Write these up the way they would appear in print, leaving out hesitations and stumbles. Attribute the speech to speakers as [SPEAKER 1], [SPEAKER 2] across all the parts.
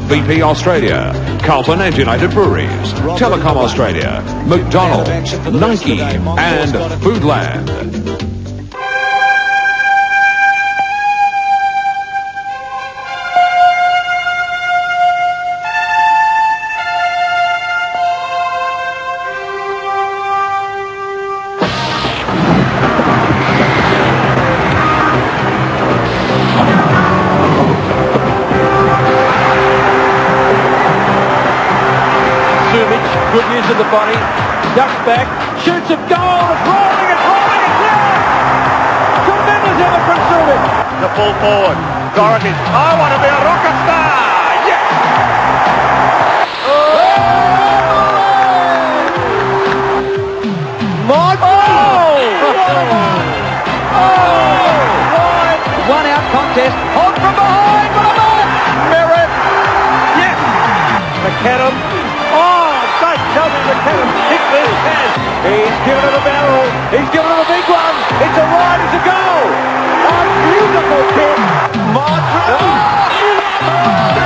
[SPEAKER 1] BP Australia, Carlton and United Breweries, Telecom Australia, McDonald's, Nike and Foodland.
[SPEAKER 2] Good use of the body, ducks back, shoots a goal, it's rolling, yes! Tremendous effort from Subic.
[SPEAKER 3] The full forward, Dorothy, I want to be a rocket star, yes!
[SPEAKER 2] One out contest, hold from behind, what a mark! Merritt, yes! McAdam, tell me McAdam kick this pass. He's given it a barrel. He's given it a big one. It's a ride. It's a goal. A beautiful kick. Modric.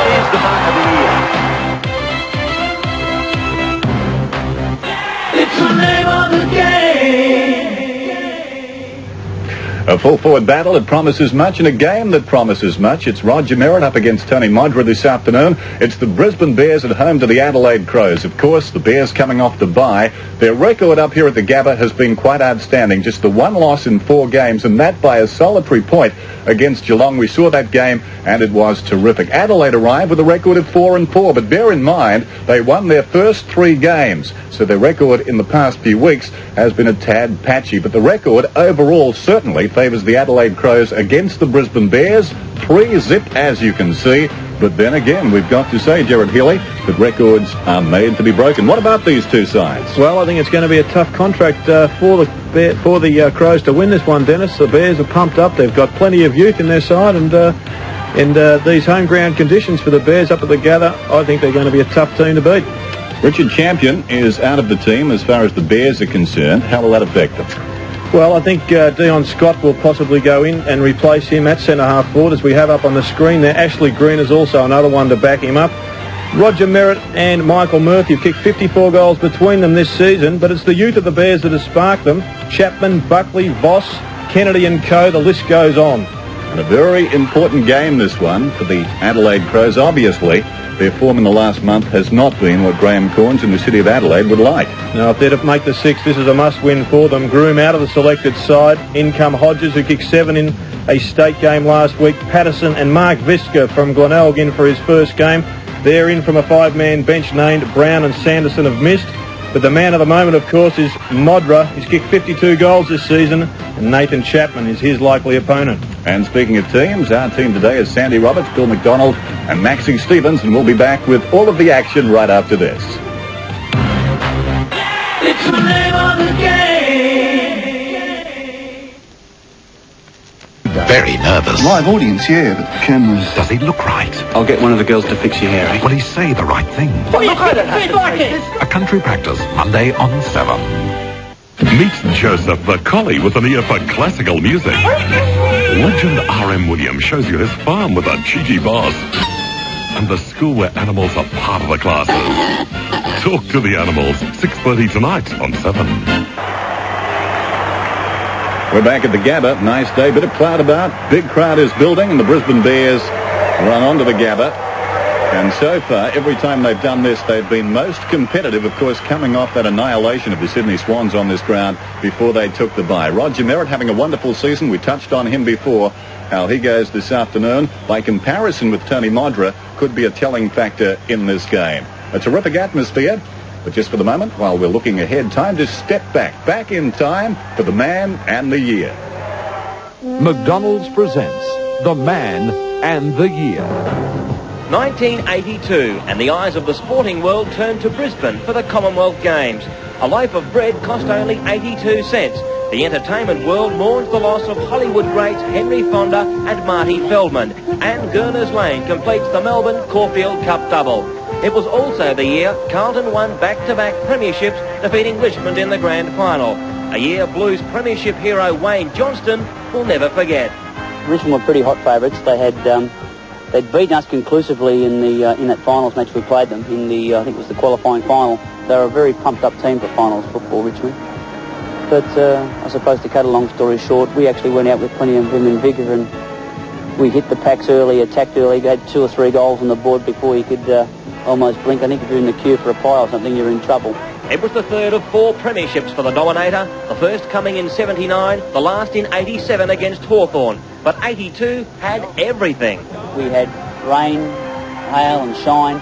[SPEAKER 2] Here's the mark of the year. It's the name of the game.
[SPEAKER 4] A full forward battle that promises much and a game that promises much. It's Roger Merritt up against Tony Modra this afternoon. It's the Brisbane Bears at home to the Adelaide Crows. Of course, the Bears coming off the bye. Their record up here at the Gabba has been quite outstanding. Just the one loss in 4 games, and that by a solitary point against Geelong. We saw that game, and it was terrific. Adelaide arrived with a record of 4-4, but bear in mind, they won their first 3 games. So their record in the past few weeks has been a tad patchy. But the record overall certainly favours the Adelaide Crows against the Brisbane Bears. 3-0, as you can see. But then again, we've got to say, Gerard Healy, that records are made to be broken. What about these two sides?
[SPEAKER 2] Well, I think it's going to be a tough contract for the Crows to win this one, Dennis. The Bears are pumped up. They've got plenty of youth in their side, and these home ground conditions for the Bears up at the Gather, I think they're going to be a tough team to beat.
[SPEAKER 4] Richard Champion is out of the team as far as the Bears are concerned. How will that affect them?
[SPEAKER 2] Well, I think Dion Scott will possibly go in and replace him at centre-half forward, as we have up on the screen there. Ashley Green is also another one to back him up. Roger Merritt and Michael Murphy have kicked 54 goals between them this season, but it's the youth of the Bears that has sparked them. Chapman, Buckley, Voss, Kennedy and co. The list goes on.
[SPEAKER 4] And a very important game, this one, for the Adelaide Crows. Obviously, their form in the last month has not been what Graham Corns in the city of Adelaide would like.
[SPEAKER 2] Now, if they're to make the 6, this is a must-win for them. Groom out of the selected side. In come Hodges, who kicked 7 in a state game last week. Patterson and Mark Visca from Glenelg in for his first game. They're in from a 5-man bench named Brown and Sanderson have missed. But the man of the moment, of course, is Modra. He's kicked 52 goals this season, and Nathan Chapman is his likely opponent.
[SPEAKER 4] And speaking of teams, our team today is Sandy Roberts, Bill McDonald, and Maxie Stevens, and we'll be back with all of the action right after this.
[SPEAKER 5] It's the name of the game.
[SPEAKER 6] Very nervous.
[SPEAKER 7] Live audience, yeah, but the cameras...
[SPEAKER 6] Does he look right?
[SPEAKER 8] I'll get one of the girls to fix your hair, eh?
[SPEAKER 6] Will he say the right thing?
[SPEAKER 5] Well, look, I don't have to like it.
[SPEAKER 6] A country practice, Monday on 7.
[SPEAKER 9] Meet Joseph the Collie with an ear for classical music. Legend R.M. Williams shows you his farm with a cheeky boss. And the school where animals are part of the classes. Talk to the animals, 6:30 tonight on 7.
[SPEAKER 4] We're back at the Gabba. Nice day, bit of cloud about. Big crowd is building, and the Brisbane Bears run onto the Gabba. And so far, every time they've done this, they've been most competitive, of course, coming off that annihilation of the Sydney Swans on this ground before they took the bye. Roger Merritt having a wonderful season. We touched on him before. How he goes this afternoon, by comparison with Tony Modra, could be a telling factor in this game. A terrific atmosphere. But just for the moment, while we're looking ahead, time to step back in time for the man and the year.
[SPEAKER 1] McDonald's presents The Man and the Year.
[SPEAKER 10] 1982, and the eyes of the sporting world turned to Brisbane for the Commonwealth Games. A loaf of bread cost only 82 cents. The entertainment world mourns the loss of Hollywood greats Henry Fonda and Marty Feldman. And Gurners Lane completes the Melbourne Caulfield Cup double. It was also the year Carlton won back-to-back premierships, defeating Richmond in the grand final. A year Blues premiership hero Wayne Johnston will never forget.
[SPEAKER 11] Richmond were pretty hot favourites. They had they'd beaten us conclusively in that finals match we played them in the I think it was the qualifying final. They were a very pumped up team for finals football, Richmond. But I suppose to cut a long story short, we actually went out with plenty of vim and vigour, and we hit the packs early, attacked early, had 2 or 3 goals on the board before you could almost blink. I think if you're in the queue for a pie or something, you're in trouble.
[SPEAKER 10] It was the third of 4 premierships for the Dominator, the first coming in 79, the last in 87 against Hawthorn. But 82 had everything.
[SPEAKER 11] We had rain, hail and shine.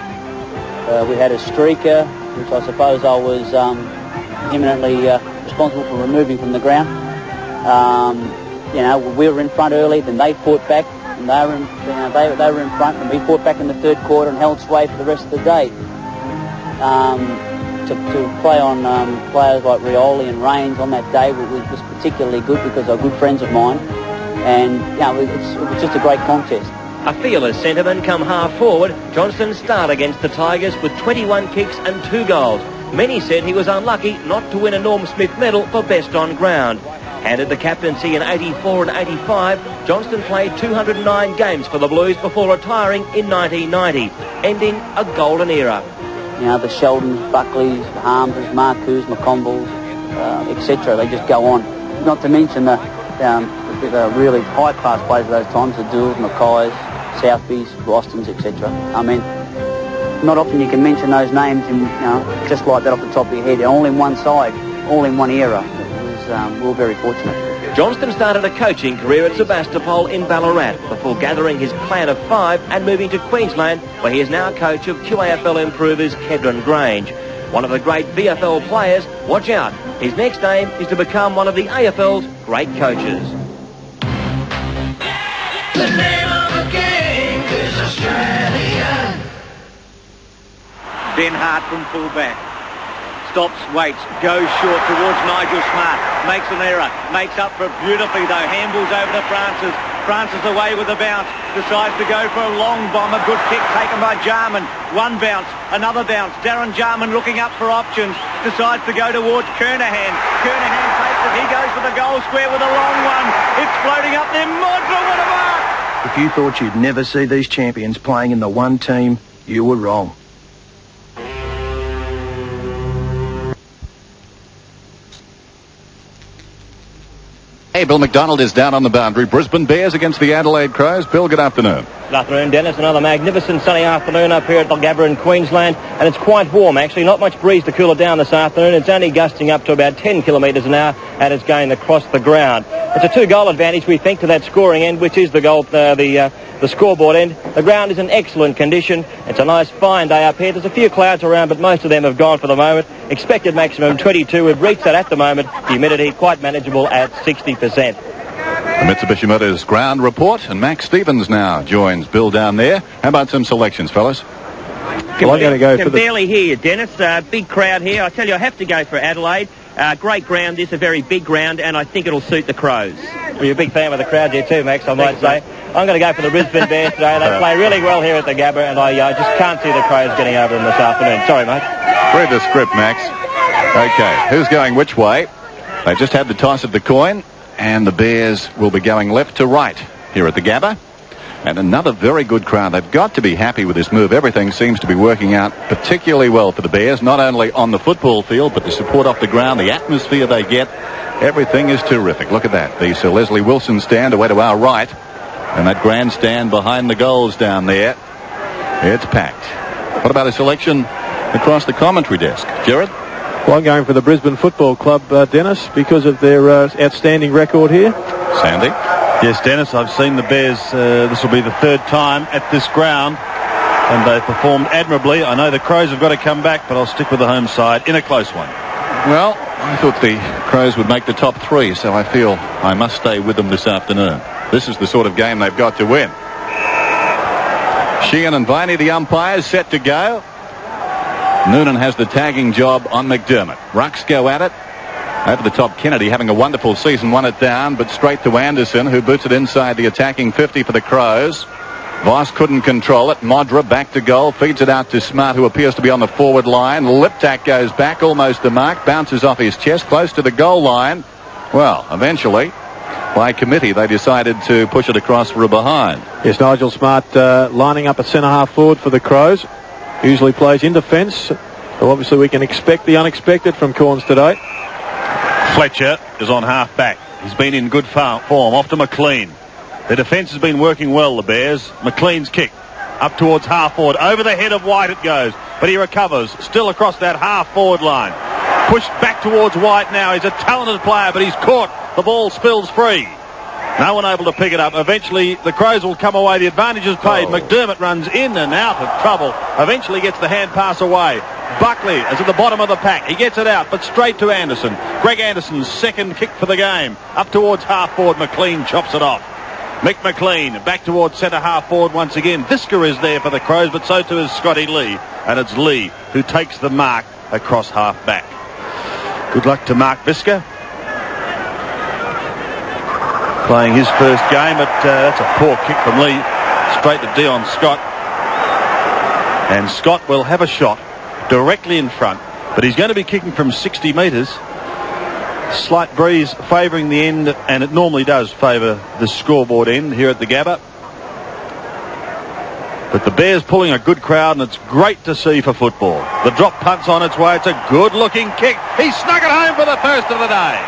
[SPEAKER 11] We had a streaker, which I suppose I was imminently responsible for removing from the ground. We were in front early, then they fought back, and they were in front, and we fought back in the third quarter and held sway for the rest of the day. To play on players like Rioli and Rains on that day was particularly good because they're good friends of mine, and it was just a great contest.
[SPEAKER 10] A fearless centreman come half forward, Johnston starred against the Tigers with 21 kicks and 2 goals. Many said he was unlucky not to win a Norm Smith medal for best on ground. Handed the captaincy in 84 and 85, Johnston played 209 games for the Blues before retiring in 1990, ending a golden era.
[SPEAKER 11] The Sheldons, Buckleys, Harmses, Marcoux, McConvilles, etc. They just go on. Not to mention the really high-class players at those times, the Dools, Mackays, Southbys, Rostons, etc. I mean, not often you can mention those names in, just like that off the top of your head, all in one side, all in one era. We were very fortunate.
[SPEAKER 10] Johnston started a coaching career at Sebastopol in Ballarat before gathering his clan of 5 and moving to Queensland, where he is now coach of QAFL improvers Kedron Grange. One of the great VFL players, watch out, his next aim is to become one of the AFL's great coaches.
[SPEAKER 5] The name of the game is Australian.
[SPEAKER 3] Ben Hart from fullback. Stops, waits, goes short towards Nigel Smart. Makes an error. Makes up for it beautifully though. Handballs over to Francis. Francis away with a bounce. Decides to go for a long bomb. A good kick taken by Jarman. One bounce. Another bounce. Darren Jarman looking up for options. Decides to go towards Kernahan. Kernahan takes it. He goes for the goal square with a long one. It's floating up there. Modra with a mark.
[SPEAKER 12] If you thought you'd never see these champions playing in the one team, you were wrong.
[SPEAKER 4] Hey, Bill McDonald is down on the boundary. Brisbane Bears against the Adelaide Crows. Bill, good afternoon.
[SPEAKER 10] Good afternoon, Dennis. Another magnificent sunny afternoon up here at the Gabba in Queensland, and it's quite warm, actually. Not much breeze to cool it down this afternoon. It's only gusting up to about 10 kilometres an hour, and it's going across the ground. It's a 2-goal advantage, we think, to that scoring end, which is the goal, the scoreboard end. The ground is in excellent condition. It's a nice, fine day up here. There's a few clouds around, but most of them have gone for the moment. Expected maximum 22. We've reached that at the moment. Humidity quite manageable at 60%.
[SPEAKER 4] The Mitsubishi Motors ground report, and Max Stevens now joins Bill down there. How about some selections, fellas?
[SPEAKER 10] Well, I'm going to go for barely hear you, Dennis. Big crowd here. I tell you, I have to go for Adelaide. Great ground. This is a very big ground, and I think it'll suit the Crows. Well, you're a big fan of the crowd here too, Max, I might say. I'm going to go for the Brisbane Bears today. They play really well here at the Gabba, and I just can't see the Crows getting over them this afternoon. Sorry, mate.
[SPEAKER 4] Read the script, Max. Okay, who's going which way? They just had the toss of the coin, and the Bears will be going left to right here at the Gabba. And another very good crowd. They've got to be happy with this move. Everything seems to be working out particularly well for the Bears, not only on the football field, but the support off the ground, the atmosphere they get. Everything is terrific. Look at that. The Sir Leslie Wilson stand away to our right, and that grandstand behind the goals down there. It's packed. What about a selection across the commentary desk? Gerard?
[SPEAKER 2] Well, I'm going for the Brisbane Football Club, Dennis, because of their outstanding record here.
[SPEAKER 4] Sandy?
[SPEAKER 13] Yes, Dennis, I've seen the Bears. This will be the third time at this ground, and they've performed admirably. I know the Crows have got to come back, but I'll stick with the home side in a close one.
[SPEAKER 4] Well, I thought the Crows would make the top 3, so I feel I must stay with them this afternoon. This is the sort of game they've got to win. Sheehan and Viney, the umpires, set to go. Noonan has the tagging job on McDermott. Rucks go at it. Over the top, Kennedy having a wonderful season, won it down, but straight to Anderson, who boots it inside the attacking 50 for the Crows. Voss couldn't control it. Modra back to goal, feeds it out to Smart, who appears to be on the forward line. Liptak goes back, almost the mark, bounces off his chest, close to the goal line. Well, eventually, by committee. They decided to push it across for a behind.
[SPEAKER 2] Yes, Nigel Smart lining up a centre-half forward for the Crows. Usually plays in defence. So obviously we can expect the unexpected from Corns today.
[SPEAKER 13] Fletcher is on half-back. He's been in good form. Off to McLean. The defence has been working well, the Bears. McLean's kick up towards half-forward. Over the head of White it goes. But he recovers. Still across that half-forward line. Pushed back towards White now. He's a talented player, but he's caught. The ball spills free. No one able to pick it up. Eventually, the Crows will come away. The advantage is paid. McDermott runs in and out of trouble. Eventually gets the hand pass away. Buckley is at the bottom of the pack. He gets it out, but straight to Anderson. Greg Anderson's second kick for the game. Up towards half-forward. McLean chops it off. Mick McLean back towards centre half-forward once again. Visca is there for the Crows, but so too is Scotty Lee. And it's Lee who takes the mark across half-back. Good luck to Mark Visca. Playing his first game, but that's a poor kick from Lee. Straight to Dion Scott. And Scott will have a shot directly in front, but he's going to be kicking from 60 metres. Slight breeze favouring the end, and it normally does favour the scoreboard end here at the Gabba. But the Bears pulling a good crowd, and it's great to see for football. The drop punt's on its way. It's a good-looking kick. He snuck it home for the first of the day.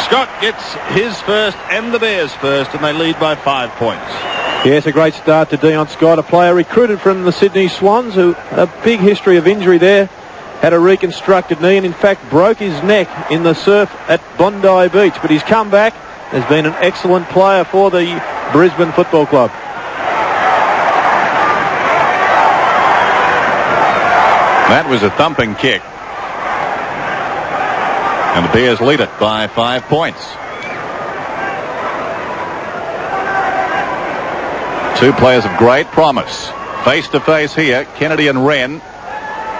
[SPEAKER 13] Scott gets his first and the Bears first, and they lead by 5 points.
[SPEAKER 2] Yes, a great start to Dion Scott, a player recruited from the Sydney Swans, who a big history of injury there. Had a reconstructed knee and in fact broke his neck in the surf at Bondi Beach. But he's come back, has been an excellent player for the Brisbane Football Club.
[SPEAKER 4] That was a thumping kick. And the Bears lead it by 5 points. Two players of great promise. Face to face here, Kennedy and Wren.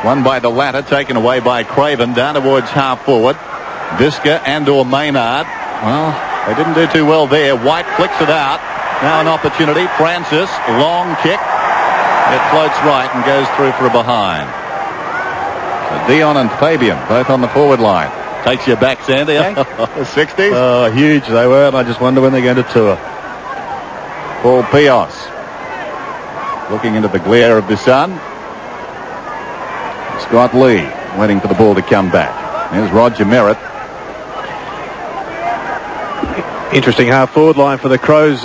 [SPEAKER 4] Won by the latter, taken away by Craven, down towards half-forward. Visca and/or Maynard. Well, they didn't do too well there. White flicks it out. Now an opportunity. Francis, long kick. It floats right and goes through for a behind. So Dion and Fabian, both on the forward line. Takes you back, Sandy, eh? The 60s?
[SPEAKER 13] Oh, huge they were, and I just wonder when they're going to tour.
[SPEAKER 4] Paul Pios, looking into the glare of the sun. Scott Lee waiting for the ball to come back. There's Roger Merritt.
[SPEAKER 2] Interesting half-forward line for the Crows.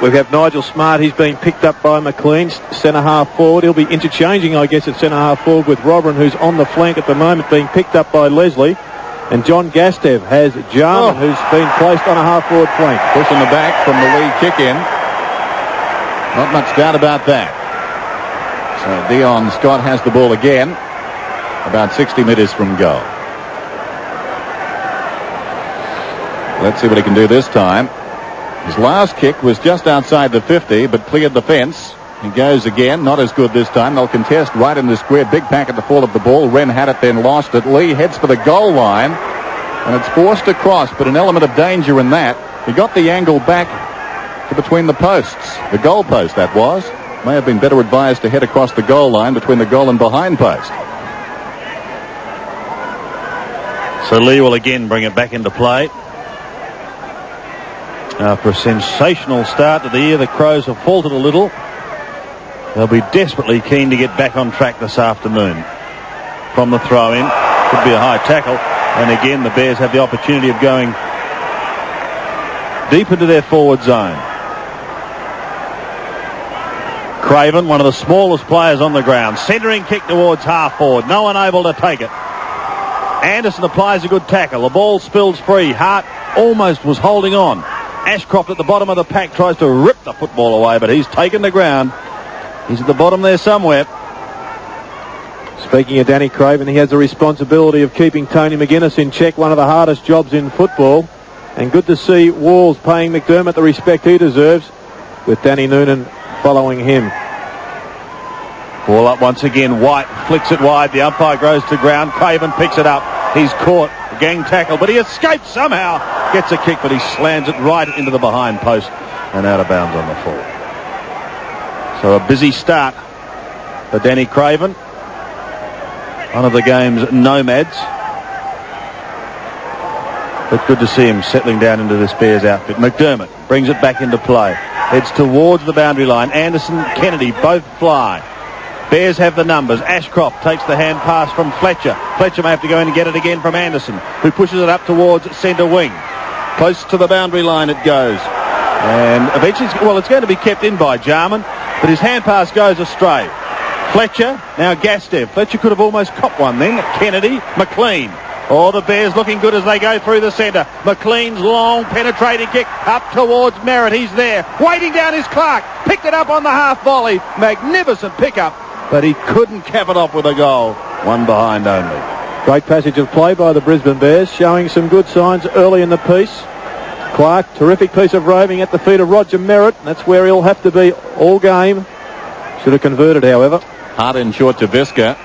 [SPEAKER 2] We have Nigel Smart. He's been picked up by McLean, centre half-forward. He'll be interchanging, I guess, at centre half-forward with Robin, who's on the flank at the moment, being picked up by Leslie. And John Gastev has Jarman, who's been placed on a half-forward flank.
[SPEAKER 4] Push in the back from the Lee kick-in. Not much doubt about that. So Dion Scott has the ball again, about 60 metres from goal. Let's see what he can do this time. His last kick was just outside the 50, but cleared the fence. He goes again, not as good this time. They'll contest right in the square. Big pack at the fall of the ball. Wren had it, then lost it. Lee heads for the goal line, and it's forced across, but an element of danger in that. He got the angle back to between the posts. The goal post, that was. May have been better advised to head across the goal line between the goal and behind post.
[SPEAKER 13] So Lee will again bring it back into play. After a sensational start to the year, the Crows have faltered a little. They'll be desperately keen to get back on track this afternoon. From the throw-in, could be a high tackle. And again, the Bears have the opportunity of going deep into their forward zone. Craven, one of the smallest players on the ground. Centering kick towards half-forward. No one able to take it. Anderson applies a good tackle. The ball spills free. Hart almost was holding on. Ashcroft at the bottom of the pack tries to rip the football away, but he's taken the ground. He's at the bottom there somewhere.
[SPEAKER 2] Speaking of Danny Craven, he has the responsibility of keeping Tony McGuinness in check, one of the hardest jobs in football. And good to see Walls paying McDermott the respect he deserves, with Danny Noonan following him.
[SPEAKER 13] Ball up once again. White flicks it wide. The umpire goes to ground. Craven picks it up. He's caught. Gang tackle, but he escapes somehow. Gets a kick, but he slams it right into the behind post and out of bounds on the full. So a busy start for Danny Craven, one of the game's nomads. But good to see him settling down into this Bears outfit. McDermott brings it back into play. Heads towards the boundary line. Anderson, Kennedy both fly. Bears have the numbers. Ashcroft takes the hand pass from Fletcher. Fletcher may have to go in and get it again from Anderson, who pushes it up towards centre wing. Close to the boundary line it goes. And eventually, it's going to be kept in by Jarman, but his hand pass goes astray. Fletcher, now Gastev. Fletcher could have almost copped one then. Kennedy, McLean. Oh, the Bears looking good as they go through the centre. McLean's long penetrating kick up towards Merritt. He's there. Waiting down is Clark. Picked it up on the half volley. Magnificent pickup, but he couldn't cap it off with a goal. One behind only.
[SPEAKER 2] Great passage of play by the Brisbane Bears, showing some good signs early in the piece. Clark, terrific piece of roving at the feet of Roger Merritt. That's where he'll have to be all game. Should have converted, however.
[SPEAKER 4] Hard in short to Visca.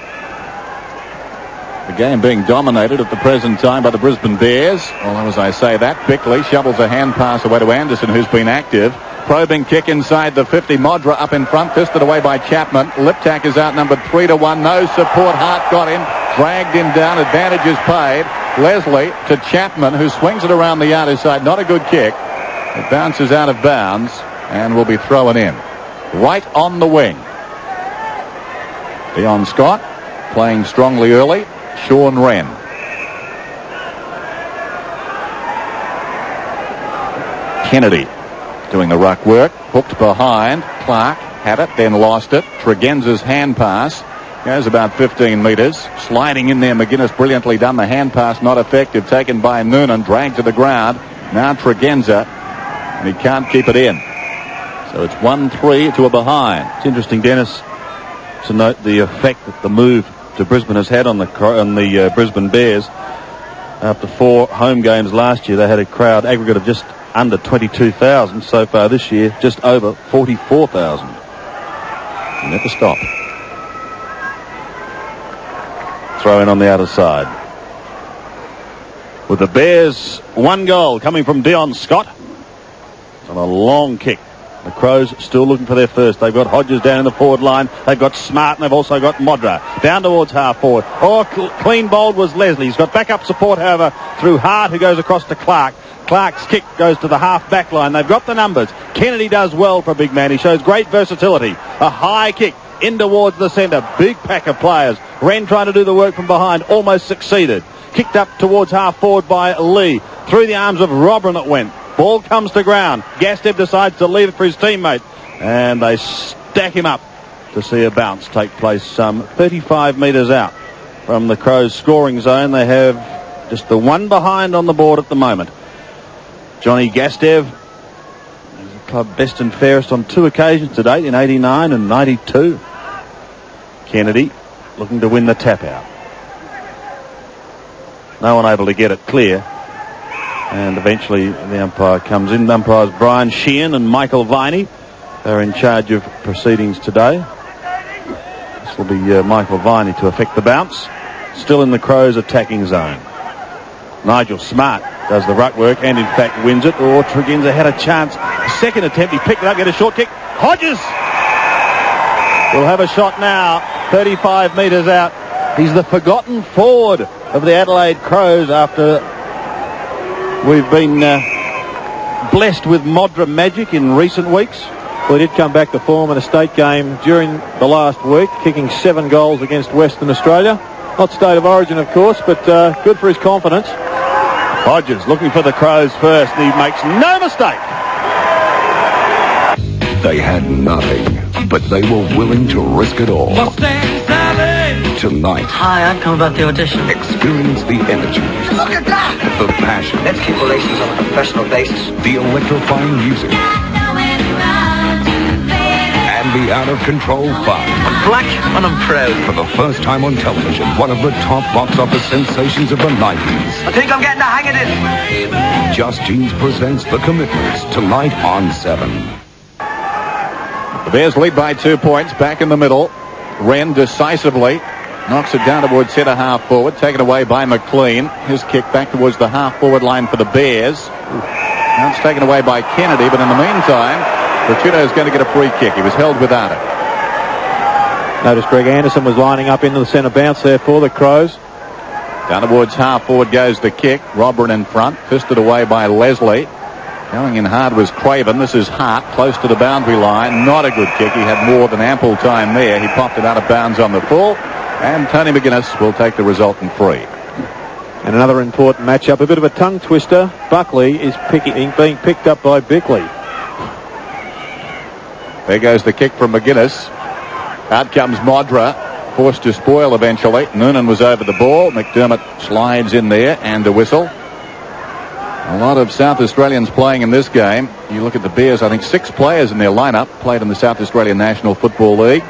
[SPEAKER 4] The game being dominated at the present time by the Brisbane Bears. Although, as I say that, Bickley shovels a hand pass away to Anderson, who's been active. Probing kick inside the 50. Modra up in front, fisted away by Chapman. Liptak is outnumbered 3-1. No support. Hart got him. Dragged him down. Advantage is paid. Leslie to Chapman, who swings it around the outer side. Not a good kick. It bounces out of bounds and will be thrown in. Right on the wing. Dion Scott playing strongly early. Sean Wren. Kennedy doing the ruck work. Hooked behind. Clark had it, then lost it. Tregenza's hand pass goes about 15 metres. Sliding in there, McGuinness brilliantly done. The hand pass not effective. Taken by Noonan. Dragged to the ground. Now Tregenza. And he can't keep it in. So it's 1-3 to a behind.
[SPEAKER 13] It's interesting, Dennis, to note the effect that the move to Brisbane has had on the Brisbane Bears. After 4 home games last year, they had a crowd aggregate of just under 22,000. So far this year, just over 44,000.
[SPEAKER 4] Never stop.
[SPEAKER 13] Throw in on the outer side. With the Bears, 1 goal coming from Dion Scott on a long kick. The Crows still looking for their first. They've got Hodges down in the forward line. They've got Smart, and they've also got Modra down towards half forward. Clean bowled was Leslie. He's got backup support, however, through Hart, who goes across to Clark. Clark's kick goes to the half back line. They've got the numbers. Kennedy does well for a big man. He shows great versatility. A high kick in towards the centre. Big pack of players. Wren trying to do the work from behind. Almost succeeded. Kicked up towards half forward by Lee. Through the arms of Robin it went. Ball comes to ground. Gastev decides to leave it for his teammate. And they stack him up to see a bounce take place some 35 metres out from the Crows' scoring zone. They have just the 1 behind on the board at the moment. Johnny Gastev is the club best and fairest on 2 occasions to date, in 89 and 92. Kennedy looking to win the tap out. No one able to get it clear. And eventually the umpire comes in. Umpires Brian Sheehan and Michael Viney. They're in charge of proceedings today. This will be Michael Viney to effect the bounce. Still in the Crows' attacking zone. Nigel Smart does the ruck work and in fact wins it. Or Tregenza had a chance. Second attempt, he picked it up, get a short kick. Hodges will have a shot now. 35 metres out. He's the forgotten forward of the Adelaide Crows after we've been blessed with Modra magic in recent weeks.
[SPEAKER 2] Well, he did come back to form in a state game during the last week, kicking 7 goals against Western Australia. Not state of origin, of course, but good for his confidence.
[SPEAKER 13] Hodges looking for the Crows first, and he makes no mistake.
[SPEAKER 6] They had nothing, but they were willing to risk it all. Tonight,
[SPEAKER 14] hi, I've come about the audition.
[SPEAKER 6] Experience the energy.
[SPEAKER 14] Look at that!
[SPEAKER 6] The passion.
[SPEAKER 14] Let's keep relations on a professional basis.
[SPEAKER 6] The electrifying music. And the out-of-control fun.
[SPEAKER 14] I'm black and I'm proud.
[SPEAKER 6] For the first time on television, one of the top box office sensations of the 90s.
[SPEAKER 14] I think I'm getting the hang of this.
[SPEAKER 6] Just Jeans presents The Commitments tonight on 7.
[SPEAKER 4] The Bears lead by 2 points. Back in the middle. Wren decisively knocks it down towards centre half forward, taken away by McLean. His kick back towards the half forward line for the Bears. Now it's taken away by Kennedy, but in the meantime, Ricciuto is going to get a free kick. He was held without it.
[SPEAKER 2] Notice Greg Anderson was lining up into the centre bounce there for the Crows.
[SPEAKER 4] Down towards half forward goes the kick. Robin in front, fisted away by Leslie. Going in hard was Craven. This is Hart, close to the boundary line. Not a good kick. He had more than ample time there. He popped it out of bounds on the full. And Tony McGuinness will take the resultant free.
[SPEAKER 2] And another important matchup, a bit of a tongue twister. Buckley is being picked up by Bickley.
[SPEAKER 4] There goes the kick from McGuinness. Out comes Modra, forced to spoil eventually. Noonan was over the ball. McDermott slides in there and a whistle. A lot of South Australians playing in this game. You look at the Bears, I think 6 players in their lineup played in the South Australian National Football League.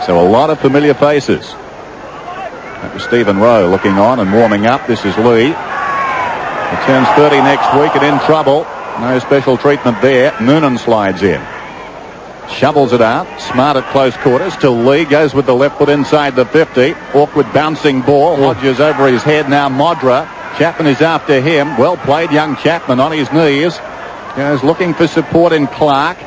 [SPEAKER 4] So a lot of familiar faces. That was Stephen Rowe looking on and warming up. This is Lee. He turns 30 next week and in trouble. No special treatment there. Noonan slides in. Shovels it out. Smart at close quarters till Lee goes with the left foot inside the 50. Awkward bouncing ball. Hodges over his head now. Modra. Chapman is after him. Well played, young Chapman on his knees. Goes looking for support in Clark.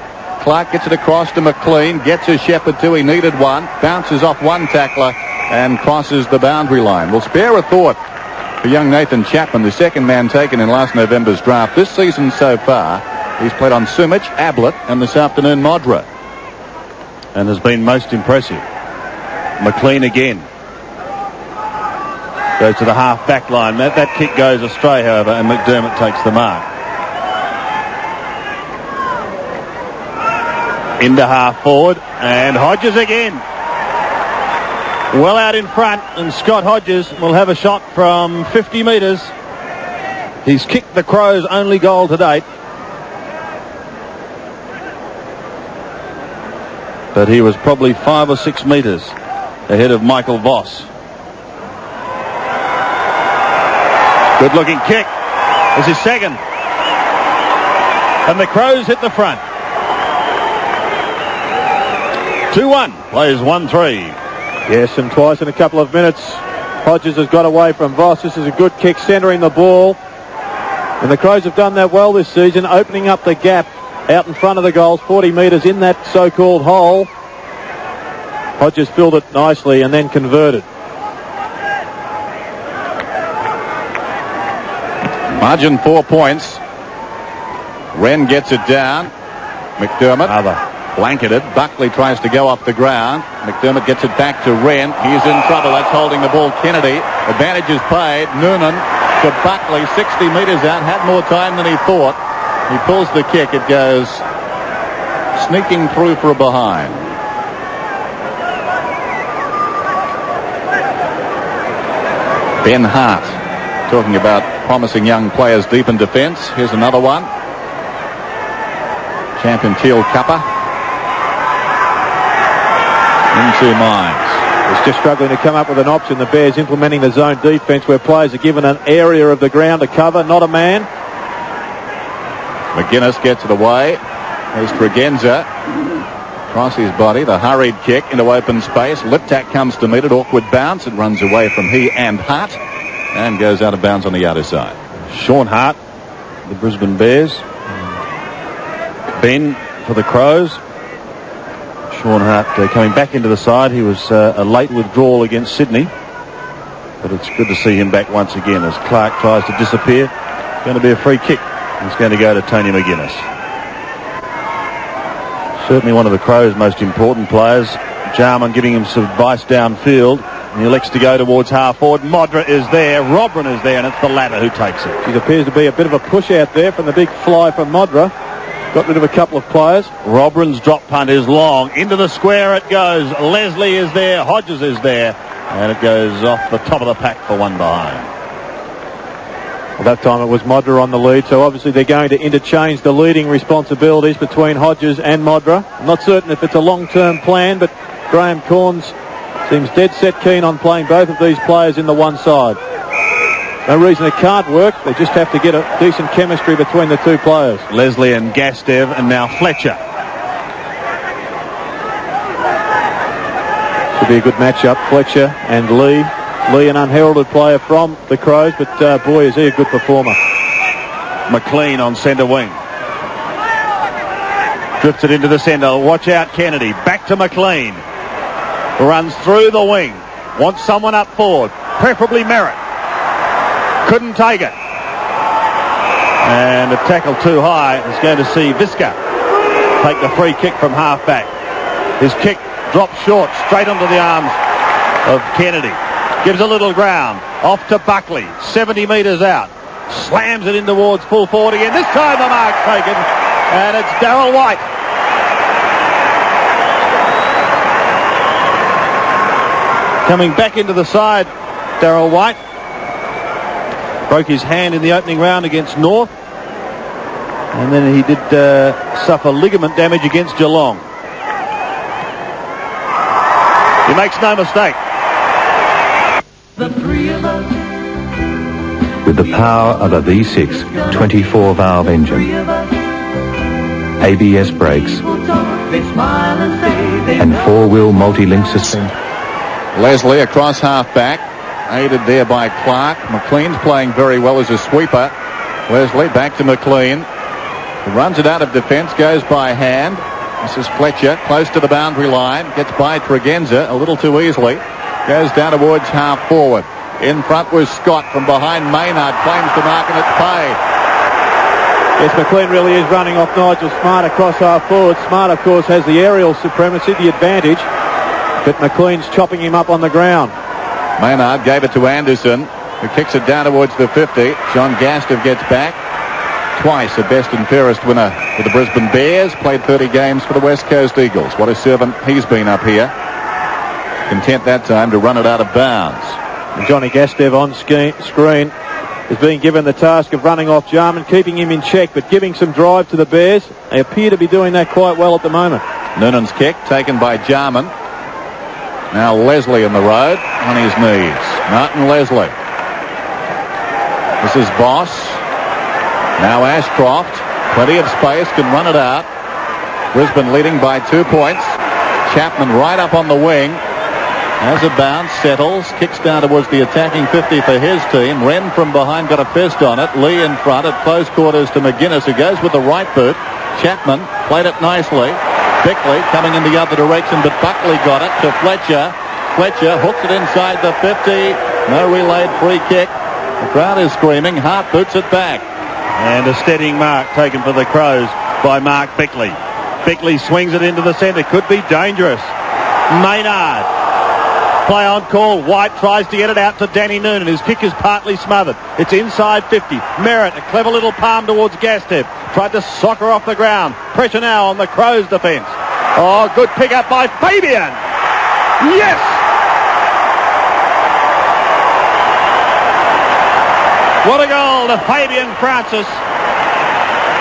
[SPEAKER 4] Clark gets it across to McLean. Gets a Shepherd too. He needed one. Bounces off one tackler and crosses the boundary line. We'll spare a thought for young Nathan Chapman, the second man taken in last November's draft. This season so far, he's played on Sumich, Ablett, and this afternoon Modra.
[SPEAKER 13] And has been most impressive. McLean again. Goes to the half back line. That kick goes astray, however, and McDermott takes the mark. Into half forward, and Hodges again. Well out in front, and Scott Hodges will have a shot from 50 metres. He's kicked the Crows' only goal to date. But he was probably 5 or 6 metres ahead of Michael Voss. Good looking kick. This is second. And the Crows hit the front. 2-1. Plays 1-3.
[SPEAKER 2] Yes, and twice in a couple of minutes. Hodges has got away from Voss. This is a good kick, centering the ball. And the Crows have done that well this season, opening up the gap out in front of the goals, 40 metres in that so-called hole. Hodges filled it nicely and then converted.
[SPEAKER 4] Margin 4 points. Wren gets it down. McDermott. Blanketed. Buckley tries to go off the ground. McDermott gets it back to Wren. He's in trouble. That's holding the ball. Kennedy. Advantage is paid. Noonan to Buckley. 60 metres out. Had more time than he thought. He pulls the kick. It goes sneaking through for a behind. Ben Hart talking about promising young players deep in defence. Here's another one. Champion Teal Cupper. Into Mines.
[SPEAKER 2] It's just struggling to come up with an option. The Bears implementing the zone defence where players are given an area of the ground to cover, not a man.
[SPEAKER 4] McGuinness gets it away. There's Tregenza. Across his body, the hurried kick into open space. Liptak comes to meet it. Awkward bounce. It runs away from he and Hart and goes out of bounds on the outer side.
[SPEAKER 13] Sean Hart, the Brisbane Bears. Ben for the Crows. Sean Hart coming back into the side. He was a late withdrawal against Sydney. But it's good to see him back once again as Clark tries to disappear. It's going to be a free kick. It's going to go to Tony McGuinness. Certainly one of the Crows' most important players. Jarman giving him some advice downfield. And he elects to go towards half forward. Modra is there. Robin is there, and it's the latter who takes it.
[SPEAKER 2] It appears to be a bit of a push out there from the big fly from Modra. Got rid of a couple of players.
[SPEAKER 13] Robin's drop punt is long. Into the square it goes. Leslie is there. Hodges is there. And it goes off the top of the pack for one behind.
[SPEAKER 2] Well, that time it was Modra on the lead, so obviously they're going to interchange the leading responsibilities between Hodges and Modra. I'm not certain if it's a long-term plan, but Graham Corns seems dead set keen on playing both of these players in the one side. No reason it can't work. They just have to get a decent chemistry between the two players.
[SPEAKER 13] Leslie and Gastev, and now Fletcher.
[SPEAKER 2] Should be a good matchup, Fletcher and Lee. Lee, an unheralded player from the Crows, but boy, is he a good performer.
[SPEAKER 13] McLean on centre wing. Drifts it into the centre. Watch out, Kennedy. Back to McLean. Runs through the wing. Wants someone up forward. Preferably Merritt. Couldn't take it. And a tackle too high is going to see Visca take the free kick from half-back. His kick drops short, straight onto the arms of Kennedy. Gives a little ground. Off to Buckley, 70 metres out. Slams it in towards full forward again. This time the mark's taken, and it's Darryl White. Coming back into the side, Darryl White. Broke his hand in the opening round against North. And then he did suffer ligament damage against Geelong. He makes no mistake.
[SPEAKER 5] The three of us.
[SPEAKER 15] With the power of a V6 24-valve engine, ABS brakes, and four-wheel multi-link suspension.
[SPEAKER 4] Leslie across half-back, aided there by Clark. McLean's playing very well as a sweeper. Leslie back to McLean. He runs it out of defence, goes by hand. This is Fletcher, close to the boundary line. Gets by Tregenza a little too easily. Goes down towards half-forward. In front was Scott from behind Maynard. Claims the mark and it's paid.
[SPEAKER 2] Yes, McLean really is running off Nigel Smart across half-forward. Smart, of course, has the aerial supremacy, the advantage. But McLean's chopping him up on the ground.
[SPEAKER 4] Maynard gave it to Anderson, who kicks it down towards the 50. John Gastev gets back. Twice a best and fairest winner for the Brisbane Bears. Played 30 games for the West Coast Eagles. What a servant he's been up here. Content that time to run it out of bounds.
[SPEAKER 2] And Johnny Gastev on screen is being given the task of running off Jarman, keeping him in check, but giving some drive to the Bears. They appear to be doing that quite well at the moment.
[SPEAKER 4] Noonan's kick taken by Jarman. Now Leslie in the road on his knees. Martin Leslie. This is Boss. Now Ashcroft. Plenty of space, can run it out. Brisbane leading by 2 points. Chapman right up on the wing. Has a bounce, settles, kicks down towards the attacking 50 for his team. Wren from behind got a fist on it. Lee in front at close quarters to McGuinness, who goes with the right boot. Chapman played it nicely. Bickley coming in the other direction, but Buckley got it to Fletcher. Fletcher hooks it inside the 50. No relayed free kick. The crowd is screaming. Hart boots it back.
[SPEAKER 13] And a steadying mark taken for the Crows by Mark Bickley. Bickley swings it into the centre. Could be dangerous. Maynard. Play on call. White tries to get it out to Danny Noonan. His kick is partly smothered. It's inside 50. Merritt, a clever little palm towards Gastev. Tried to sock her off the ground. Pressure now on the Crows' defence. Oh, good pick up by Fabian. Yes! What a goal to Fabian Francis.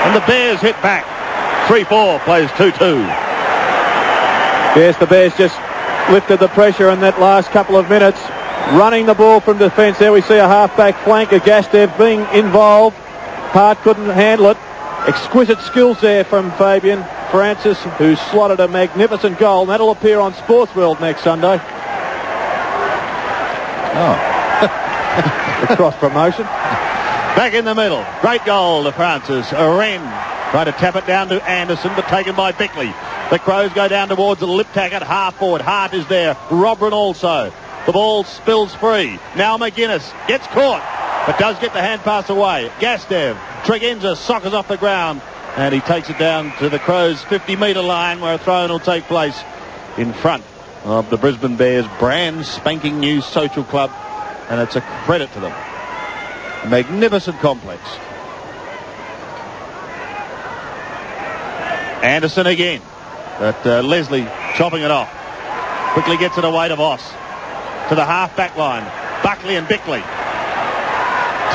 [SPEAKER 13] And the Bears hit back. 3-4 plays 2-2.
[SPEAKER 2] Yes, the Bears just lifted the pressure in that last couple of minutes. Running the ball from defence. There we see a half-back flank of Gastev being involved. Hart couldn't handle it. Exquisite skills there from Fabian Francis, who slotted a magnificent goal. And that'll appear on Sports World next Sunday.
[SPEAKER 4] Oh.
[SPEAKER 2] The cross-promotion.
[SPEAKER 13] Back in the middle. Great goal to Francis. Wren tried to tap it down to Anderson, but taken by Bickley. The Crows go down towards the Liptack at half forward. Hart is there. Robrin also. The ball spills free. Now McGuinness gets caught, but does get the hand pass away. Gastev. Tregenza soccers off the ground, and he takes it down to the Crows' 50-metre line, where a throw-in will take place in front of the Brisbane Bears brand spanking new social club, and it's a credit to them. A magnificent complex. Anderson again. But Leslie chopping it off. Quickly gets it away to Voss. To the half-back line. Buckley and Bickley.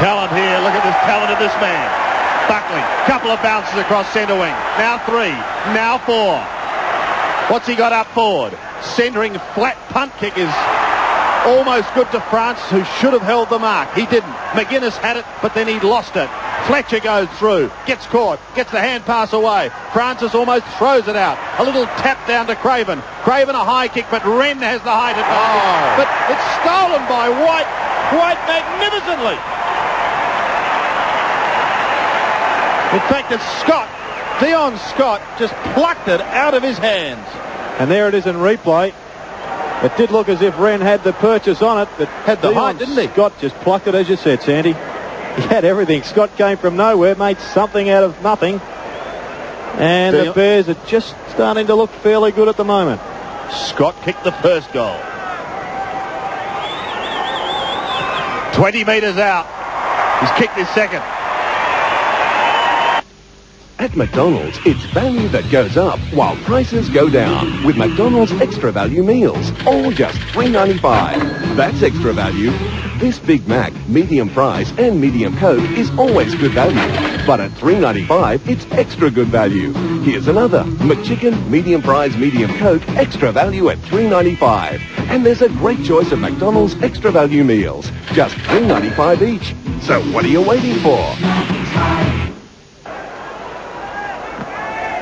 [SPEAKER 13] Talent here. Look at this talent of this man. Buckley. Couple of bounces across centre wing. Now 3. Now 4. What's he got up forward? Centering flat punt kick is almost good to Francis, who should have held the mark. He didn't. McGuinness had it, but then he lost it. Fletcher goes through, gets caught, gets the hand pass away. Francis almost throws it out. A little tap down to Craven. Craven a high kick, but Wren has the height advantage. But it's stolen by White. White magnificently. In fact, it's Scott. Dion Scott just plucked it out of his hands.
[SPEAKER 2] And there it is in replay. It did look as if Wren had the purchase on it, but
[SPEAKER 13] had the height, didn't he?
[SPEAKER 2] Scott just plucked it, as you said, Sandy. He had everything. Scott came from nowhere, made something out of nothing. And the Bears are just starting to look fairly good at the moment.
[SPEAKER 13] Scott kicked the first goal. 20 metres out. He's kicked his second.
[SPEAKER 6] At McDonald's, it's value that goes up while prices go down. With McDonald's Extra Value meals, all just $3.95. That's extra value. This Big Mac, medium fries and medium Coke is always good value. But at $3.95, it's extra good value. Here's another. McChicken, medium fries, medium Coke, extra value at $3.95. And there's a great choice of McDonald's Extra Value meals. Just $3.95 each. So what are you waiting for?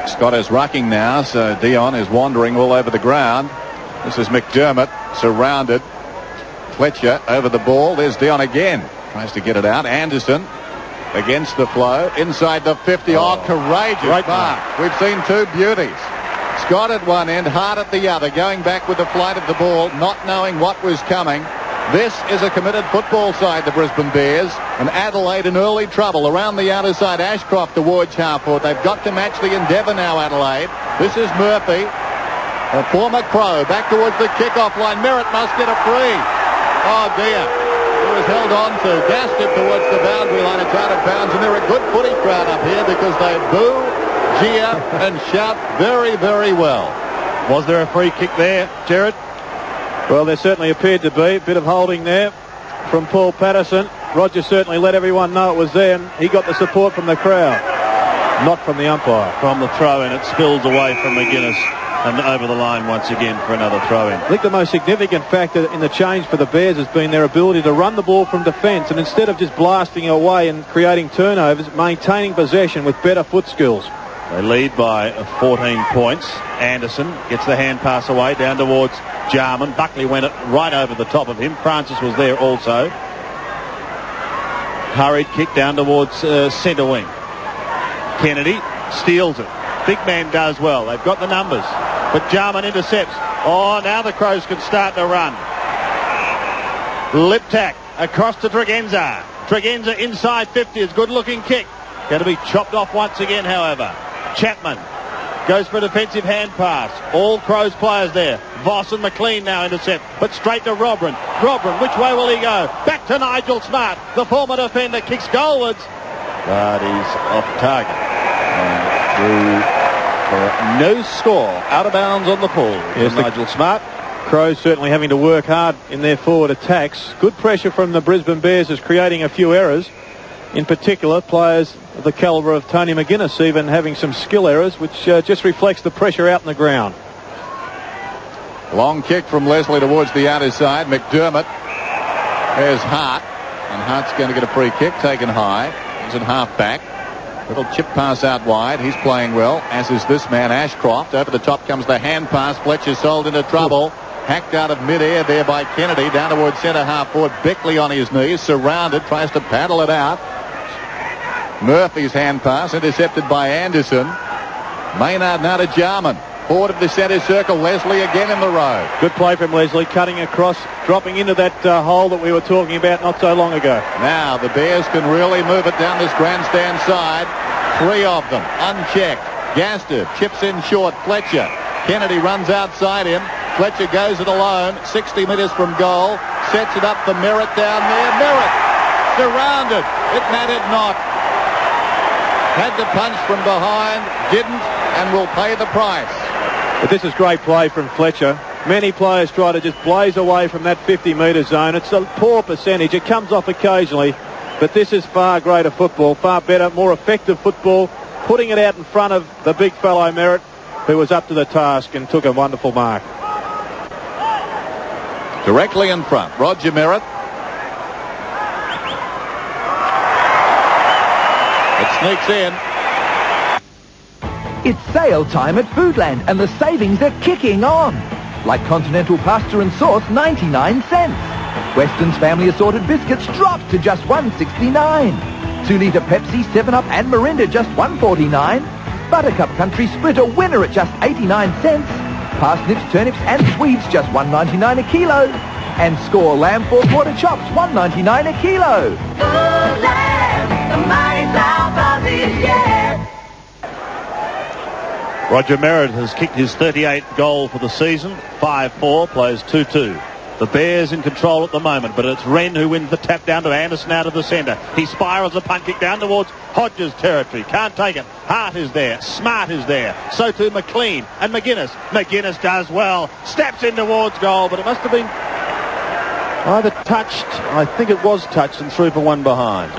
[SPEAKER 4] Scott is rocking now, so Dion is wandering all over the ground. This is McDermott, surrounded. Fletcher over the ball. There's Dion again. Tries to get it out. Anderson against the flow. Inside the 50. Oh, courageous mark. We've seen two beauties. Scott at one end, Hart at the other, going back with the flight of the ball, not knowing what was coming. This is a committed football side, the Brisbane Bears, and Adelaide in early trouble around the outer side. Ashcroft towards half-court. They've got to match the endeavour now, Adelaide. This is Murphy, a former Crow, back towards the kickoff line. Merritt must get a free. Oh dear. He was held on to. Gassed it towards the boundary line. It's out of bounds, and they're a good footy crowd up here because they boo, jeer, and shout very, very well.
[SPEAKER 13] Was there a free kick there, Gerard?
[SPEAKER 2] Well, there certainly appeared to be. A bit of holding there from Paul Patterson. Roger certainly let everyone know it was there, and he got the support from the crowd, not from the umpire.
[SPEAKER 13] From the throw-in, it spills away from McGuinness and over the line once again for another throw-in.
[SPEAKER 2] I think the most significant factor in the change for the Bears has been their ability to run the ball from defence, and instead of just blasting away and creating turnovers, maintaining possession with better foot skills.
[SPEAKER 13] They lead by 14 points. Anderson gets the hand pass away down towards Jarman. Buckley went right over the top of him. Francis was there also. Hurried kick down towards centre wing. Kennedy steals it. Big man does well. They've got the numbers. But Jarman intercepts. Oh, now the Crows can start to run. Liptak across to Tregenza. Tregenza inside 50. It's a good-looking kick. Going to be chopped off once again, however. Chapman goes for a defensive hand pass. All Crows players there. Voss and McLean now intercept, but straight to Robran. Robran, which way will he go? Back to Nigel Smart. The former defender kicks goalwards, but he's off target. And through for no score. Out of bounds on the pool. Yes, Nigel Smart.
[SPEAKER 2] Crows certainly having to work hard in their forward attacks. Good pressure from the Brisbane Bears is creating a few errors. In particular, players of the calibre of Tony McGuinness even having some skill errors, which just reflects the pressure out in the ground.
[SPEAKER 4] Long kick from Leslie towards the outer side. McDermott. There's Hart. And Hart's going to get a free kick taken high. He's at half-back. Little chip pass out wide. He's playing well, as is this man, Ashcroft. Over the top comes the hand pass. Fletcher sold into trouble. Hacked out of mid-air there by Kennedy. Down towards centre half forward. Beckley on his knees. Surrounded. Tries to paddle it out. Murphy's hand pass intercepted by Anderson. Maynard now to Jarman. Forward of the centre circle. Leslie again in the row.
[SPEAKER 2] Good play from Leslie, cutting across, dropping into that hole that we were talking about not so long ago.
[SPEAKER 4] Now the Bears can really move it down this grandstand side. Three of them unchecked. Gaster chips in short. Fletcher. Kennedy runs outside him. Fletcher goes it alone. 60 metres from goal. Sets it up for Merritt down there. Merritt surrounded. It mattered not. Had to punch from behind, didn't, and will pay the price.
[SPEAKER 2] But this is great play from Fletcher. Many players try to just blaze away from that 50-metre zone. It's a poor percentage. It comes off occasionally, but this is far greater football, far better, more effective football, putting it out in front of the big fellow Merritt, who was up to the task and took a wonderful mark.
[SPEAKER 4] Directly in front, Roger Merritt. It sneaks in.
[SPEAKER 14] It's sale time at Foodland and the savings are kicking on. Like continental pasta and sauce, 99 cents. Weston's family assorted biscuits dropped to just $1.69. 2-litre Pepsi, 7-Up and Mirinda just $1.49. Buttercup Country Split a winner at just 89 cents. Parsnips, turnips and Swedes just $1.99 a kilo. And score lamb 4-quarter chops, $1.99 a kilo.
[SPEAKER 5] Foodland, the mighty South Aussies, yeah.
[SPEAKER 13] Roger Merritt has kicked his 38th goal for the season. 5-4, plays 2-2. The Bears in control at the moment, but it's Wren who wins the tap down to Anderson out of the centre. He spirals a punt kick down towards Hodges territory. Can't take it. Hart is there. Smart is there. So too McLean and McGuinness. McGuinness does well. Steps in towards goal, but it must have been either touched. I think it was touched and through for one behind.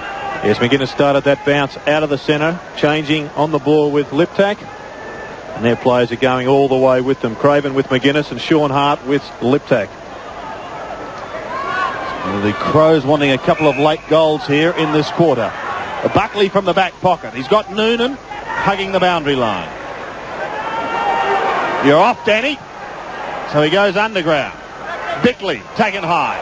[SPEAKER 2] Yes, McGuinness started that bounce out of the centre, changing on the ball with Liptak. And their players are going all the way with them. Craven with McGuinness and Sean Hart with Liptak.
[SPEAKER 13] The Crows wanting a couple of late goals here in this quarter. Buckley from the back pocket. He's got Noonan hugging the boundary line. You're off, Danny. So he goes underground. Bickley taken high.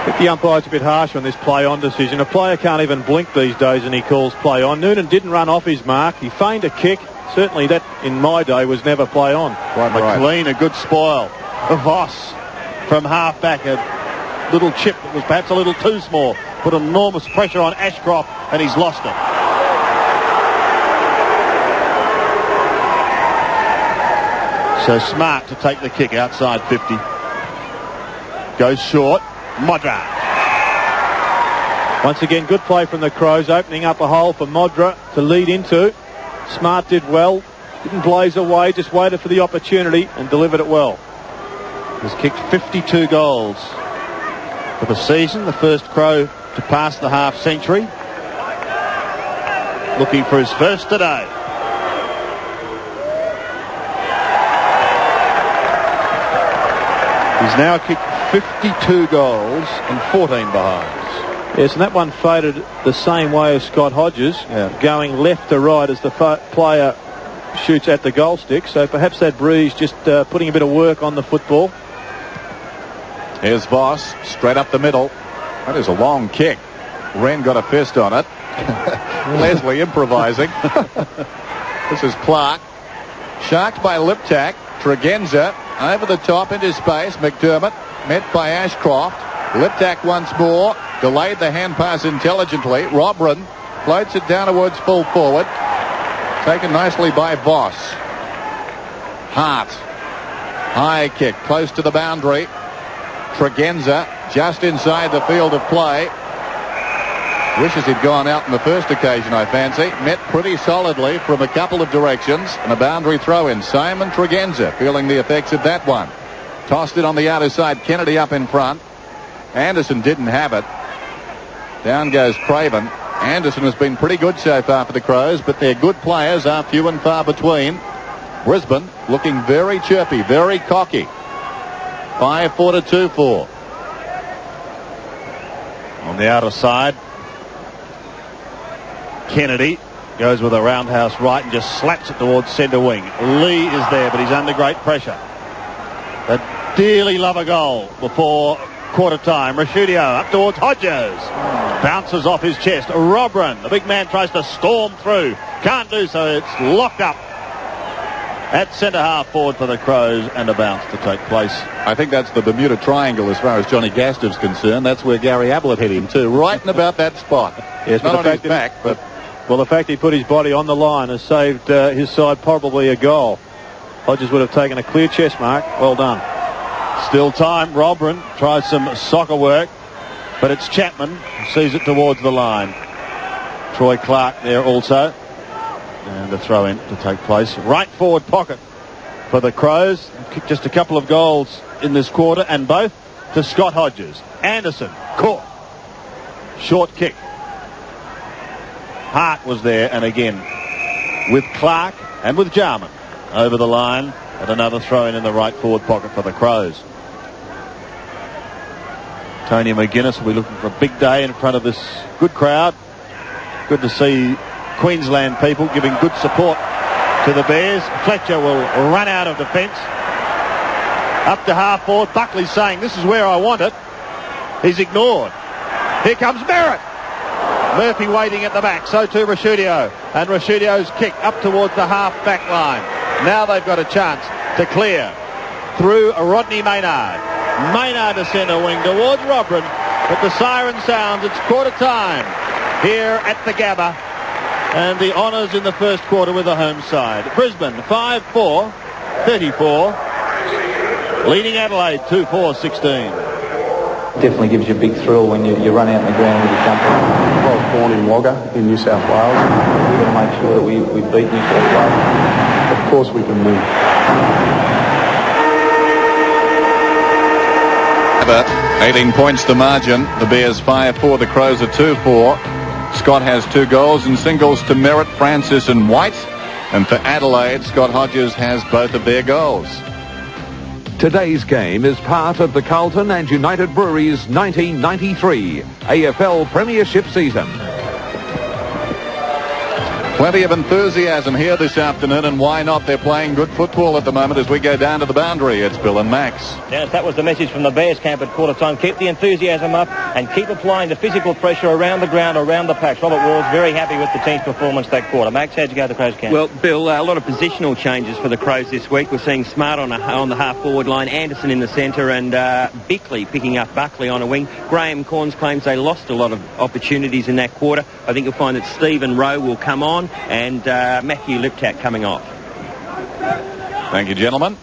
[SPEAKER 2] I think the umpire's a bit harsh on this play-on decision. A player can't even blink these days and he calls play-on. Noonan didn't run off his mark. He feigned a kick. Certainly that, in my day, was never play-on.
[SPEAKER 13] McLean, a good spoil. Voss from half-back, a little chip that was perhaps a little too small. Put enormous pressure on Ashcroft, and he's lost it. So Smart to take the kick outside 50. Goes short. Modra.
[SPEAKER 2] Once again, good play from the Crows, opening up a hole for Modra to lead into. Smart did well. Didn't blaze away, just waited for the opportunity and delivered it well.
[SPEAKER 13] Has kicked 52 goals for the season. The first Crow to pass the half century. Looking for his first today. He's now kicked 52 goals and 14 behinds.
[SPEAKER 2] Yes, and that one faded the same way as Scott Hodges, going left to right as the player shoots at the goal stick. So perhaps that breeze just putting a bit of work on the football.
[SPEAKER 4] Here's Voss, straight up the middle. That is a long kick. Wren got a fist on it. Leslie improvising. This is Clark. Sharked by Liptak. Tregenza over the top into space. McDermott met by Ashcroft. Liptak once more. Delayed the hand pass intelligently. Robran floats it down towards full forward. Taken nicely by Voss. Hart. High kick close to the boundary. Tregenza just inside the field of play. Wishes he'd gone out on the first occasion, I fancy. Met pretty solidly from a couple of directions. And a boundary throw in. Simon Tregenza feeling the effects of that one. Tossed it on the outer side. Kennedy up in front. Anderson didn't have it. Down goes Craven. Anderson has been pretty good so far for the Crows, but their good players are few and far between. Brisbane looking very chirpy, very cocky. 5-4 to 2-4.
[SPEAKER 13] On the outer side, Kennedy goes with a roundhouse right and just slaps it towards centre wing. Lee is there, but he's under great pressure. They dearly love a goal before quarter time. Rashudio up towards Hodges. Bounces off his chest. Robran, the big man, tries to storm through. Can't do so. It's locked up at centre half forward for the Crows, and a bounce to take place.
[SPEAKER 4] I think that's the Bermuda Triangle as far as Johnny Gastive's concerned. That's where Gary Ablett hit him too, right in about that spot.
[SPEAKER 2] Yes,
[SPEAKER 4] not
[SPEAKER 2] but
[SPEAKER 4] on
[SPEAKER 2] the
[SPEAKER 4] his
[SPEAKER 2] fact
[SPEAKER 4] back, but
[SPEAKER 2] well, the fact he put his body on the line has saved his side probably a goal. Hodges would have taken a clear chest mark. Well done.
[SPEAKER 13] Still time. Robran tries some soccer work, but it's Chapman who sees it towards the line. Troy Clark there also. And a throw in to take place. Right forward pocket for the Crows. Kicked just a couple of goals in this quarter, and both to Scott Hodges. Anderson caught. Short kick. Hart was there, and again with Clark and with Jarman over the line, and another throw in the right forward pocket for the Crows. Tony McGuinness will be looking for a big day in front of this good crowd. Good to see Queensland people giving good support to the Bears. Fletcher will run out of defence. Up to half forward. Buckley's saying, this is where I want it. He's ignored. Here comes Merritt. Murphy waiting at the back. So too Rashudio. And Rashudio's kick up towards the half back line. Now they've got a chance to clear. through Rodney Maynard. Maynard to centre wing towards Robran, but the siren sounds. It's quarter time here at the Gabba, and the honours in the first quarter with the home side. Brisbane 5-4, 34, leading Adelaide 2-4-16.
[SPEAKER 16] Definitely gives you a big thrill when you run out in the ground with your company. I was born in Wagga in New South Wales. We've got to make sure that we beat New South Wales. Of course we can win.
[SPEAKER 4] 18 points the margin. The Bears 5-4, the Crows are 2-4. Scott has 2 goals and singles to Merritt, Francis and White. And for Adelaide, Scott Hodges has both of their goals.
[SPEAKER 6] Today's game is part of the Carlton and United Breweries 1993 AFL Premiership season.
[SPEAKER 4] Plenty of enthusiasm here this afternoon, and why not? They're playing good football at the moment as we go down to the boundary. It's Bill and Max.
[SPEAKER 10] Yes, that was the message from the Bears camp at quarter time. Keep the enthusiasm up and keep applying the physical pressure around the ground, around the packs. Robert Ward's very happy with the team's performance that quarter. Max, how'd you go to the Crows camp?
[SPEAKER 8] Well, Bill, a lot of positional changes for the Crows this week. We're seeing Smart on the half-forward line, Anderson in the centre, and Bickley picking up Buckley on a wing. Graham Corns claims they lost a lot of opportunities in that quarter. I think you'll find that Stephen Rowe will come on, and Matthew Liptak coming off.
[SPEAKER 4] Thank you, gentlemen.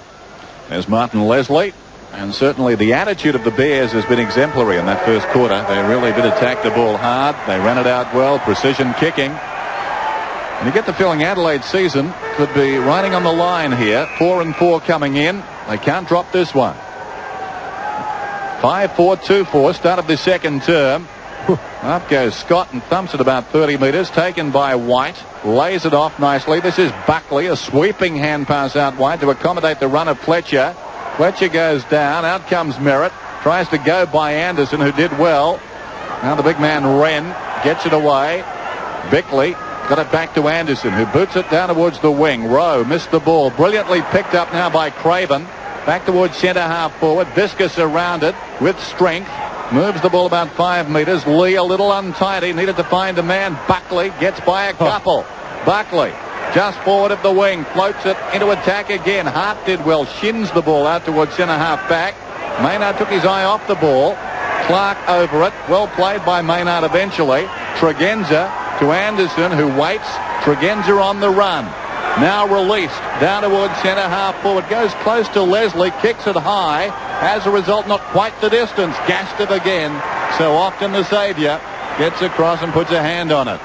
[SPEAKER 4] There's Martin Leslie. And certainly the attitude of the Bears has been exemplary in that first quarter. They really did attack the ball hard. They ran it out well, precision kicking. And you get the feeling Adelaide's season could be riding on the line here. 4-4 coming in. They can't drop this one. 5-4-2-4, start of the second term. Up goes Scott and thumps it about 30 metres, taken by White, lays it off nicely. This is Buckley, a sweeping hand pass out wide to accommodate the run of Fletcher. Fletcher goes down, out comes Merritt, tries to go by Anderson, who did well. Now the big man Wren gets it away. Bickley got it back to Anderson, who boots it down towards the wing. Rowe missed the ball, brilliantly picked up now by Craven. Back towards centre half forward. Viscus around it with strength. Moves the ball about 5 metres. Lee a little untidy. Needed to find a man. Buckley gets by a couple. Buckley just forward of the wing. Floats it into attack again. Hart did well. Shins the ball out towards centre half back. Maynard took his eye off the ball. Clark over it. Well played by Maynard eventually. Tregenza to Anderson, who waits. Tregenza on the run. Now released down towards centre half forward. Goes close to Leslie. Kicks it high. As a result, not quite the distance. Gassed it again. So often the saviour gets across and puts a hand on it.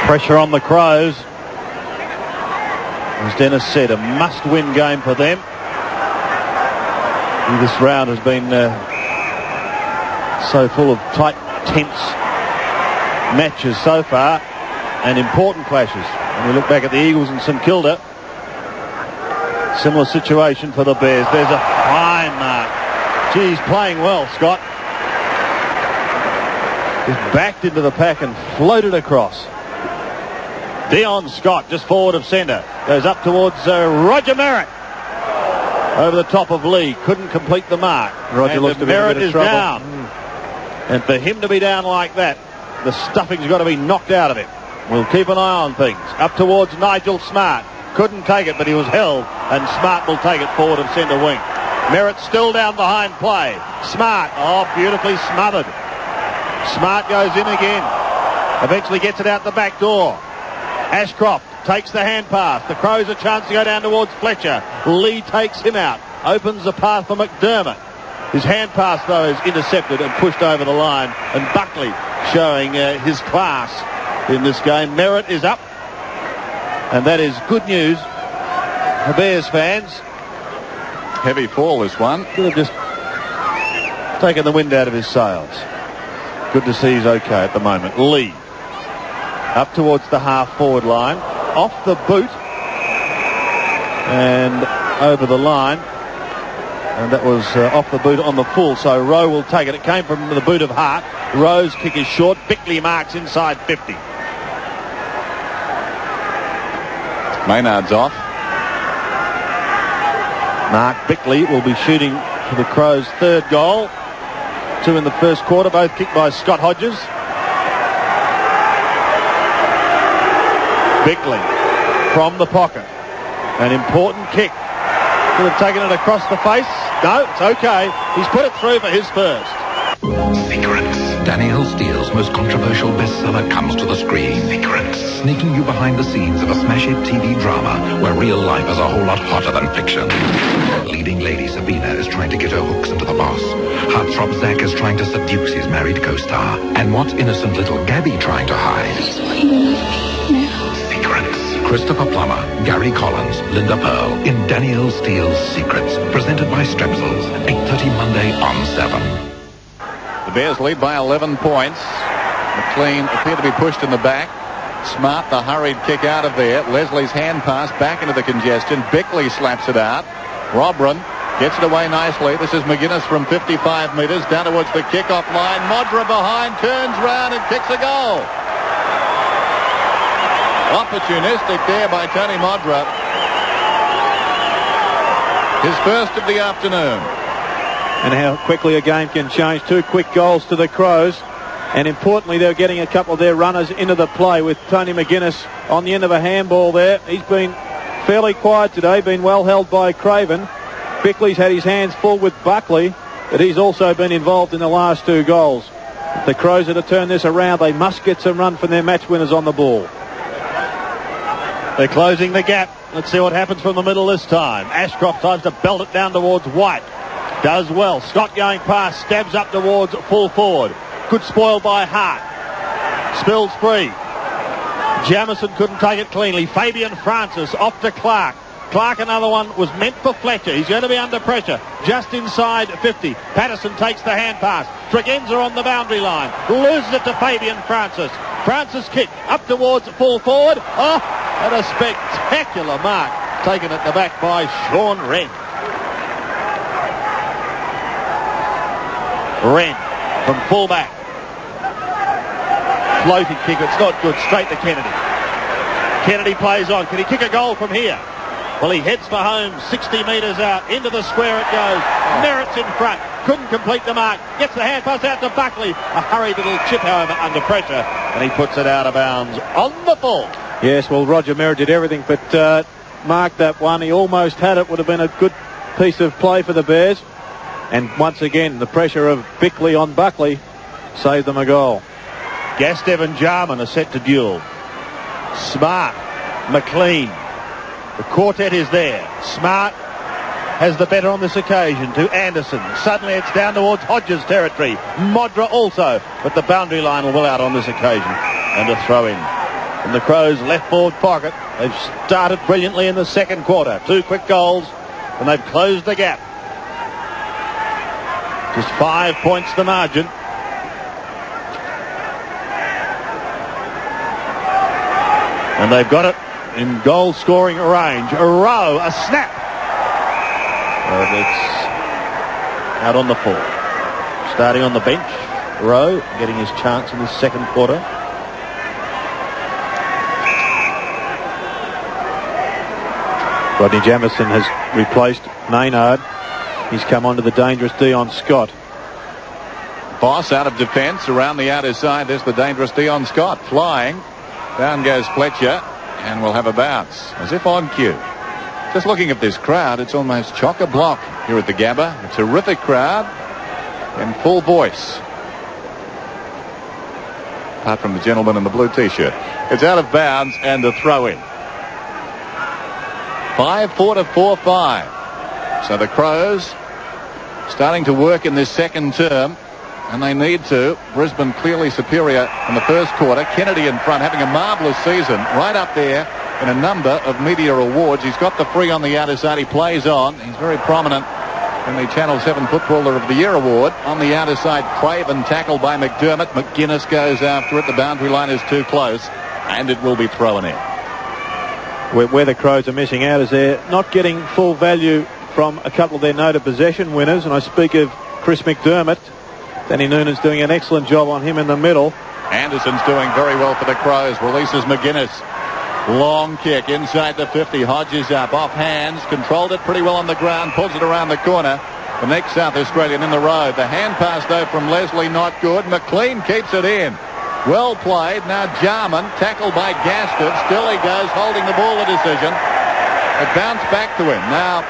[SPEAKER 13] Pressure on the Crows. As Dennis said, a must-win game for them. This round has been so full of tight, tense matches so far and important clashes. When we look back at the Eagles and St Kilda, similar situation for the Bears. There's a fine mark. Geez, playing well, Scott. Just backed into the pack and floated across. Dion Scott just forward of centre. Goes up towards Roger Merritt. Over the top of Lee. Couldn't complete the mark.
[SPEAKER 2] Roger looks to be in a bit of trouble.
[SPEAKER 13] Down. And for him to be down like that, the stuffing's got to be knocked out of him. We'll keep an eye on things. Up towards Nigel Smart. Couldn't take it, but he was held. And Smart will take it forward of centre wing. Merritt still down behind play. Smart. Oh, beautifully smothered. Smart goes in again. Eventually gets it out the back door. Ashcroft takes the hand pass. The Crows a chance to go down towards Fletcher. Lee takes him out. Opens the path for McDermott. His hand pass, though, is intercepted and pushed over the line. And Buckley showing his class in this game. Merritt is up. And that is good news for Bears fans.
[SPEAKER 4] Heavy fall, this one.
[SPEAKER 13] Could have just taken the wind out of his sails. Good to see he's okay at the moment. Lee. Up towards the half-forward line. Off the boot. And over the line. And that was off the boot on the full. So Rowe will take it. It came from the boot of Hart. Rowe's kick is short. Bickley marks inside 50.
[SPEAKER 4] Maynard's off.
[SPEAKER 13] Mark Bickley will be shooting for the Crows' third goal. 2 in the first quarter, both kicked by Scott Hodges. Bickley from the pocket. An important kick. Could have taken it across the face. No, it's okay. He's put it through for his first.
[SPEAKER 17] Secrets. Danielle Steele's most controversial bestseller comes to the screen. Secrets. Sneaking you behind the scenes of a smash hit TV drama where real life is a whole lot hotter than fiction. Leading lady Sabina is trying to get her hooks into the boss. Heartthrob Zach is trying to seduce his married co-star. And what's innocent little Gabby trying to hide? Secrets. Christopher Plummer, Gary Collins, Linda Pearl in Danielle Steele's Secrets. Presented by Strepsils. 8:30 Monday on 7.
[SPEAKER 4] The Bears lead by 11 points. McLean appeared to be pushed in the back. Smart, the hurried kick out of there. Leslie's hand pass back into the congestion. Bickley slaps it out. Robran gets it away nicely. This is McGuinness from 55 metres down towards the kickoff line. Modra behind, turns round and kicks a goal. Opportunistic there by Tony Modra. His first of the afternoon.
[SPEAKER 2] And how quickly a game can change. 2 quick goals to the Crows. And importantly, they're getting a couple of their runners into the play with Tony McGuinness on the end of a handball there. He's been fairly quiet today, been well held by Craven. Bickley's had his hands full with Buckley, but he's also been involved in the last 2 goals. If the Crows are to turn this around, they must get some run from their match winners on the ball.
[SPEAKER 13] They're closing the gap. Let's see what happens from the middle this time. Ashcroft tries to belt it down towards White. Does well. Scott going past, stabs up towards full forward. Good spoil by Hart. Spills free. Jamison couldn't take it cleanly. Fabian Francis off to Clark. Clark, another one, was meant for Fletcher. He's going to be under pressure. Just inside 50. Patterson takes the hand pass. Tregenza on the boundary line. Loses it to Fabian Francis. Francis kick up towards full forward. Oh, and a spectacular mark taken at the back by Sean Wren. Wren from fullback. Floating kick, it's not good. Straight to Kennedy. Kennedy plays on. Can he kick a goal from here? Well, he heads for home, 60 metres out. Into the square it goes. Merritt's in front. Couldn't complete the mark. Gets the hand pass out to Buckley. A hurried little chip, however, under pressure. And he puts it out of bounds on the full.
[SPEAKER 2] Yes, well, Roger Merritt did everything but marked that one. He almost had it. Would have been a good piece of play for the Bears. And once again, the pressure of Bickley on Buckley saved them a goal.
[SPEAKER 13] Gastev and Jarman are set to duel. Smart, McLean. The quartet is there. Smart has the better on this occasion to Anderson. Suddenly it's down towards Hodges territory. Modra also, but the boundary line will out on this occasion. And a throw in from the Crows' left forward pocket. They've started brilliantly in the second quarter. 2 quick goals and they've closed the gap. Just 5 points the margin. And they've got it in goal scoring range. A row, a snap. And it's out on the full. Starting on the bench. Rowe getting his chance in the second quarter.
[SPEAKER 2] Rodney Jamison has replaced Maynard. He's come onto the dangerous Dion Scott.
[SPEAKER 4] Boss out of defence around the outer side. There's the dangerous Dion Scott flying. Down goes Fletcher and we'll have a bounce as if on cue. Just looking at this crowd, it's almost chock-a-block here at the Gabba. A terrific crowd in full voice. Apart from the gentleman in the blue t-shirt. It's out of bounds and a throw in. 5-4 to 4-5. So the Crows starting to work in this second term, and they need to. Brisbane clearly superior in the first quarter. Kennedy in front, having a marvellous season, right up there in a number of media awards. He's got the free on the outer side. He plays on. He's very prominent in the Channel 7 Footballer of the Year award. On the outer side, Craven tackled by McDermott. McGuinness goes after it. The boundary line is too close, and it will be thrown in.
[SPEAKER 2] Where the Crows are missing out is they're not getting full value from a couple of their noted possession winners, and I speak of Chris McDermott. Danny Noonan's doing an excellent job on him in the middle.
[SPEAKER 4] Anderson's doing very well for the Crows. Releases McGuinness. Long kick inside the 50. Hodges up, off hands, controlled it pretty well on the ground, pulls it around the corner. The next South Australian in the road. The hand pass, though, from Leslie, not good. McLean keeps it in. Well played. Now Jarman, tackled by Gaston. Still he goes, holding the ball, the decision. It bounced back to him. Now,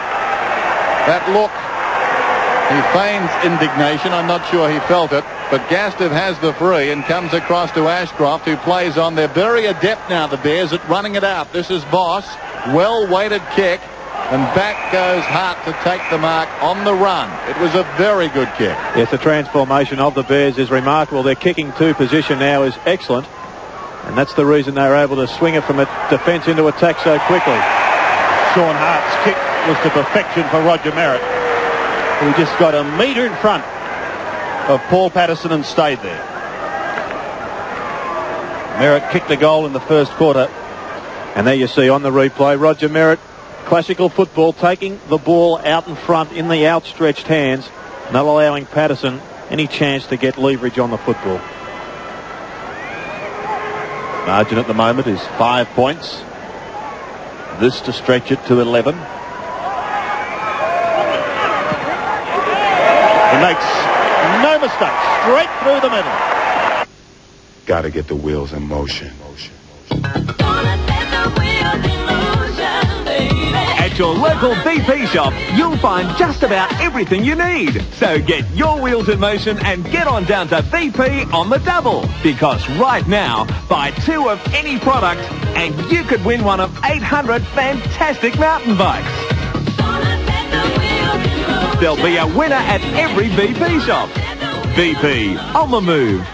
[SPEAKER 4] that look, he feigns indignation. I'm not sure he felt it. But Gaston has the free and comes across to Ashcroft, who plays on. They're very adept now, the Bears, at running it out. This is Voss. Well-weighted kick. And back goes Hart to take the mark on the run. It was a very good kick.
[SPEAKER 2] Yes, the transformation of the Bears is remarkable. Their kicking to position now is excellent. And that's the reason they were able to swing it from a defence into attack so quickly.
[SPEAKER 13] Sean Hart's kick was to perfection for Roger Merritt, who just got a metre in front of Paul Patterson and stayed there. Merritt kicked a goal in the first quarter.
[SPEAKER 2] And there you see on the replay, Roger Merritt, classical football, taking the ball out in front in the outstretched hands, not allowing Patterson any chance to get leverage on the football.
[SPEAKER 13] Margin at the moment is 5 points. This to stretch it to 11. He makes no mistake, straight through the middle.
[SPEAKER 7] Got to get the wheels in motion.
[SPEAKER 14] At your local BP shop, you'll find just about everything you need. So get your wheels in motion and get on down to BP on the double. Because right now, buy 2 of any product and you could win one of 800 fantastic mountain bikes. There'll be a winner at every BP shop. BP, on the move.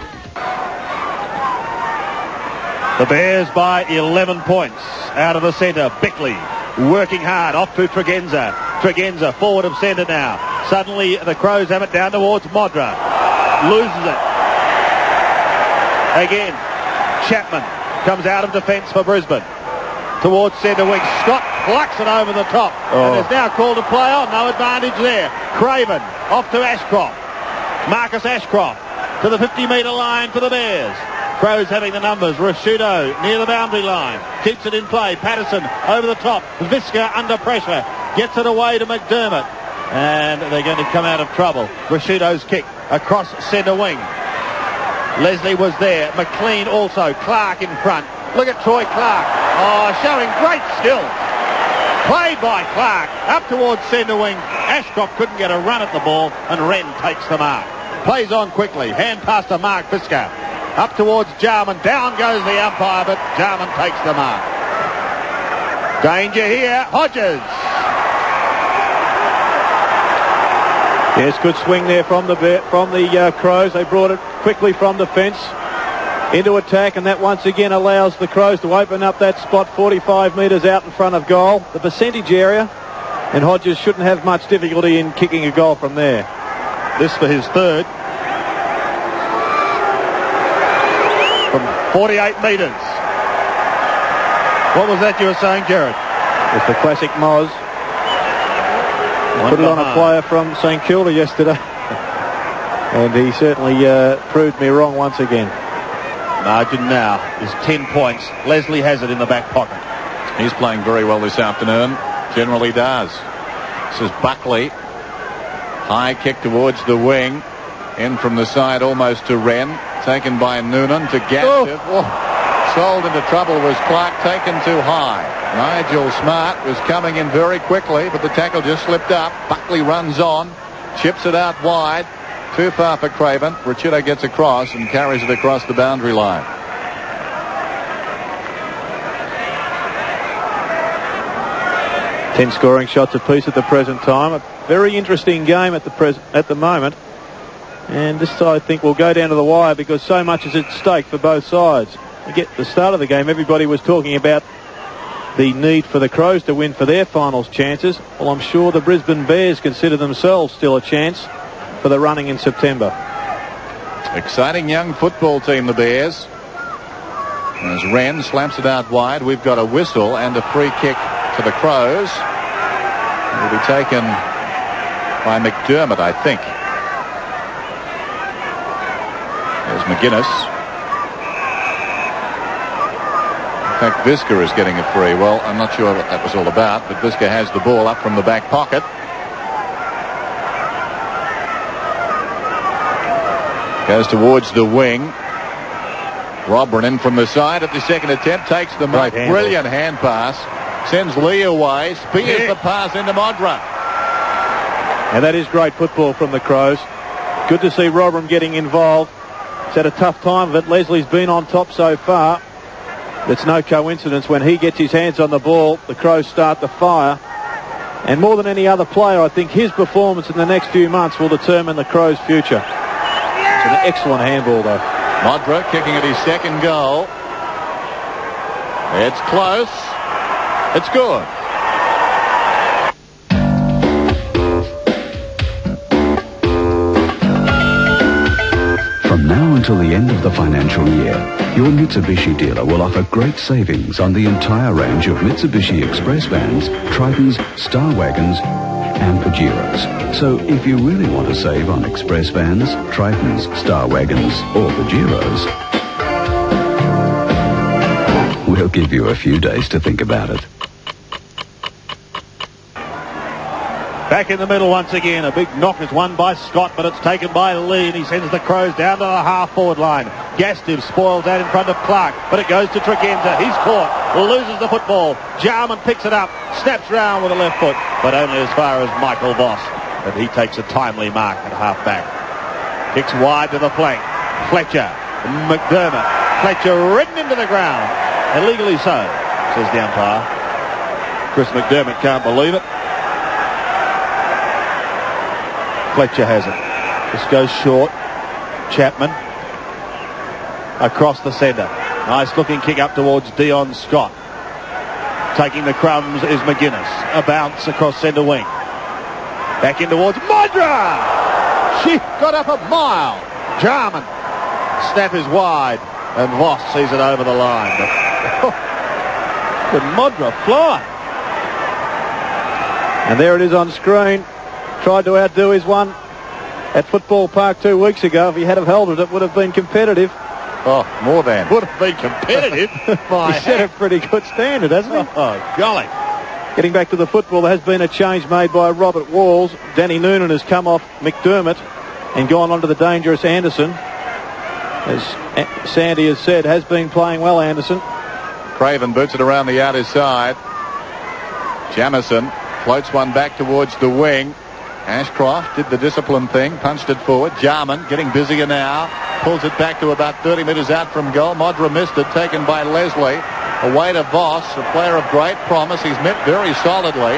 [SPEAKER 13] The Bears by 11 points. Out of the centre, Bickley working hard, off to Tregenza. Tregenza forward of centre now. Suddenly the Crows have it down towards Modra. Loses it. Again, Chapman comes out of defence for Brisbane. Towards centre wing. Scott plucks it over the top. And is now called to play on. No advantage there. Craven off to Ashcroft. Marcus Ashcroft to the 50-metre line for the Bears. Crows having the numbers. Rashudo near the boundary line. Keeps it in play. Patterson over the top. Visca under pressure. Gets it away to McDermott. And they're going to come out of trouble. Rashudo's kick across centre wing. Leslie was there. McLean also. Clark in front. Look at Troy Clark. Oh, showing great skill. Played by Clark. Up towards centre wing. Ashcroft couldn't get a run at the ball. And Wren takes the mark. Plays on quickly. Hand pass to Mark Visca. Up towards Jarman. Down goes the umpire, but Jarman takes the mark. Danger here. Hodges.
[SPEAKER 2] Yes, good swing there from the Crows. They brought it quickly from defence into attack, and that once again allows the Crows to open up that spot 45 metres out in front of goal, the percentage area, and Hodges shouldn't have much difficulty in kicking a goal from there.
[SPEAKER 13] This for his third. From 48 metres. What was that you were saying, Jared?
[SPEAKER 2] It's the classic Moz. Put it on a player from St Kilda yesterday. And he certainly proved me wrong once again.
[SPEAKER 13] Margin now is 10 points. Leslie has it in the back pocket.
[SPEAKER 4] He's playing very well this afternoon. Generally does. This is Buckley. High kick towards the wing. In from the side almost to Wren. Taken by Noonan to Gastiff. Oh. Sold into trouble was Clark, taken too high. Nigel Smart was coming in very quickly, but the tackle just slipped up. Buckley runs on. Chips it out wide. Too far for Craven. Ricciuto gets across and carries it across the boundary line.
[SPEAKER 2] Ten scoring shots apiece at the present time. A very interesting game at the moment. And this, I think, will go down to the wire because so much is at stake for both sides. At the start of the game, everybody was talking about the need for the Crows to win for their finals chances. Well, I'm sure the Brisbane Bears consider themselves still a chance for the running in September.
[SPEAKER 4] Exciting young football team, the Bears. As Wren slaps it out wide, we've got a whistle and a free kick to the Crows. It will be taken by McDermott, I think. There's McGuinness. In fact, Visca is getting a free. Well, I'm not sure what that was all about, but Visca has the ball up from the back pocket. Goes towards the wing. Robert in from the side at the second attempt, takes the mark. Brilliant hand pass. Sends Lee away. Spears the pass into Modra.
[SPEAKER 2] And that is great football from the Crows. Good to see Robram getting involved. He's had a tough time of it. Leslie's been on top so far. It's no coincidence when he gets his hands on the ball, the Crows start to fire. And more than any other player, I think his performance in the next few months will determine the Crows' future. It's an excellent handball, though.
[SPEAKER 4] Modra kicking at his second goal. It's close. It's good.
[SPEAKER 15] From now until the end of the financial year, your Mitsubishi dealer will offer great savings on the entire range of Mitsubishi Express vans, Tritons, Star Wagons and Pajeros. So if you really want to save on Express vans, Tritons, Star Wagons or Pajeros, we'll give you a few days to think about it.
[SPEAKER 13] Back in the middle once again. A big knock is won by Scott, but it's taken by Lee, and he sends the Crows down to the half-forward line. Gastiv spoils that in front of Clark, but it goes to Tregenza. He's caught, loses the football. Jarman picks it up, snaps round with a left foot, but only as far as Michael Voss. And he takes a timely mark at half-back. Kicks wide to the flank. Fletcher, McDermott. Fletcher ridden into the ground. Illegally so, says the umpire. Chris McDermott can't believe it. Fletcher has it. This goes short. Chapman across the centre. Nice looking kick up towards Dion Scott. Taking the crumbs is McGuinness. A bounce across centre wing. Back in towards Modra. She got up a mile. Jarman. Snap is wide. And Voss sees it over the line. Could Modra fly?
[SPEAKER 2] And there it is on screen. Tried to outdo his one at Football Park 2 weeks ago. If he had have held it, it would have been competitive.
[SPEAKER 4] Oh, more than. Would have been competitive.
[SPEAKER 2] He set a pretty good standard, hasn't he?
[SPEAKER 4] Oh, golly.
[SPEAKER 2] Getting back to the football, there has been a change made by Robert Walls. Danny Noonan has come off McDermott and gone on to the dangerous Anderson. As Sandy has said, has been playing well, Anderson.
[SPEAKER 4] Craven boots it around the outer side. Jamison floats one back towards the wing. Ashcroft did the discipline thing, punched it forward. Jarman getting busier now. Pulls it back to about 30 metres out from goal. Modra missed it, taken by Leslie. Away to Voss, a player of great promise. He's met very solidly.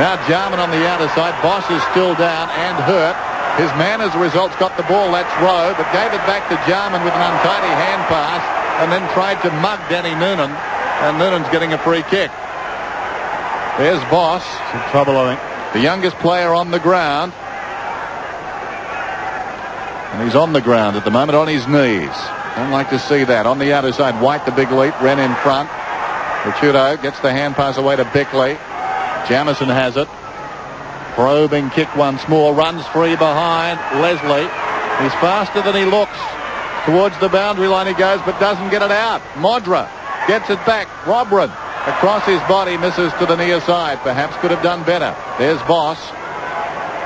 [SPEAKER 4] Now Jarman on the outer side. Voss is still down and hurt. His man, as a result, got the ball. That's Rowe, but gave it back to Jarman with an untidy hand pass and then tried to mug Danny Noonan. And Noonan's getting a free kick. There's Voss.
[SPEAKER 2] Some trouble, I think.
[SPEAKER 4] The youngest player on the ground. And he's on the ground at the moment, on his knees. Don't like to see that. On the outer side, White, the big leap, ran in front. Ricciuto gets the hand pass away to Bickley. Jamison has it. Probing kick once more. Runs free behind Leslie. He's faster than he looks. Towards the boundary line he goes, but doesn't get it out. Modra gets it back. Robran across his body, misses to the near side. Perhaps could have done better. There's Voss.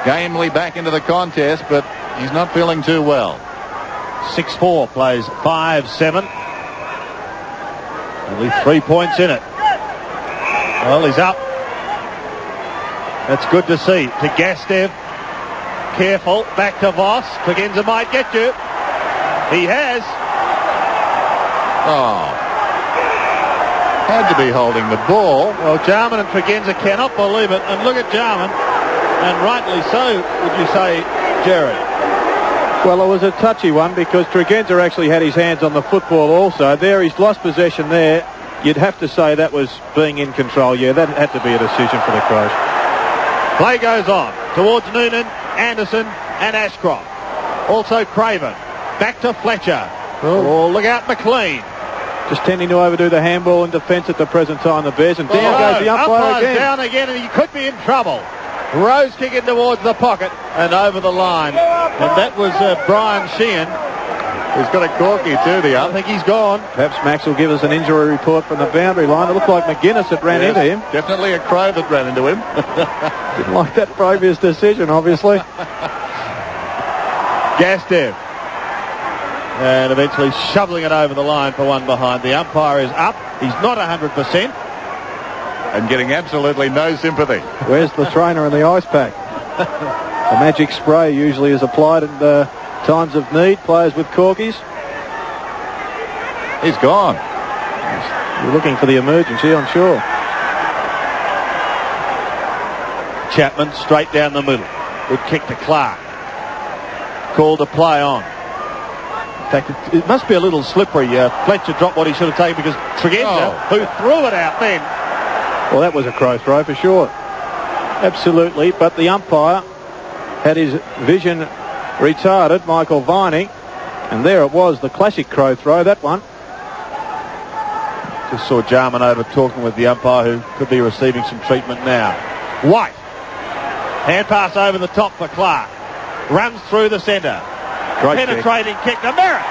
[SPEAKER 4] Gamely back into the contest, but he's not feeling too well.
[SPEAKER 13] 6-4 plays 5-7. Only 3 points in it. Well, he's up. That's good to see. To Gastev. Careful. Back to Voss. Tregenza might get you. He has.
[SPEAKER 4] Oh. Had to be holding the ball.
[SPEAKER 13] Well, Jarman and Tregenza cannot believe it. And look at Jarman. And rightly so, would you say, Jerry?
[SPEAKER 2] Well, it was a touchy one because Tregenza actually had his hands on the football also. There, he's lost possession there. You'd have to say that was being in control. Yeah, that had to be a decision for the Crows.
[SPEAKER 13] Play goes on towards Noonan, Anderson and Ashcroft. Also Craven. Back to Fletcher. Oh, look out, McLean.
[SPEAKER 2] Just tending to overdo the handball in defence at the present time, the Bears. And down goes the umpire again.
[SPEAKER 13] Down again, and he could be in trouble. Rose kicking towards the pocket and over the line. And that was Brian Sheehan.
[SPEAKER 4] He's got a corky too, the
[SPEAKER 13] I think he's gone.
[SPEAKER 2] Perhaps Max will give us an injury report from the boundary line. It looked like McGuinness that ran into him.
[SPEAKER 4] Definitely a Crow that ran into him.
[SPEAKER 2] Didn't like that previous decision, obviously.
[SPEAKER 13] Gastev. and eventually shoveling it over the line for one behind. The umpire is up. He's not 100%.
[SPEAKER 4] And getting absolutely no sympathy.
[SPEAKER 2] Where's the trainer and the ice pack? The magic spray usually is applied at times of need. Players with corkies.
[SPEAKER 4] He's gone.
[SPEAKER 2] You're looking for the emergency, I'm sure.
[SPEAKER 13] Chapman straight down the middle. Good kick to Clark. Called to play on. In fact, it must be a little slippery. Fletcher dropped what he should have taken because Tregenza, who threw it out then.
[SPEAKER 2] Well, that was a crow throw for sure. Absolutely, but the umpire had his vision retarded, Michael Viney, and there it was, the classic crow throw, that one.
[SPEAKER 13] Just saw Jarman over talking with the umpire, who could be receiving some treatment now. White. Hand pass over the top for Clark. Runs through the centre.
[SPEAKER 2] Great
[SPEAKER 13] penetrating kick to Merritt.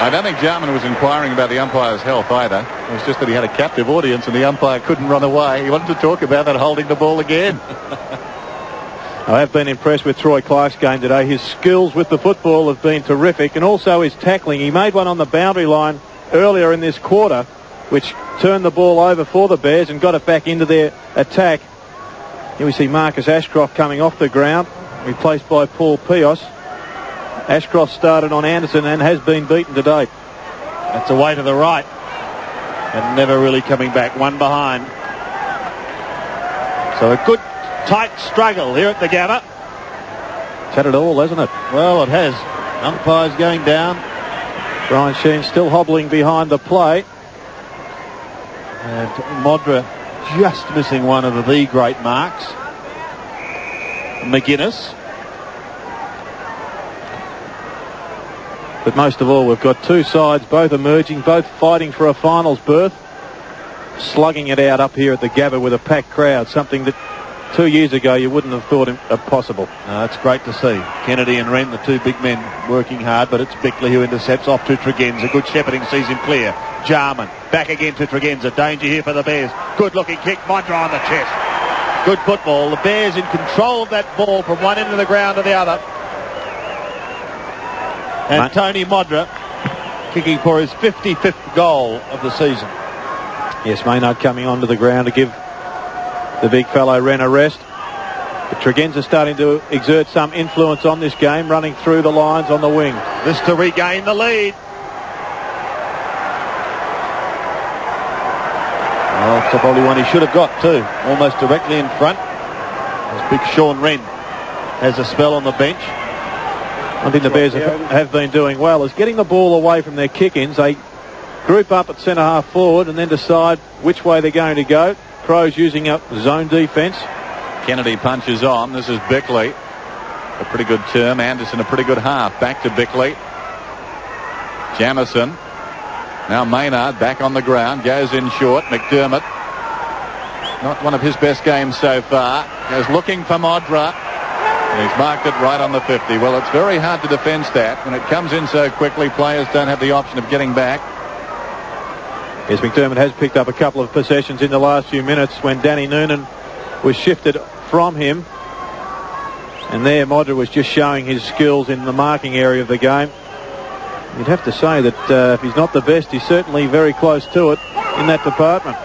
[SPEAKER 4] I don't think Jarman was inquiring about the umpire's health either. It was just that he had a captive audience and the umpire couldn't run away. He wanted to talk about that holding the ball again.
[SPEAKER 2] I have been impressed with Troy Clark's game today. His skills with the football have been terrific, and also his tackling. He made one on the boundary line earlier in this quarter, which turned the ball over for the Bears and got it back into their attack. Here we see Marcus Ashcroft coming off the ground, replaced by Paul Pios. Ashcroft started on Anderson and has been beaten to date.
[SPEAKER 13] That's away to the right. And never really coming back. One behind. So a good tight struggle here at the Gabba.
[SPEAKER 2] It's had it all, hasn't it?
[SPEAKER 13] Well, it has. Umpires going down.
[SPEAKER 2] Brian Sheen still hobbling behind the play.
[SPEAKER 13] And Modra just missing one of the great marks. McGuinness.
[SPEAKER 2] But most of all, we've got two sides, both emerging, both fighting for a finals berth, slugging it out up here at the Gabba with a packed crowd, something that 2 years ago you wouldn't have thought possible.
[SPEAKER 13] It's great to see. Kennedy and Wren, the two big men, working hard, but it's Bickley who intercepts off to Tregenza. Good shepherding sees him clear. Jarman back again to Tregenza. Danger here for the Bears. Good looking kick. Modra on the chest. Good football. The Bears in control of that ball from one end of the ground to the other. And Tony Modra kicking for his 55th goal of the season.
[SPEAKER 2] Yes, Maynard coming onto the ground to give the big fellow Wren a rest. But Tregenza starting to exert some influence on this game, running through the lines on the wing.
[SPEAKER 13] This to regain the lead. Well, it's probably one he should have got too. Almost directly in front. As big Sean Wren has a spell on the bench.
[SPEAKER 2] One thing the Bears have been doing well is getting the ball away from their kick-ins. They group up at centre-half forward and then decide which way they're going to go. Crows using up zone defence.
[SPEAKER 4] Kennedy punches on. This is Bickley. A pretty good term. Anderson a pretty good half. Back to Bickley. Jamison. Now Maynard back on the ground. Goes in short. McDermott. Not one of his best games so far. Goes looking for Modra. And he's marked it right on the 50. Well, it's very hard to defend that. When it comes in so quickly, players don't have the option of getting back.
[SPEAKER 2] Yes, McDermott has picked up a couple of possessions in the last few minutes when Danny Noonan was shifted from him. And there Modra was just showing his skills in the marking area of the game. You'd have to say that if he's not the best, he's certainly very close to it in that department.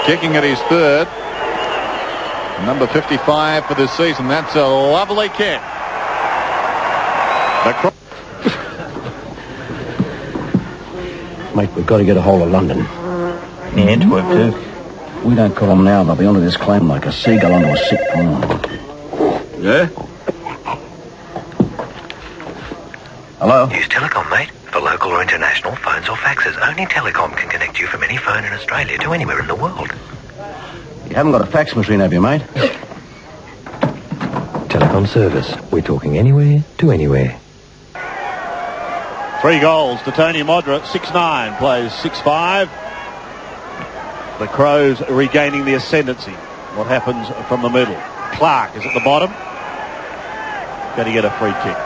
[SPEAKER 4] Kicking at his third. Number 55 for this season. That's a lovely kick.
[SPEAKER 18] Mate, we've got to get a hold of London.
[SPEAKER 12] Yeah, Antwerp too.
[SPEAKER 18] We don't call them now, they'll be onto this claim like a seagull onto a sick pond.
[SPEAKER 12] Yeah?
[SPEAKER 18] Hello?
[SPEAKER 19] Use Telecom, mate. For local or international phones or faxes, only Telecom can connect you from any phone in Australia to anywhere in the world.
[SPEAKER 18] You haven't got a fax machine, have you, mate?
[SPEAKER 19] Telecom service. We're talking anywhere to anywhere.
[SPEAKER 13] 3 goals to Tony Modra. 6'9", plays 6'5". The Crows regaining the ascendancy. What happens from the middle? Clark is at the bottom. Going to get a free kick.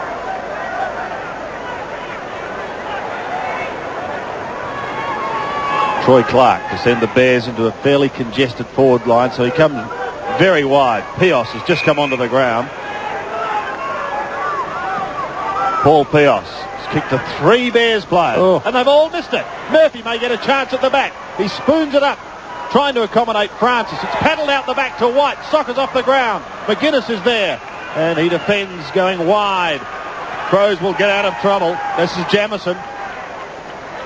[SPEAKER 13] Troy Clark to send the Bears into a fairly congested forward line, so he comes very wide. Pios has just come onto the ground. Paul Pios has kicked to 3 Bears players, and they've all missed it. Murphy may get a chance at the back. He spoons it up, trying to accommodate Francis. It's paddled out the back to White. Soccer's off the ground. McGuinness is there, and he defends going wide. Crows will get out of trouble. This is Jamison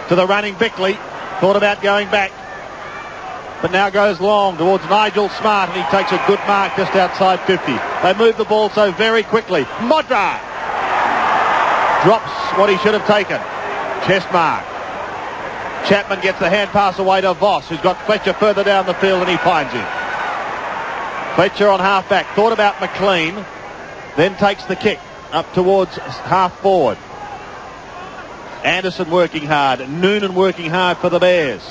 [SPEAKER 13] to the running Bickley. Thought about going back, but now goes long towards Nigel Smart, and he takes a good mark just outside 50. They move the ball so very quickly. Modra drops what he should have taken. Chest mark. Chapman gets the hand pass away to Voss, who's got Fletcher further down the field, and he finds him. Fletcher on half-back. Thought about McLean, then takes the kick up towards half-forward. Anderson working hard. Noonan working hard for the Bears.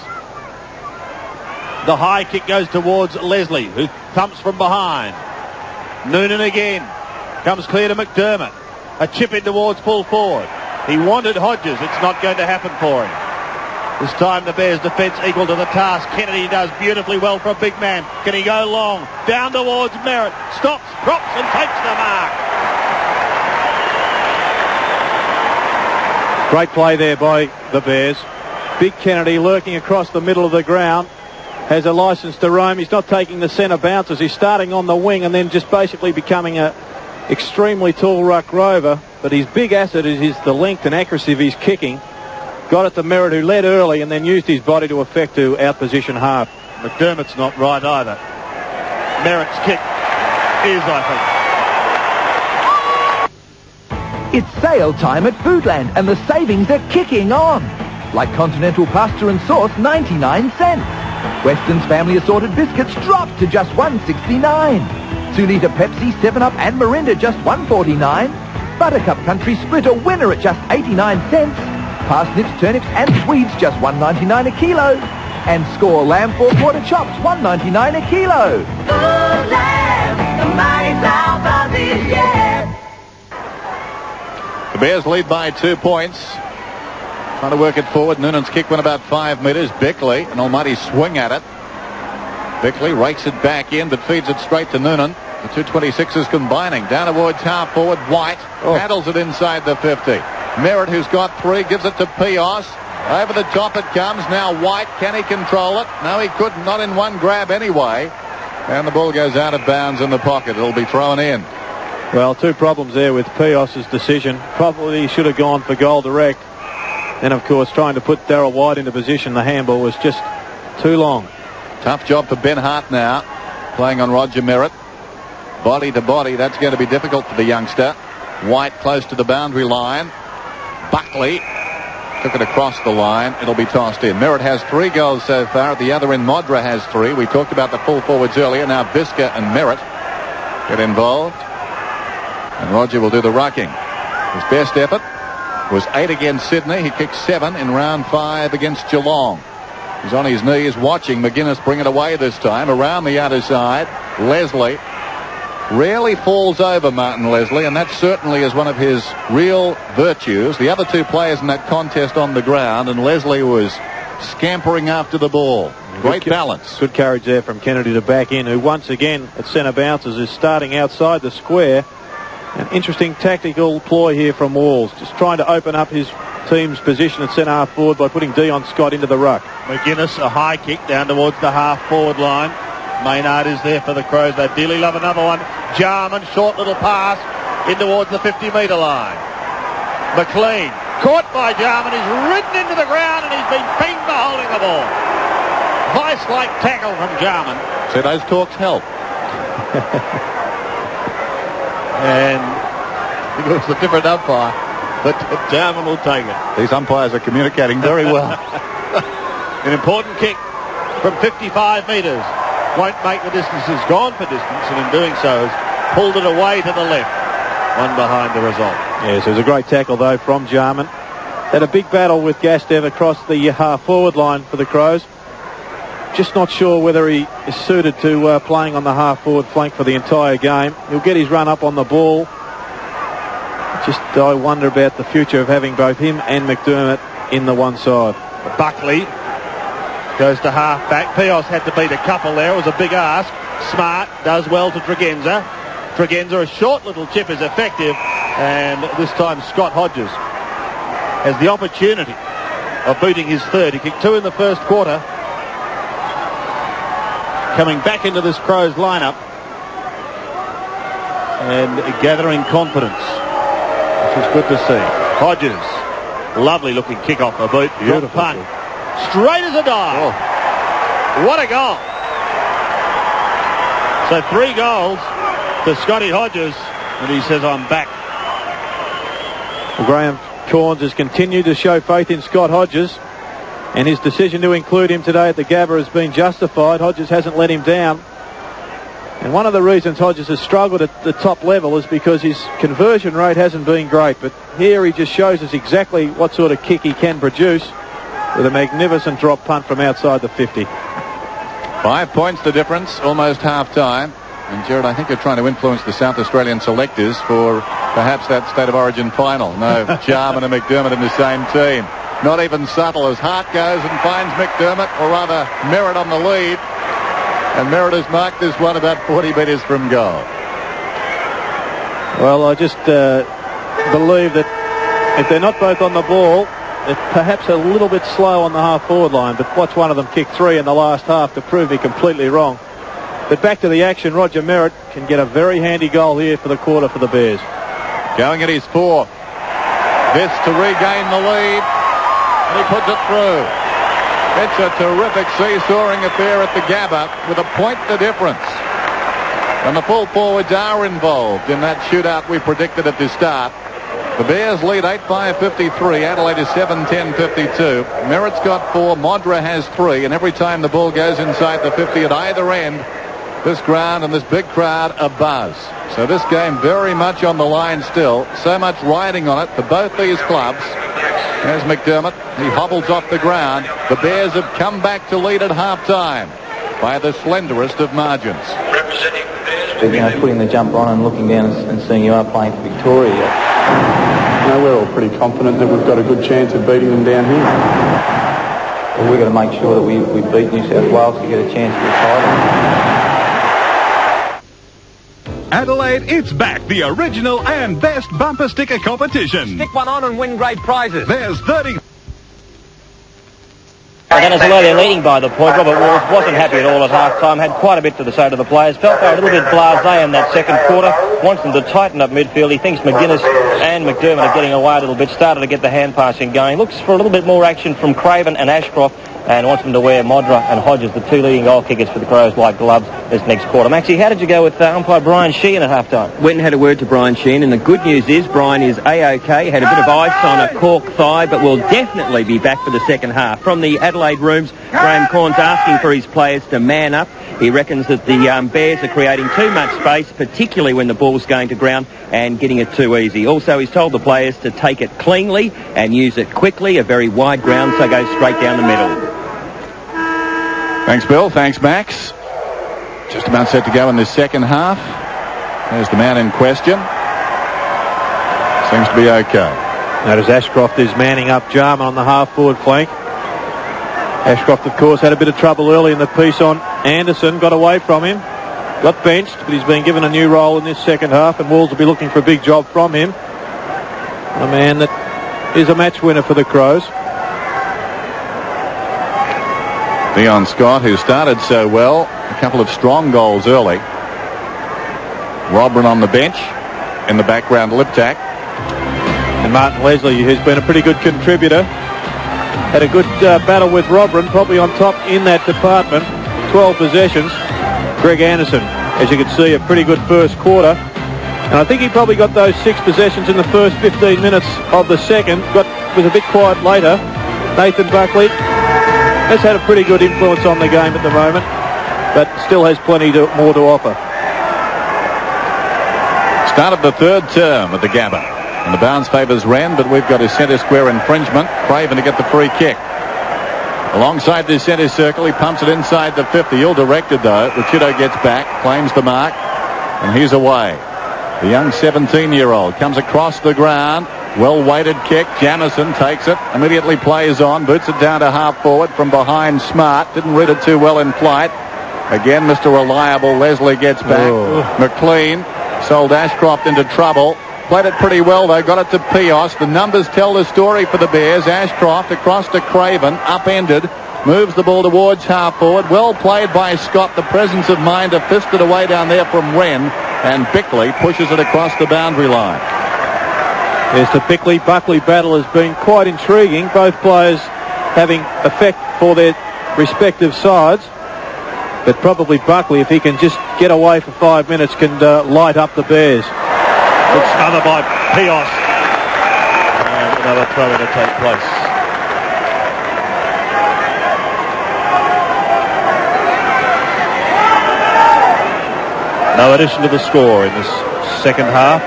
[SPEAKER 13] The high kick goes towards Leslie, who thumps from behind. Noonan again. Comes clear to McDermott. A chip in towards full forward. He wanted Hodges. It's not going to happen for him. This time the Bears' defence equal to the task. Kennedy does beautifully well for a big man. Can he go long? Down towards Merritt. Stops, drops and takes the mark.
[SPEAKER 2] Great play there by the Bears. Big Kennedy lurking across the middle of the ground. Has a licence to roam. He's not taking the centre bounces. He's starting on the wing and then just basically becoming a extremely tall ruck rover. But his big asset is the length and accuracy of his kicking. Got it to Merritt, who led early and then used his body to effect to outposition half.
[SPEAKER 13] McDermott's not right either. Merritt's kick is, I think.
[SPEAKER 14] It's sale time at Foodland, and the savings are kicking on. Like continental pasta and sauce, 99 cents. Weston's family assorted biscuits dropped to just $1.69. 2-litre Pepsi, 7-Up and Mirinda just $1.49. Buttercup Country Split a winner at just 89 cents. Parsnips, turnips and Swedes just $1.99 a kilo. And Score lamb 4-quarter chops $1.99 a kilo.
[SPEAKER 5] Foodland, the mighty south of the year.
[SPEAKER 4] The Bears lead by 2 points. Trying to work it forward. Noonan's kick went about 5 metres. Bickley, an almighty swing at it. Bickley rakes it back in, but feeds it straight to Noonan. The 226ers combining. Down towards half forward. White paddles it inside the 50. Merritt, who's got 3, gives it to Pios. Over the top it comes. Now White. Can he control it? No, he couldn't. Not in one grab anyway. And the ball goes out of bounds in the pocket. It'll be thrown in.
[SPEAKER 2] Well, 2 problems there with Pios' decision. Probably he should have gone for goal direct. And, of course, trying to put Darryl White into position, the handball was just too long.
[SPEAKER 4] Tough job for Ben Hart now, playing on Roger Merritt. Body to body, that's going to be difficult for the youngster. White close to the boundary line. Buckley took it across the line. It'll be tossed in. Merritt has 3 goals so far. At the other end, Modra has 3. We talked about the full forwards earlier. Now Visca and Merritt get involved. And Roger will do the rucking. His best effort was 8 against Sydney. He kicked 7 in round 5 against Geelong. He's on his knees watching McGuinness bring it away this time. Around the other side, Leslie rarely falls over, Martin Leslie, and that certainly is one of his real virtues. The other 2 players in that contest on the ground, and Leslie was scampering after the ball. Great balance.
[SPEAKER 2] Good carriage there from Kennedy to back in, who once again at centre bounces is starting outside the square. An interesting tactical ploy here from Walls, just trying to open up his team's position at centre half forward by putting Dion Scott into the ruck.
[SPEAKER 13] McGuinness, a high kick down towards the half forward line. Maynard is there for the Crows. They dearly love another one. Jarman, short little pass in towards the 50-metre line. McLean, caught by Jarman, he's ridden into the ground and he's been beaten for holding the ball. Vice-like tackle from Jarman.
[SPEAKER 4] So those talks help.
[SPEAKER 13] And I think it was a different umpire, but Jarman will take it.
[SPEAKER 4] These umpires are communicating very well.
[SPEAKER 13] An important kick from 55 metres. Won't make the distance, has gone for distance, and in doing so has pulled it away to the left. One behind the result.
[SPEAKER 2] Yes, it was a great tackle, though, from Jarman. Had a big battle with Gastev across the half-forward line for the Crows. Just not sure whether he is suited to playing on the half-forward flank for the entire game. He'll get his run up on the ball. Just, I wonder about the future of having both him and McDermott in the one side.
[SPEAKER 13] Buckley goes to half-back. Pios had to beat a couple there. It was a big ask. Smart does well to Tregenza. Tregenza, a short little chip is effective, and this time Scott Hodges has the opportunity of booting his third. He kicked 2 in the first quarter. Coming back into this Crows lineup and gathering confidence, which is good to see. Hodges, lovely looking kick off the boot. Beautiful punt. Straight as a die. Oh. What a goal. So 3 goals to Scotty Hodges, and he says, I'm back.
[SPEAKER 2] Well, Graham Corns has continued to show faith in Scott Hodges, and his decision to include him today at the Gabba has been justified. Hodges hasn't let him down. And one of the reasons Hodges has struggled at the top level is because his conversion rate hasn't been great. But here he just shows us exactly what sort of kick he can produce with a magnificent drop punt from outside the 50.
[SPEAKER 4] 5 points the difference, almost half-time. And, Gerard, I think you're trying to influence the South Australian selectors for perhaps that State of Origin final. No, Jarman and McDermott in the same team. Not even subtle as Hart goes and finds McDermott, or rather Merritt on the lead. And Merritt has marked this one about 40 metres from goal.
[SPEAKER 2] Well, I just believe that if they're not both on the ball, they're perhaps a little bit slow on the half-forward line. But watch one of them kick 3 in the last half to prove me completely wrong. But back to the action, Roger Merritt can get a very handy goal here for the quarter for the Bears.
[SPEAKER 4] Going at his 4th. This to regain the lead. And he puts it through. It's a terrific seesawing affair at the Gabba with a point the difference. And the full forwards are involved in that shootout we predicted at the start. The Bears lead 8-5-53. Adelaide is 7-10-52. Merritt's got 4. Modra has 3. And every time the ball goes inside the 50 at either end, this ground and this big crowd are buzz. So this game very much on the line still. So much riding on it for both these clubs. There's McDermott. He hobbles off the ground. The Bears have come back to lead at half-time by the slenderest of margins.
[SPEAKER 16] Putting the jumper on and looking down and seeing you are playing for Victoria.
[SPEAKER 20] We're all pretty confident that we've got a good chance of beating them down here.
[SPEAKER 16] Well, we've got to make sure that we beat New South Wales to get a chance for the title.
[SPEAKER 21] Adelaide, it's back, the original and best bumper sticker competition.
[SPEAKER 22] Stick one on and win great prizes.
[SPEAKER 21] There's 30...
[SPEAKER 8] Dennis, although they're leading by the point, Robert Walls wasn't happy at all at half-time, had quite a bit to say to the players, felt they were a little bit blasé in that second quarter, wants them to tighten up midfield. He thinks McGuinness and McDermott are getting away a little bit, started to get the hand passing going, looks for a little bit more action from Craven and Ashcroft, and wants them to wear Modra and Hodges, the 2 leading goal kickers for the Crows, like gloves this next quarter. Maxie, how did you go with umpire Brian Sheehan at half-time?
[SPEAKER 23] Went and had a word to Brian Sheehan, and the good news is Brian is A-OK, had a bit of ice on a cork thigh, but will definitely be back for the second half. From the Adelaide rooms, Graham Corns asking for his players to man up. He reckons that the Bears are creating too much space, particularly when the ball's going to ground, and getting it too easy. Also, he's told the players to take it cleanly and use it quickly, a very wide ground, so go straight down the middle.
[SPEAKER 4] Thanks, Bill. Thanks, Max. Just about set to go in the second half. There's the man in question. Seems to be okay.
[SPEAKER 2] Notice Ashcroft is manning up Jarman on the half-forward flank. Ashcroft, of course, had a bit of trouble early in the piece on Anderson. Got away from him. Got benched, but he's been given a new role in this second half, and Walls will be looking for a big job from him. A man that is a match winner for the Crows.
[SPEAKER 4] Leon Scott, who started so well, a couple of strong goals early. Robran on the bench. In the background, Liptak.
[SPEAKER 2] And Martin Leslie, who's been a pretty good contributor, had a good battle with Robran, probably on top in that department. 12 possessions. Greg Anderson, as you can see, a pretty good first quarter. And I think he probably got those 6 possessions in the first 15 minutes of the second. Was a bit quiet later. Nathan Buckley has had a pretty good influence on the game at the moment, but still has plenty more to offer.
[SPEAKER 4] Start of the third term at the Gabba. And the bounce favours Wren, but we've got a centre square infringement. Craven to get the free kick. Alongside the centre circle, he pumps it inside the 50. Ill-directed, though. Ricciuto gets back, claims the mark, and he's away. The young 17-year-old comes across the ground. Well-weighted kick. Jamison takes it, immediately plays on, boots it down to half-forward from behind. Smart didn't read it too well in flight. Again, Mr. Reliable. Leslie gets back. McLean sold Ashcroft into trouble. Played it pretty well, though. Got it to Pios. The numbers tell the story for the Bears. Ashcroft across to Craven. Upended. Moves the ball towards half forward. Well played by Scott. The presence of mind to fist it away down there from Wren. And Bickley pushes it across the boundary line.
[SPEAKER 2] Yes, the Bickley-Buckley battle has been quite intriguing. Both players having effect for their respective sides. But probably Buckley, if he can just get away for 5 minutes, can light up the Bears.
[SPEAKER 13] Good smother by Pios. And another throw in to take place. No addition to the score in this second half.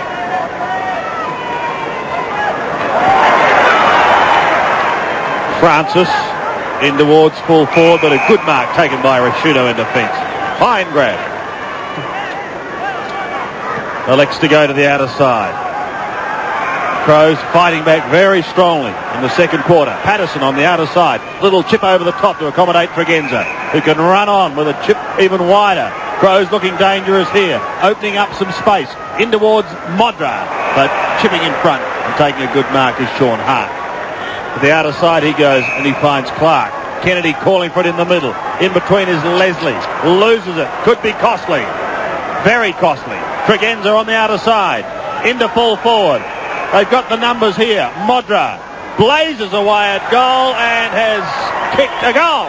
[SPEAKER 13] Francis in towards full forward, but a good mark taken by Rashudo in defence. Fine grab. Elects to go to the outer side. Crows fighting back very strongly in the second quarter. Patterson on the outer side. Little chip over the top to accommodate Tregenza, who can run on with a chip even wider. Crows looking dangerous here. Opening up some space in towards Modra, but chipping in front and taking a good mark is Sean Hart. To the outer side he goes and he finds Clark. Kennedy calling for it in the middle. In between is Leslie. Loses it. Could be costly. Very costly. Tregenza on the outer side. Into full forward. They've got the numbers here. Modra blazes away at goal and has kicked a goal.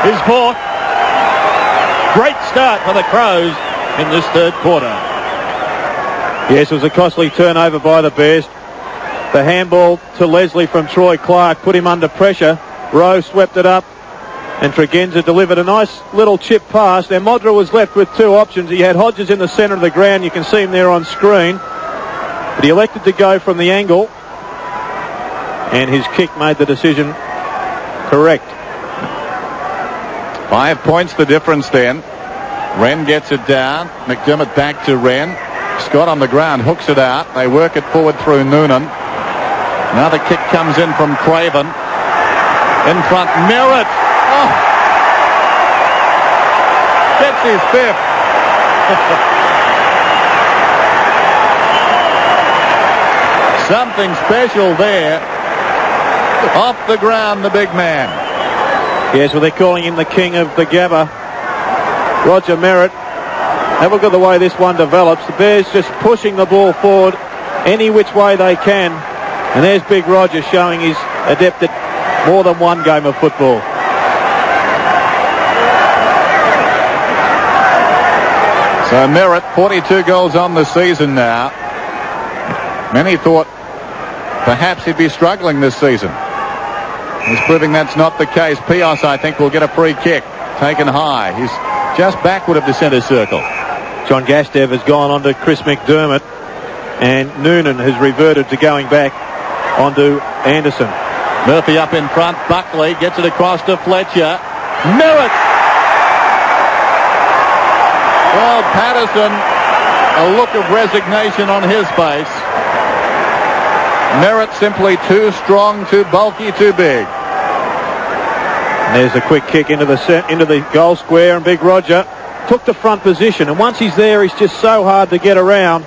[SPEAKER 13] His fourth. Great start for the Crows in this third quarter.
[SPEAKER 2] Yes, it was a costly turnover by the Bears. The handball to Leslie from Troy Clark put him under pressure. Rowe swept it up and Tregenza delivered a nice little chip pass. Now Modra was left with two options. He had Hodges in the centre of the ground. You can see him there on screen. But he elected to go from the angle and his kick made the decision correct.
[SPEAKER 4] 5 points the difference then. Wren gets it down. McDermott back to Wren. Scott on the ground hooks it out. They work it forward through Noonan. Another kick comes in from Craven. In front, Merritt. Oh. Gets his fifth. Something special there. Off the ground, the big man.
[SPEAKER 2] Yes, well, they're calling him the king of the Gabba. Roger Merritt. Have a look at the way this one develops. The Bears just pushing the ball forward any which way they can. And there's Big Roger showing he's adept at more than one game of football.
[SPEAKER 4] So Merritt, 42 goals on the season now. Many thought perhaps he'd be struggling this season. He's proving that's not the case. Pios, I think, will get a free kick. Taken high. He's just backward of the centre circle.
[SPEAKER 2] John Gastev has gone on to Chris McDermott. And Noonan has reverted to going back onto Anderson.
[SPEAKER 4] Murphy up in front. Buckley gets it across to Fletcher. Merritt! Well, Patterson, a look of resignation on his face. Merritt simply too strong, too bulky, too big.
[SPEAKER 2] And there's a quick kick into the goal square, and Big Roger took the front position. And once he's there, he's just so hard to get around.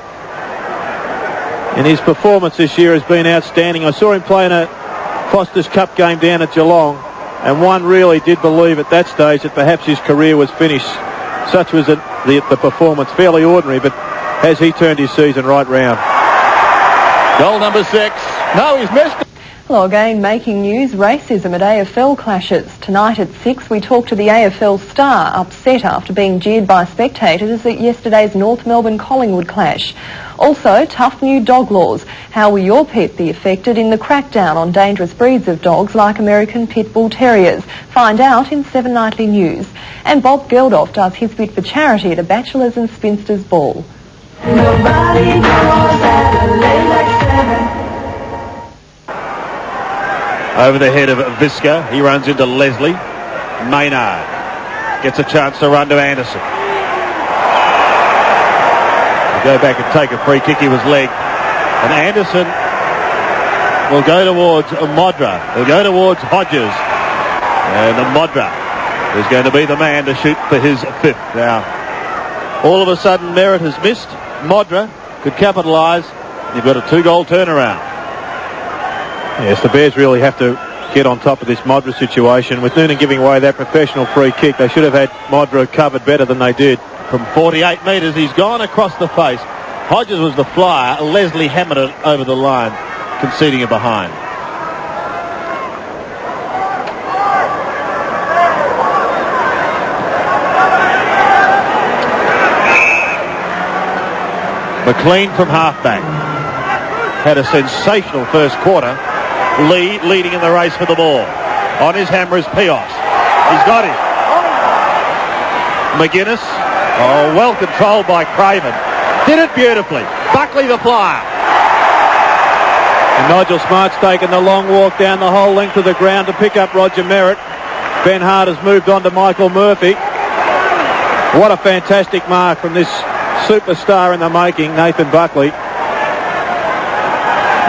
[SPEAKER 2] And his performance this year has been outstanding. I saw him play in a Foster's Cup game down at Geelong, and one really did believe at that stage that perhaps his career was finished. Such was the performance, fairly ordinary, but has he turned his season right round?
[SPEAKER 4] Goal number 6. No, he's missed it.
[SPEAKER 1] Well, again, making news, racism at AFL clashes. Tonight at 6, we talk to the AFL star, upset after being jeered by spectators at yesterday's North Melbourne Collingwood clash. Also, tough new dog laws. How will your pet be affected in the crackdown on dangerous breeds of dogs like American Pit Bull Terriers? Find out in 7 Nightly News. And Bob Geldof does his bit for charity at a Bachelors and Spinsters Ball.
[SPEAKER 5] Nobody knows Adelaide like 7.
[SPEAKER 13] Over the head of Visca, he runs into Leslie. Maynard gets a chance to run to Anderson. Go back and take a free kick. He was legged. And Anderson will go towards Modra. He'll go towards Hodges. And Modra is going to be the man to shoot for his 5th. Now, all of a sudden, Merritt has missed. Modra could capitalise. You've got a 2-goal turnaround.
[SPEAKER 2] Yes, the Bears really have to get on top of this Modra situation. With Noonan giving away that professional free kick, they should have had Modra covered better than they did.
[SPEAKER 13] From 48 metres, he's gone across the face. Hodges was the flyer. Leslie hammered it over the line, conceding a behind. McLean from halfback had a sensational first quarter. Lee leading in the race for the ball. On his hammer is Pios. He's got him. McGuinness. Oh, well controlled by Craven. Did it beautifully. Buckley the flyer.
[SPEAKER 2] And Nigel Smart's taken the long walk down the whole length of the ground to pick up Roger Merritt. Ben Hart has moved on to Michael Murphy. What a fantastic mark from this superstar in the making, Nathan Buckley.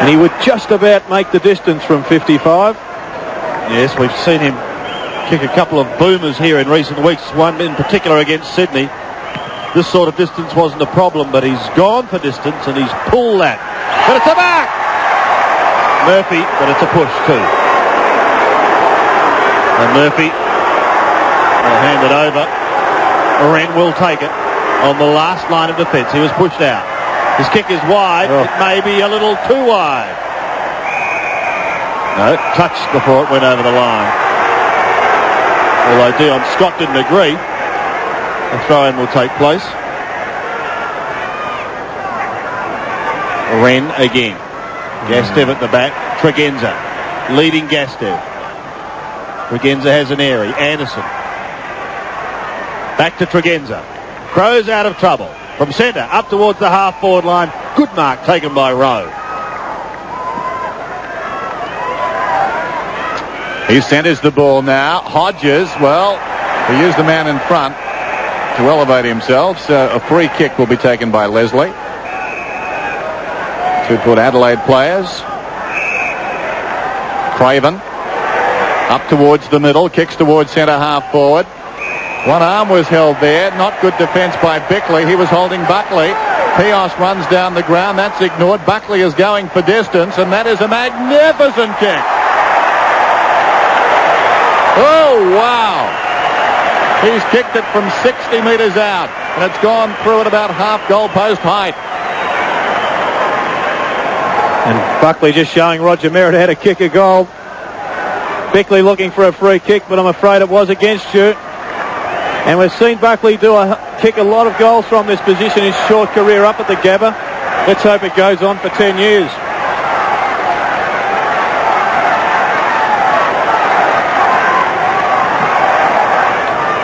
[SPEAKER 2] And he would just about make the distance from 55.
[SPEAKER 13] Yes, we've seen him kick a couple of boomers here in recent weeks, one in particular against Sydney. This sort of distance wasn't a problem, but he's gone for distance and he's pulled that. But it's a mark! Murphy, but it's a push too. And Murphy will hand it over. Wren will take it on the last line of defence. He was pushed out. His kick is wide. It may be a little too wide. No, it touched before it went over the line. Although Dion Scott didn't agree, a throw-in will take place. Wren again. Gastev at the back. Tregenza leading Gastev. Tregenza has an airy. Anderson. Back to Tregenza. Crows out of trouble. From centre up towards the half-forward line. Good mark taken by Rowe.
[SPEAKER 4] He centres the ball now. Hodges, well, he used the man in front to elevate himself, so a free kick will be taken by Leslie. 2-foot Adelaide players. Craven up towards the middle, kicks towards centre half forward. One arm was held there. Not good defence by Bickley. He was holding Buckley. Pios runs down the ground. That's ignored. Buckley is going for distance, and that is a magnificent kick. Oh, wow. He's kicked it from 60 metres out, and it's gone through at about half goalpost height.
[SPEAKER 2] And Buckley just showing Roger Merritt how to kick a goal. Bickley looking for a free kick, but I'm afraid it was against you. And we've seen Buckley kick a lot of goals from this position in his short career up at the Gabba. Let's hope it goes on for 10 years.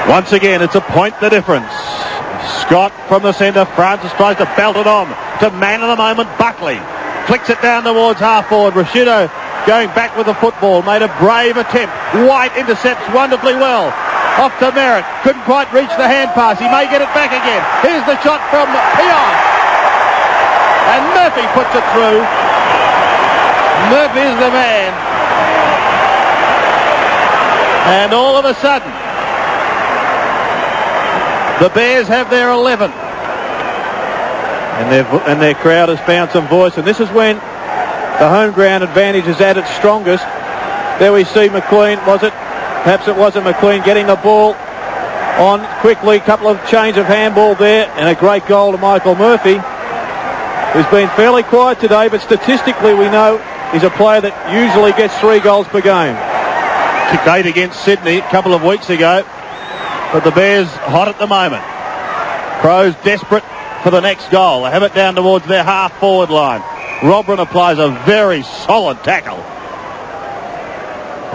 [SPEAKER 13] Once again, it's a point the difference. Scott from the centre. Francis tries to belt it on to man of the moment, Buckley. Flicks it down towards half-forward. Rashido going back with the football. Made a brave attempt. White intercepts wonderfully well. Off to Merritt. Couldn't quite reach the hand pass. He may get it back again. Here's the shot from Pion. And Murphy puts it through. Murphy's the man. And all of a sudden, the Bears have their 11.
[SPEAKER 2] And their crowd has found some voice. And this is when the home ground advantage is at its strongest. There we see McLean, was it? Perhaps it wasn't McLean getting the ball on quickly. Couple of change of handball there. And a great goal to Michael Murphy, who's been fairly quiet today, but statistically we know he's a player that usually gets 3 goals per game.
[SPEAKER 13] Kicked 8 against Sydney a couple of weeks ago. But the Bears hot at the moment. Crows desperate for the next goal. They have it down towards their half-forward line. Robran applies a very solid tackle.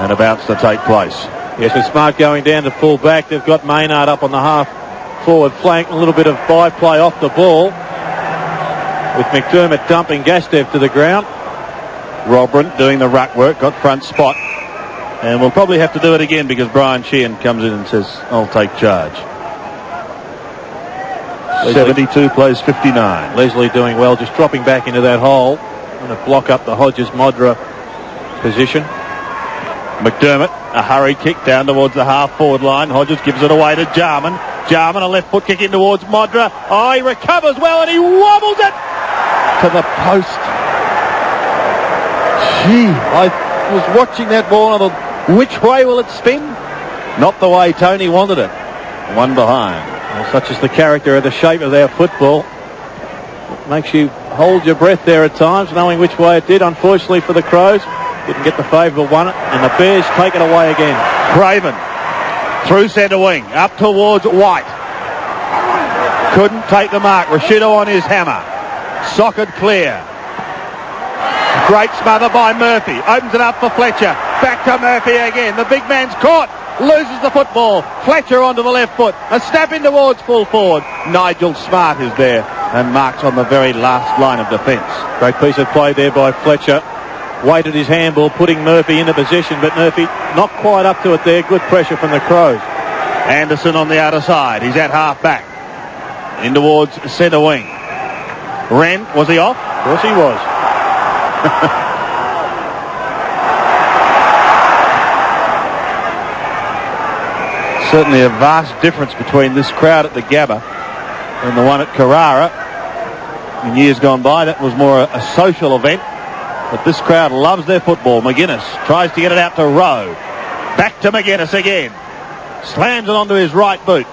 [SPEAKER 13] And a bounce to take place.
[SPEAKER 2] Yes, with Smart going down to full back. They've got Maynard up on the half-forward flank. A little bit of by-play off the ball, with McDermott dumping Gastev to the ground.
[SPEAKER 13] Robran doing the ruck work, got front spot. And we'll probably have to do it again because Brian Sheehan comes in and says, I'll take charge. 72 plays 59.
[SPEAKER 2] Leslie doing well, just dropping back into that hole. Going to block up the Hodges-Modra position.
[SPEAKER 13] McDermott A hurried kick down towards the half-forward line. Hodges gives it away to Jarman. Jarman, a left foot kick in towards Modra. Oh, he recovers well and he wobbles it to the post. Gee, I was watching that ball and I thought, which way will it spin? Not the way Tony wanted it. One behind. Well, such is the character of the shape of their football. It makes you hold your breath there at times, knowing which way it did. Unfortunately for the Crows, didn't get the favourable one, and the Bears take it away again. Craven through centre wing, up towards White. Couldn't take the mark. Rashido on his hammer. Socket clear. Great smother by Murphy. Opens it up for Fletcher. Back to Murphy again. The big man's caught. Loses the football. Fletcher onto the left foot. A snap in towards full forward. Nigel Smart is there and marks on the very last line of defence. Great piece of play there by Fletcher. Weighted his handball, putting Murphy into position, but Murphy not quite up to it there. Good pressure from the Crows. Anderson on the outer side. He's at half back. In towards centre wing. Wren, was he off? Of course he was. Certainly a vast difference between this crowd at the Gabba and the one at Carrara. In years gone by, that was more a social event. But this crowd loves their football. McGuinness tries to get it out to Rowe. Back to McGuinness again. Slams it onto his right boot.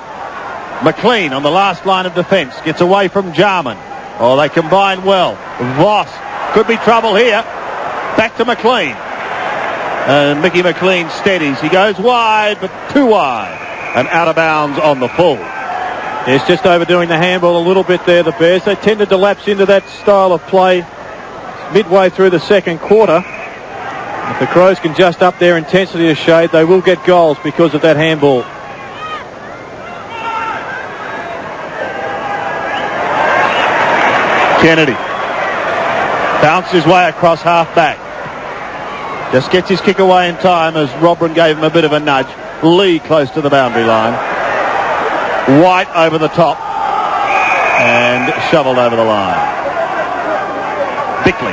[SPEAKER 13] McLean on the last line of defence. Gets away from Jarman. Oh, they combine well. Voss. Could be trouble here. Back to McLean. And Mickey McLean steadies. He goes wide, but too wide. And out of bounds on the full. It's just overdoing the handball a little bit there, the Bears. They tended to lapse into that style of play midway through the second quarter. If the Crows can just up their intensity a shade, they will get goals because of that handball. Kennedy bounced his way across half back. Just gets his kick away in time as Robran gave him a bit of a nudge. Lee close to the boundary line. White over the top and shoveled over the line. Bickley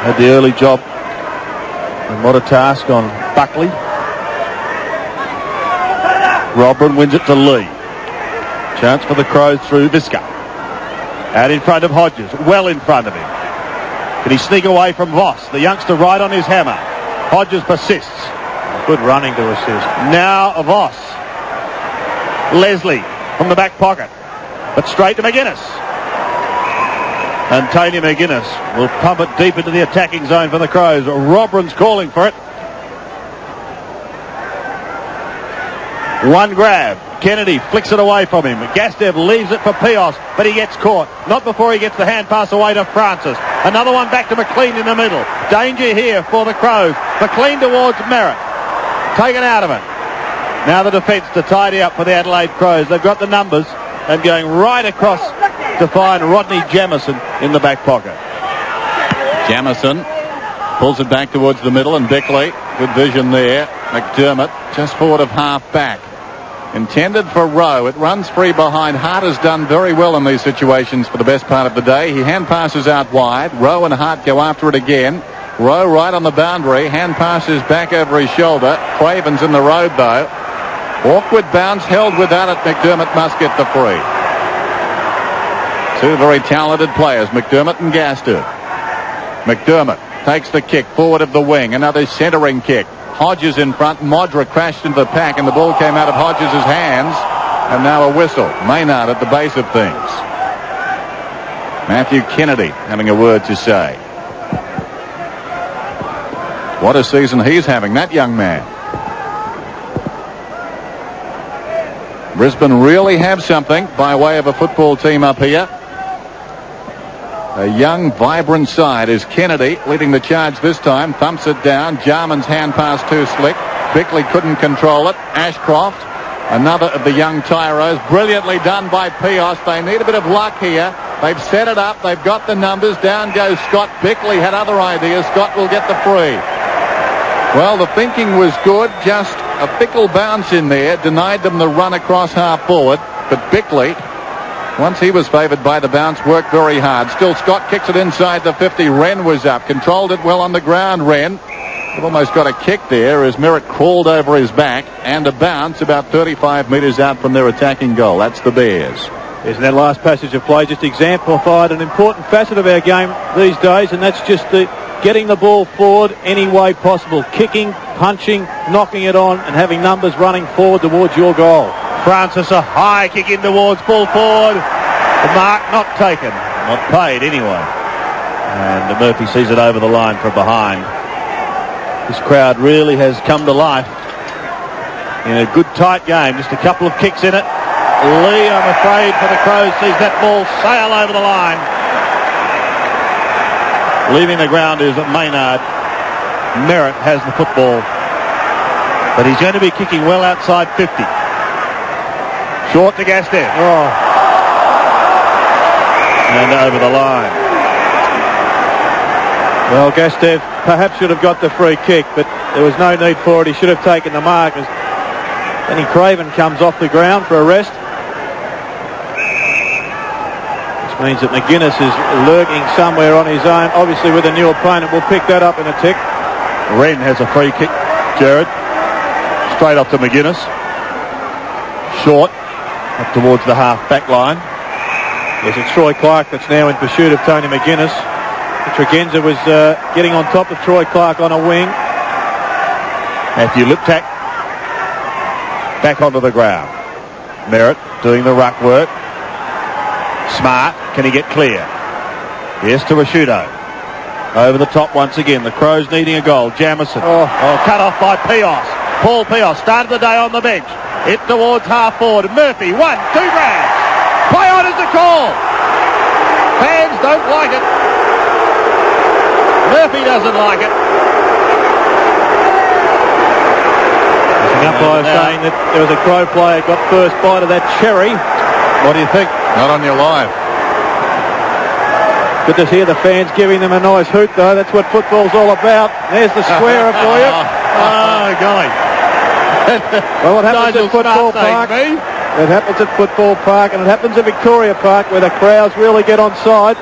[SPEAKER 13] had the early job, and what a task on Buckley. Robran wins it to Lee. Chance for the Crows through Visca. Out in front of Hodges, well in front of him. Can he sneak away from Voss? The youngster right on his hammer. Hodges persists. Good running to assist. Now Voss. Leslie from the back pocket, but straight to McGuinness. And Tony McGuinness will pump it deep into the attacking zone for the Crows. Robran's calling for it. One grab. Kennedy flicks it away from him. Gastev leaves it for Pios, but he gets caught. Not before he gets the hand pass away to Francis. Another one back to McLean in the middle. Danger here for the Crows. McLean towards Merritt. Taken out of it. Now the defence to tidy up for the Adelaide Crows. They've got the numbers and going right across to find Rodney Jamison in the back pocket. Jamison pulls it back towards the middle, and Bickley, good vision there. McDermott just forward of half back. Intended for Rowe. It runs free behind. Hart has done very well in these situations for the best part of the day. He hand passes out wide. Rowe and Hart go after it again. Rowe right on the boundary. Hand passes back over his shoulder. Craven's in the road though. Awkward bounce held without it. McDermott must get the free. Two very talented players, McDermott and Gaster. McDermott takes the kick forward of the wing. Another centering kick. Hodges in front. Modra crashed into the pack and the ball came out of Hodges' hands. And now a whistle. Maynard at the base of things. Matthew Kennedy having a word to say. What a season he's having, that young man. Brisbane really have something by way of a football team up here. A young, vibrant side is Kennedy leading the charge this time. Thumps it down. Jarman's hand pass too slick. Bickley couldn't control it. Ashcroft, another of the young tyros. Brilliantly done by Pios. They need a bit of luck here. They've set it up. They've got the numbers. Down goes Scott. Bickley had other ideas. Scott will get the free. Well, the thinking was good. Just a fickle bounce in there. Denied them the run across half forward. But Bickley, once he was favoured by the bounce, worked very hard. Still, Scott kicks it inside the 50. Wren was up. Controlled it well on the ground, Wren.
[SPEAKER 4] They've almost got a kick there as Merritt crawled over his back, and a bounce about 35 metres out from their attacking goal. That's the Bears.
[SPEAKER 2] Isn't that last passage of play just exemplified an important facet of our game these days, and that's just the getting the ball forward any way possible. Kicking, punching, knocking it on, and having numbers running forward towards your goal.
[SPEAKER 13] Francis, a high kick in towards full forward. The mark not taken. Not paid anyway. And Murphy sees it over the line from behind. This crowd really has come to life in a good tight game. Just a couple of kicks in it. Lee, I'm afraid, for the Crows, sees that ball sail over the line. Leaving the ground is Maynard. Merritt has the football, but he's going to be kicking well outside 50. Short to Gastev.
[SPEAKER 2] Oh.
[SPEAKER 13] And over the line.
[SPEAKER 2] Well, Gastev perhaps should have got the free kick, but there was no need for it. He should have taken the mark. As Benny Craven comes off the ground for a rest. Which means that McGuinness is lurking somewhere on his own. Obviously with a new opponent, we'll pick that up in a tick.
[SPEAKER 13] Wren has a free kick, Jared. Straight off to McGuinness. Short, up towards the half-back line.
[SPEAKER 2] Yes, it's Troy Clark that's now in pursuit of Tony McGuinness. Tregenza was getting on top of Troy Clark on a wing.
[SPEAKER 13] Matthew Liptak back onto the ground. Merritt doing the ruck work. Smart, can he get clear? Yes to Rashudo. Over the top once again. The Crows needing a goal. Jamison. Oh, cut off by Pios. Paul Pios started the day on the bench. Hit towards half forward. Murphy, 1, 2 grabs. Play on is the call. Fans don't like it. Murphy doesn't like it.
[SPEAKER 2] The umpire saying that there was a Crow player got first bite of that cherry.
[SPEAKER 13] What do you think?
[SPEAKER 4] Not on your life.
[SPEAKER 2] Good to hear the fans giving them a nice hoot, though. That's what football's all about. There's the square for you.
[SPEAKER 13] Oh, golly.
[SPEAKER 2] Well, what happens at Football Park? It happens at Football Park, and it happens at Victoria Park, where the crowds really get on side.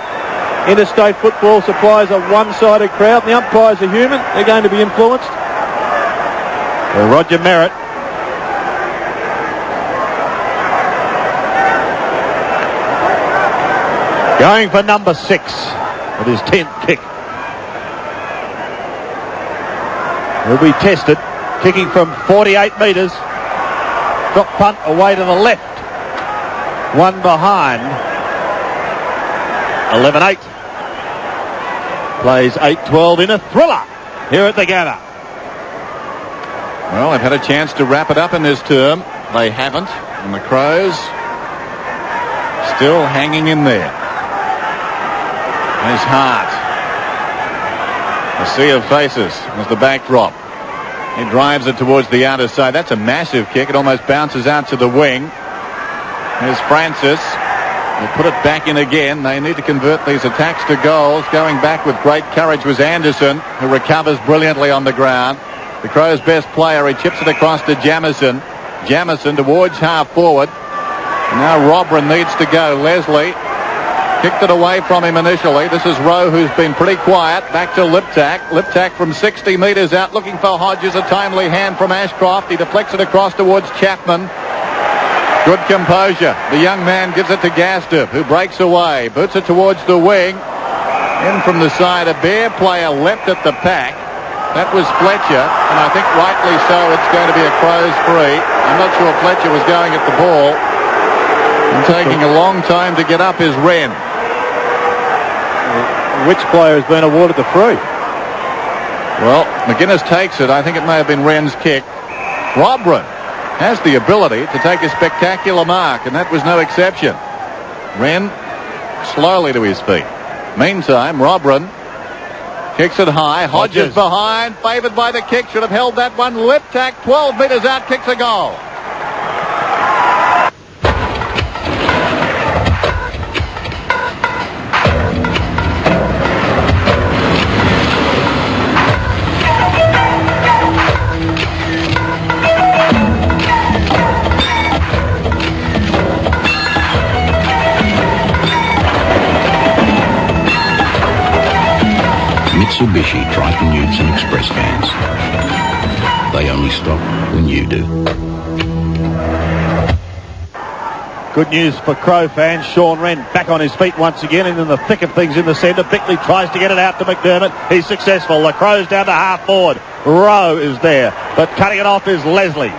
[SPEAKER 2] Interstate football supplies a one-sided crowd, and the umpires are human. They're going to be influenced.
[SPEAKER 13] Well, Roger Merritt. Going for number 6 with his 10th kick. He'll be tested. Kicking from 48 metres. Drop punt away to the left. One behind. 11-8. Plays 8-12 in a thriller here at the Gather.
[SPEAKER 4] Well, they've had a chance to wrap it up in this term. They haven't. And the Crows still hanging in there. His heart. A sea of faces as the backdrop. He drives it towards the outer side. That's a massive kick. It almost bounces out to the wing. Here's Francis. They put it back in again. They need to convert these attacks to goals. Going back with great courage was Anderson, who recovers brilliantly on the ground. The Crows' best player. He chips it across to Jamison. Jamison towards half forward. And now Robran needs to go. Leslie kicked it away from him initially. This is Rowe, who's been pretty quiet. Back to Liptak. Liptak from 60 metres out looking for Hodges. A timely hand from Ashcroft. He deflects it across towards Chapman. Good composure. The young man gives it to Gastev, who breaks away. Boots it towards the wing. In from the side. A Bear player leapt at the pack. That was Fletcher. And I think rightly so it's going to be a Crows free. I'm not sure Fletcher was going at the ball. And taking a long time to get up is Wren.
[SPEAKER 2] Which player has been awarded the free?
[SPEAKER 4] Well, McGuinness takes it. I think it may have been Wren's kick. Robran has the ability to take a spectacular mark, and that was no exception. Wren slowly to his feet. Meantime, Robran kicks it high. Hodges behind, favoured by the kick. Should have held that one. Liptak, 12 metres out, kicks a goal.
[SPEAKER 17] Mitsubishi Triton Utes and Express vans. They only stop when you do.
[SPEAKER 13] Good news for Crow fans. Sean Wren back on his feet once again and in the thick of things in the centre. Bickley tries to get it out to McDermott. He's successful. The Crows down to half forward. Rowe is there, but cutting it off is Leslie.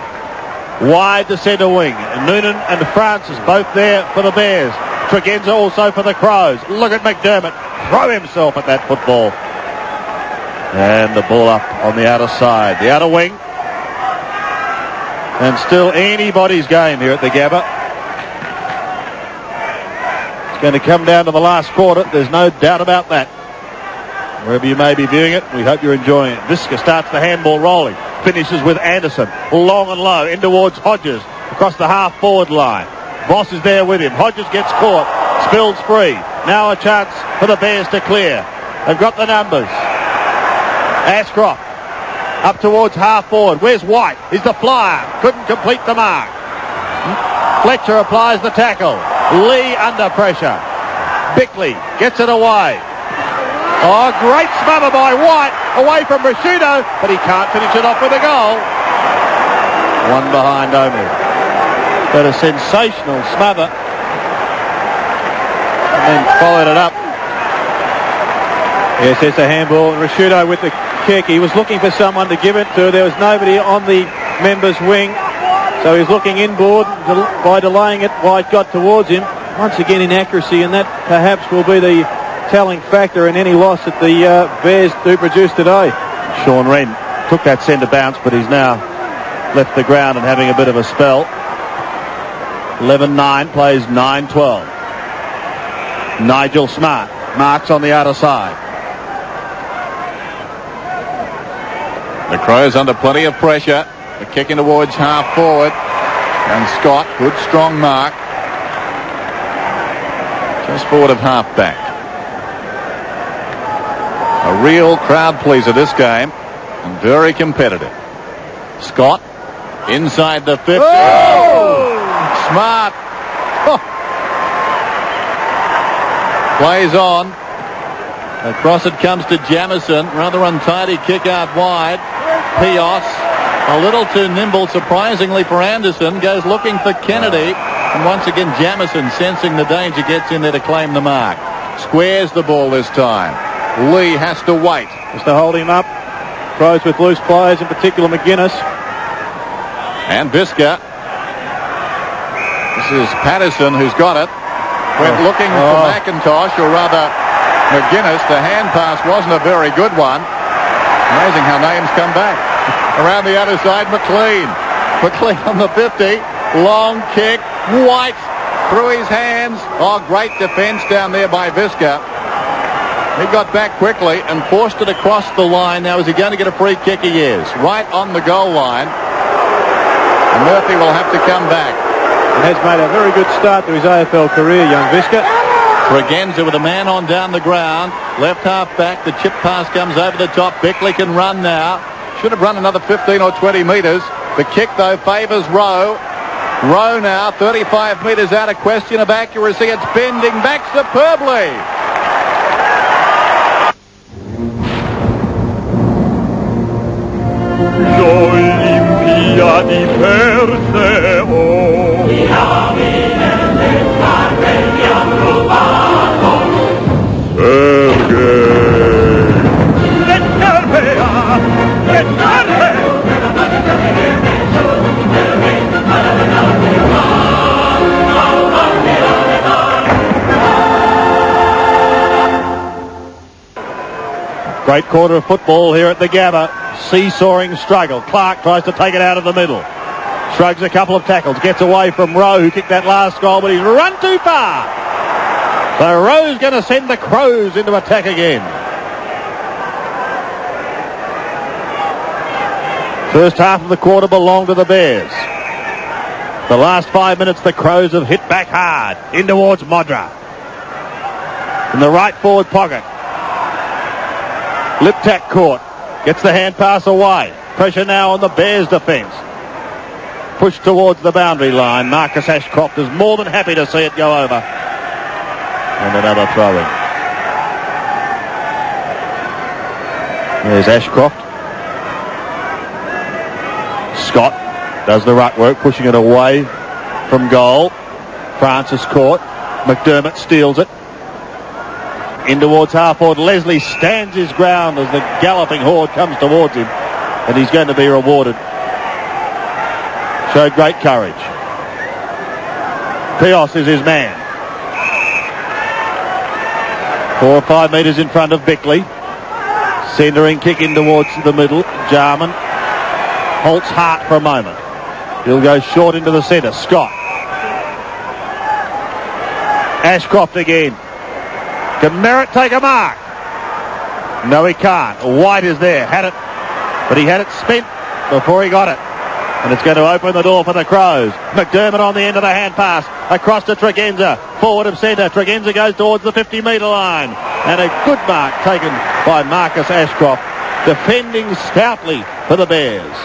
[SPEAKER 13] Wide to centre wing. Noonan and Francis both there for the Bears. Tregenza also for the Crows. Look at McDermott throw himself at that football. And the ball up on the outer side. The outer wing. And still anybody's game here at the Gabba. It's going to come down to the last quarter. There's no doubt about that. Wherever you may be viewing it, we hope you're enjoying it. Visca starts the handball rolling. Finishes with Anderson. Long and low in towards Hodges. Across the half-forward line. Voss is there with him. Hodges gets caught. Spills free. Now a chance for the Bears to clear. They've got the numbers. Ashcroft. Up towards half-forward. Where's White? He's the flyer. Couldn't complete the mark. Fletcher applies the tackle. Lee under pressure. Bickley gets it away. Oh, great smother by White. Away from Prosciutto, but he can't finish it off with a goal. One behind only. But a sensational smother. And then followed it up.
[SPEAKER 2] Yes, there's a handball. Prosciutto with the kick. He was looking for someone to give it to. There was nobody on the members' wing. So he's looking inboard. By delaying it, White got towards him. Once again, inaccuracy, and that perhaps will be the telling factor in any loss that the Bears do produce today.
[SPEAKER 13] Sean Wren took that centre bounce, but he's now left the ground and having a bit of a spell. 11-9, plays 9-12. Nigel Smart marks on the outer side.
[SPEAKER 4] The Crows under plenty of pressure. The kick in towards half forward. And Scott, good strong mark. Just forward of half back. A real crowd pleaser this game. And very competitive. Scott inside the 50. Oh! Smart. Oh. Plays on. Across it comes to Jamison. Rather untidy kick out wide. Pios, a little too nimble, surprisingly, for Anderson. Goes looking for Kennedy. And once again, Jamison, sensing the danger, gets in there to claim the mark. Squares the ball this time. Lee has to wait.
[SPEAKER 2] Just to hold him up. Crows with loose players, in particular McGuinness.
[SPEAKER 4] And Visca. This is Patterson who's got it. Went looking for McIntosh, or rather McGuinness. The hand pass wasn't a very good one. Amazing how names come back. Around the other side, McLean. McLean on the 50. Long kick. White through his hands. Oh, great defence down there by Visca. He got back quickly and forced it across the line. Now, is he going to get a free kick? He is. Right on the goal line. And Murphy will have to come back.
[SPEAKER 2] And has made a very good start to his AFL career, young Visca.
[SPEAKER 4] Tregenza with a man on down the ground. Left half back. The chip pass comes over the top. Bickley can run now. Should have run another 15 or 20 metres. The kick, though, favours Rowe. Rowe now, 35 metres out of question of accuracy. It's bending back superbly.
[SPEAKER 5] Olimpiadi Perseo. Vi haminen del carrelli approvato. Sergei. Le scarpe.
[SPEAKER 13] Great quarter of football here at the Gabba. Seesawing struggle. Clark tries to take it out of the middle. Shrugs a couple of tackles. Gets away from Rowe, who kicked that last goal, but he's run too far. So Rowe's going to send the Crows into attack again. First half of the quarter belonged to the Bears. The last 5 minutes, the Crows have hit back hard. In towards Modra. In the right forward pocket. Liptak caught. Gets the hand pass away. Pressure now on the Bears' defence. Pushed towards the boundary line. Marcus Ashcroft is more than happy to see it go over. And another throw-in. There's Ashcroft. Scott does the ruck work, pushing it away from goal. Francis caught. McDermott steals it. In towards half-forward. Leslie stands his ground as the galloping horde comes towards him, and he's going to be rewarded. Showed great courage. Pios is his man. 4 or 5 metres in front of Bickley. Centering kick in towards the middle. Jarman halts Hart for a moment. He'll go short into the centre. Scott. Ashcroft again. Can Merritt take a mark? No, he can't. White is there. Had it, but he had it spent before he got it. And it's going to open the door for the Crows. McDermott on the end of the hand pass. Across to Tregenza. Forward of centre. Tregenza goes towards the 50-metre line. And a good mark taken by Marcus Ashcroft. Defending stoutly for the Bears.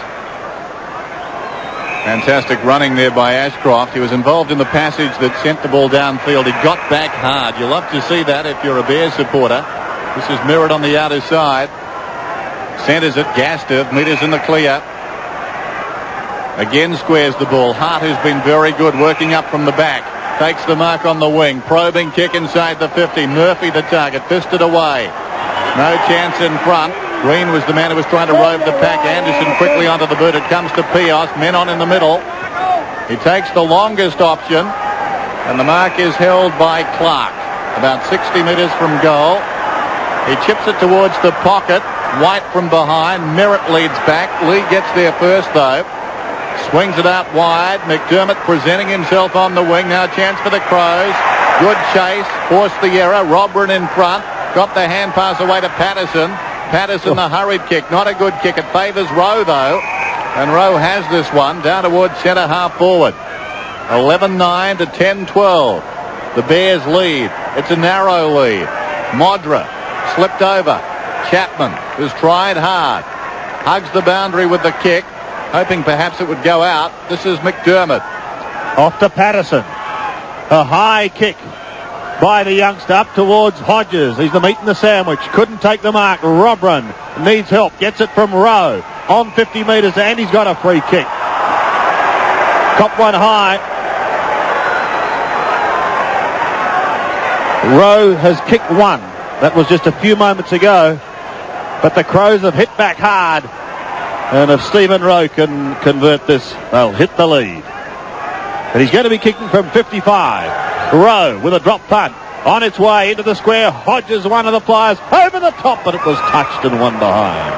[SPEAKER 4] Fantastic running there by Ashcroft. He was involved in the passage that sent the ball downfield. He got back hard. You love to see that if you're a Bears supporter. This is Merritt on the outer side. Centres it. Gaster meters in the clear. Again squares the ball. Hart, who's been very good, working up from the back. Takes the mark on the wing. Probing kick inside the 50. Murphy the target. Fisted away. No chance in front. Green was the man who was trying to rove the pack. Anderson quickly onto the boot. It comes to Pios. Men on in the middle. He takes the longest option. And the mark is held by Clark. About 60 metres from goal. He chips it towards the pocket. White from behind. Merritt leads back. Lee gets there first though. Swings it out wide. McDermott presenting himself on the wing. Now a chance for the Crows. Good chase. Forced the error. Robrin in front. Got the hand pass away to Patterson. Patterson, the hurried kick. Not a good kick. It favours Rowe, though. And Rowe has this one down towards centre half forward. 11-9 to 10-12. The Bears lead. It's a narrow lead. Modra slipped over. Chapman, who's tried hard, hugs the boundary with the kick, hoping perhaps it would go out. This is McDermott.
[SPEAKER 13] Off to Patterson. A high kick by the youngster up towards Hodges. He's the meat in the sandwich. Couldn't take the mark. Robrin needs help. Gets it from Rowe. On 50 metres and he's got a free kick. Cop one high. Rowe has kicked one. That was just a few moments ago. But the Crows have hit back hard. And if Stephen Rowe can convert this, they'll hit the lead. But he's going to be kicking from 55. Rowe with a drop punt. On its way into the square. Hodges, one of the flyers, over the top, but it was touched and one behind.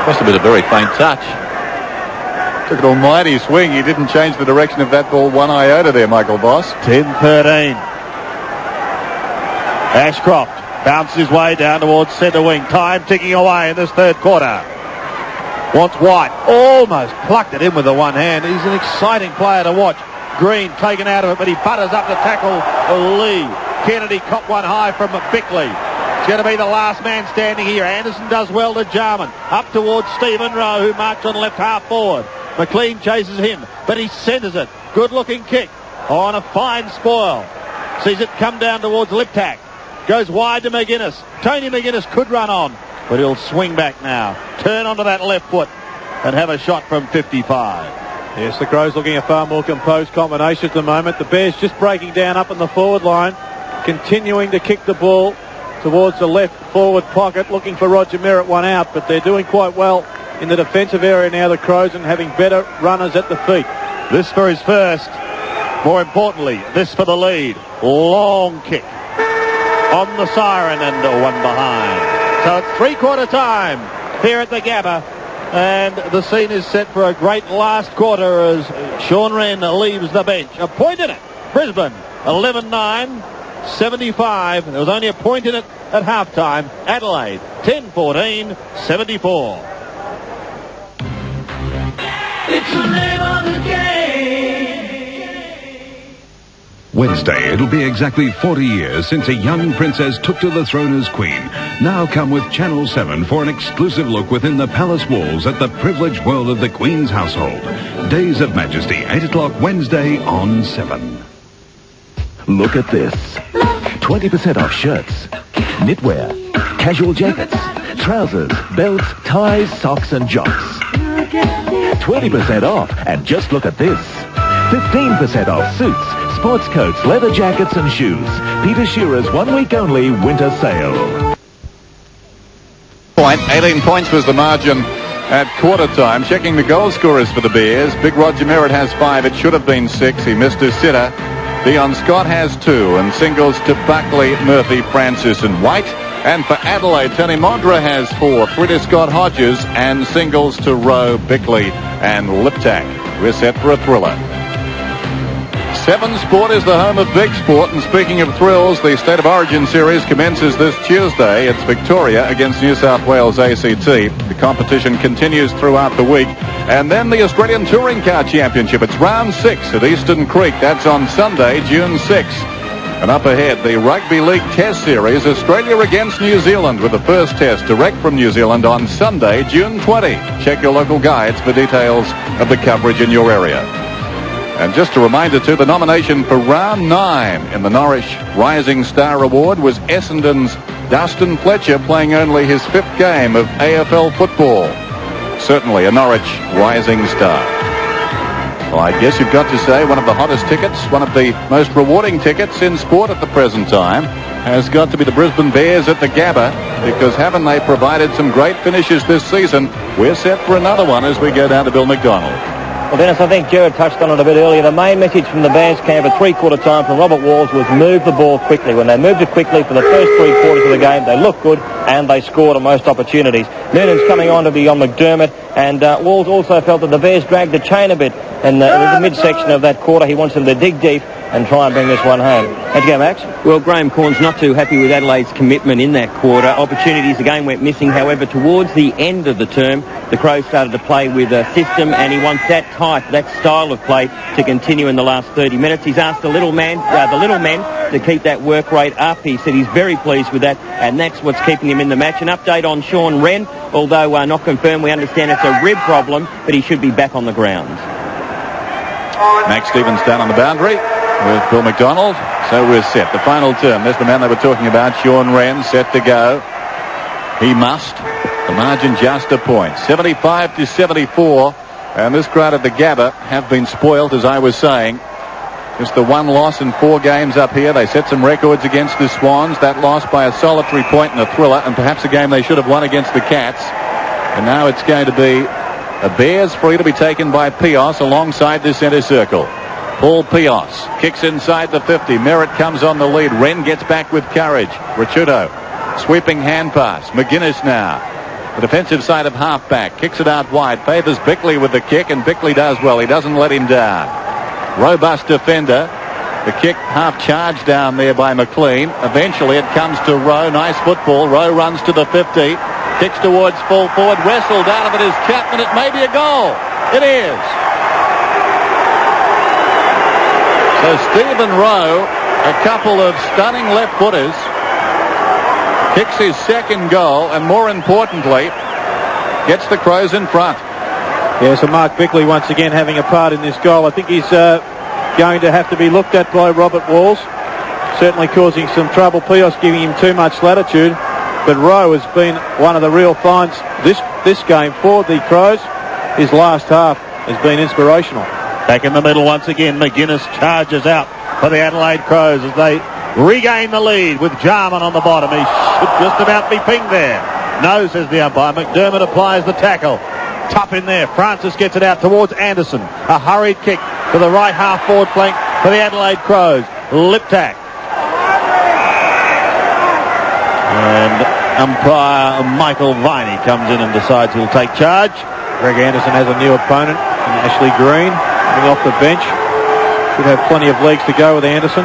[SPEAKER 4] Must have been a very faint touch. Took an almighty swing. He didn't change the direction of that ball one iota there, Michael Boss.
[SPEAKER 13] 10-13. Ashcroft bounces his way down towards centre wing. Time ticking away in this third quarter. Wants White. Almost plucked it in with the one hand. He's an exciting player to watch. Green taken out of it, but he butters up to tackle Lee. Kennedy caught one high from Bickley. It's going to be the last man standing here. Anderson does well to Jarman. Up towards Stephen Rowe, who marched on left half forward. McLean chases him, but he centres it. Good looking kick on a fine spoil. Sees it come down towards Liptak. Goes wide to McGuinness. Tony McGuinness could run on, but he'll swing back now. Turn onto that left foot and have a shot from 55.
[SPEAKER 2] Yes, the Crows looking at far more composed combination at the moment. The Bears just breaking down up in the forward line, continuing to kick the ball towards the left forward pocket, looking for Roger Merritt one out, but they're doing quite well in the defensive area now, the Crows, and having better runners at the feet.
[SPEAKER 13] This for his first. More importantly, this for the lead. Long kick on the siren and one behind. So it's three-quarter time here at the Gabba, and the scene is set for a great last quarter as Sean Wren leaves the bench. A point in it. Brisbane 11-9, 75. There was only a point in it at halftime. Adelaide 10-14, 74.
[SPEAKER 5] It's the name of the game.
[SPEAKER 15] Wednesday, it'll be exactly 40 years since a young princess took to the throne as queen. Now come with Channel 7 for an exclusive look within the palace walls at the privileged world of the Queen's household. Days of Majesty, 8 o'clock Wednesday on 7.
[SPEAKER 6] Look at this. 20% off shirts.
[SPEAKER 14] knitwear, casual jackets, trousers, belts, ties, socks and jocks. 20% off, and just look at this. 15% off suits, sports coats, leather jackets and shoes. Peter Shearer's 1 week only winter sale.
[SPEAKER 4] 18 points was the margin at quarter time. Checking the goal scorers for the Bears. Big Roger Merritt has 5. It should have been 6. He missed his sitter. Dion Scott has 2, and singles to Buckley, Murphy, Francis and White. And for Adelaide, Tony Mondra has 4, 3 to Scott Hodges, and singles to Rowe, Bickley and Liptak. We're set for a thriller. 7 Sport is the home of big sport, and speaking of thrills, the State of Origin series commences this Tuesday. It's Victoria against New South Wales ACT. The competition continues throughout the week. And then the Australian Touring Car Championship. It's round 6 at Eastern Creek. That's on Sunday, June 6th. And up ahead, the Rugby League Test Series, Australia against New Zealand, with the first test direct from New Zealand on Sunday, June 20. Check your local guides for details of the coverage in your area. And just a reminder too, the nomination for round 9 in the Norwich Rising Star Award was Essendon's Dustin Fletcher, playing only his 5th game of AFL football. Certainly a Norwich Rising Star. Well, I guess you've got to say one of the hottest tickets, one of the most rewarding tickets in sport at the present time, has got to be the Brisbane Bears at the Gabba, because haven't they provided some great finishes this season? We're set for another one as we go down to Bill McDonald.
[SPEAKER 10] Well, Dennis, I think Gerard touched on it a bit earlier. The main message from the Bears camp at three-quarter time from Robert Walls was move the ball quickly. When they moved it quickly for the first 3 quarters of the game, they looked good and they scored on most opportunities. Noonan's coming on to be on McDermott, and Walls also felt that the Bears dragged the chain a bit in the midsection of that quarter. He wants them to dig deep and try and bring this one home. How'd you go, Max?
[SPEAKER 23] Well, Graham Corn's not too happy with Adelaide's commitment in that quarter. Opportunities again went missing. However, towards the end of the term, the Crows started to play with a system, and he wants that type, that style of play to continue in the last 30 minutes. He's asked the little men to keep that work rate up. He said he's very pleased with that, and that's what's keeping him in the match. An update on Sean Wren, although not confirmed. We understand it's a rib problem, but he should be back on the ground.
[SPEAKER 4] Max Stevens down on the boundary with Bill McDonald. So we're set. The final term. There's the man they were talking about, Sean Wren, set to go. He must. The margin just a point. 75-74. And this crowd at the Gabba have been spoiled, as I was saying. Just the 1 loss in 4 games up here. They set some records against the Swans. That loss by a solitary point in a thriller, and perhaps a game they should have won against the Cats. And now it's going to be a Bears free to be taken by Pios alongside the centre circle. Paul Pios kicks inside the 50. Merritt comes on the lead. Wren gets back with courage. Ricciuto, sweeping hand pass. McGuinness now. The defensive side of halfback kicks it out wide. Favours Bickley with the kick, and Bickley does well. He doesn't let him down. Robust defender. The kick half charged down there by McLean. Eventually it comes to Rowe. Nice football. Rowe runs to the 50. Kicks towards full forward. Wrestled out of it is Chapman. It may be a goal. It is. So Stephen Rowe, a couple of stunning left footers, kicks his second goal, and more importantly, gets the Crows in front.
[SPEAKER 2] Yeah, so Mark Bickley once again having a part in this goal. I think he's going to have to be looked at by Robert Walls. Certainly causing some trouble. Pios giving him too much latitude. But Rowe has been one of the real finds this game for the Crows. His last half has been inspirational.
[SPEAKER 13] Back in the middle once again, McGuinness charges out for the Adelaide Crows as they regain the lead with Jarman on the bottom. He should just about be pinged there. No, says the umpire. McDermott applies the tackle. Tough in there. Francis gets it out towards Anderson. A hurried kick to the right half forward flank for the Adelaide Crows. Liptak. And umpire Michael Viney comes in and decides he'll take charge. Greg Anderson has a new opponent in Ashley Green coming off the bench. Should have plenty of legs to go with Anderson.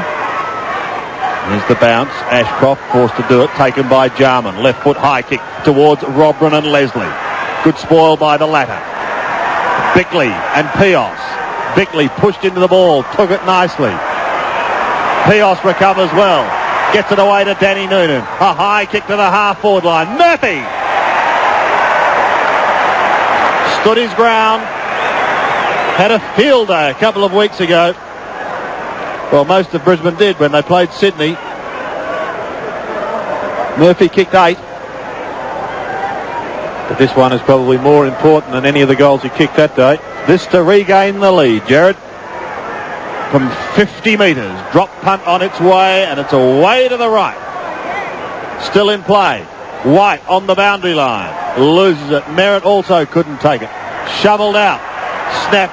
[SPEAKER 13] Here's the bounce. Ashcroft forced to do it, taken by Jarman. Left foot high kick towards Robran and Leslie. Good spoil by the latter. Bickley and Pios. Bickley pushed into the ball, took it nicely. Pios recovers well. Gets it away to Danny Noonan. A high kick to the half-forward line. Murphy stood his ground. Had a field day a couple of weeks ago. Well, most of Brisbane did when they played Sydney.
[SPEAKER 2] Murphy kicked 8. But this one is probably more important than any of the goals he kicked that day. This to regain the lead, Jared. From 50 metres. Drop punt on its way, and it's away to the right. Still in play. White on the boundary line. Loses it. Merritt also couldn't take it. Shoveled out. Snap.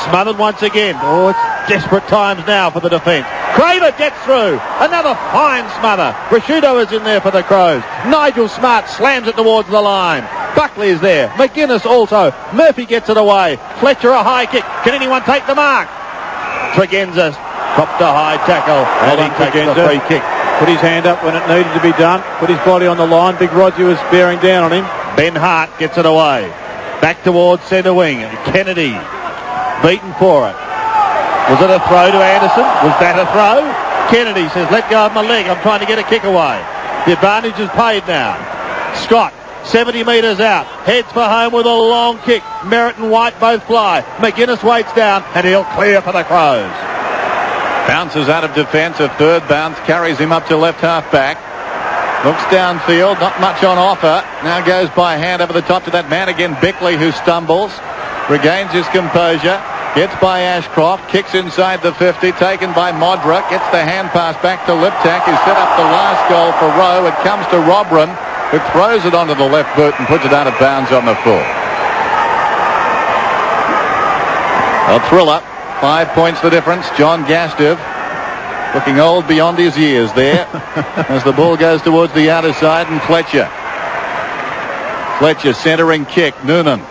[SPEAKER 2] Smothered once again. Oh, it's desperate times now for the defence. Craver gets through. Another fine smother. Prosciutto is in there for the Crows. Nigel Smart slams it towards the line. Buckley is there. McGuinness also. Murphy gets it away. Fletcher a high kick. Can anyone take the mark? Tregenza copped a high tackle. And he takes the free kick. Put his hand up when it needed to be done. Put his body on the line. Big Roger was bearing down on him. Ben Hart gets it away. Back towards centre wing. Kennedy beaten for it. Was it a throw to Anderson? Was that a throw? Kennedy says, let go of my leg. I'm trying to get a kick away. The advantage is paid now. Scott, 70 metres out. Heads for home with a long kick. Merritt and White both fly. McGuinness waits down and he'll clear for the Crows.
[SPEAKER 4] Bounces out of defence. A third bounce carries him up to left half back. Looks downfield. Not much on offer. Now goes by hand over the top to that man again, Bickley, who stumbles. Regains his composure. Gets by Ashcroft. Kicks inside the 50. Taken by Modra. Gets the hand pass back to Liptak, who set up the last goal for Rowe. It comes to Robran, who throws it onto the left boot and puts it out of bounds on the full. A thriller. 5 points the difference. John Gastiv looking old beyond his years there as the ball goes towards the outer side, and Fletcher centering kick. Noonan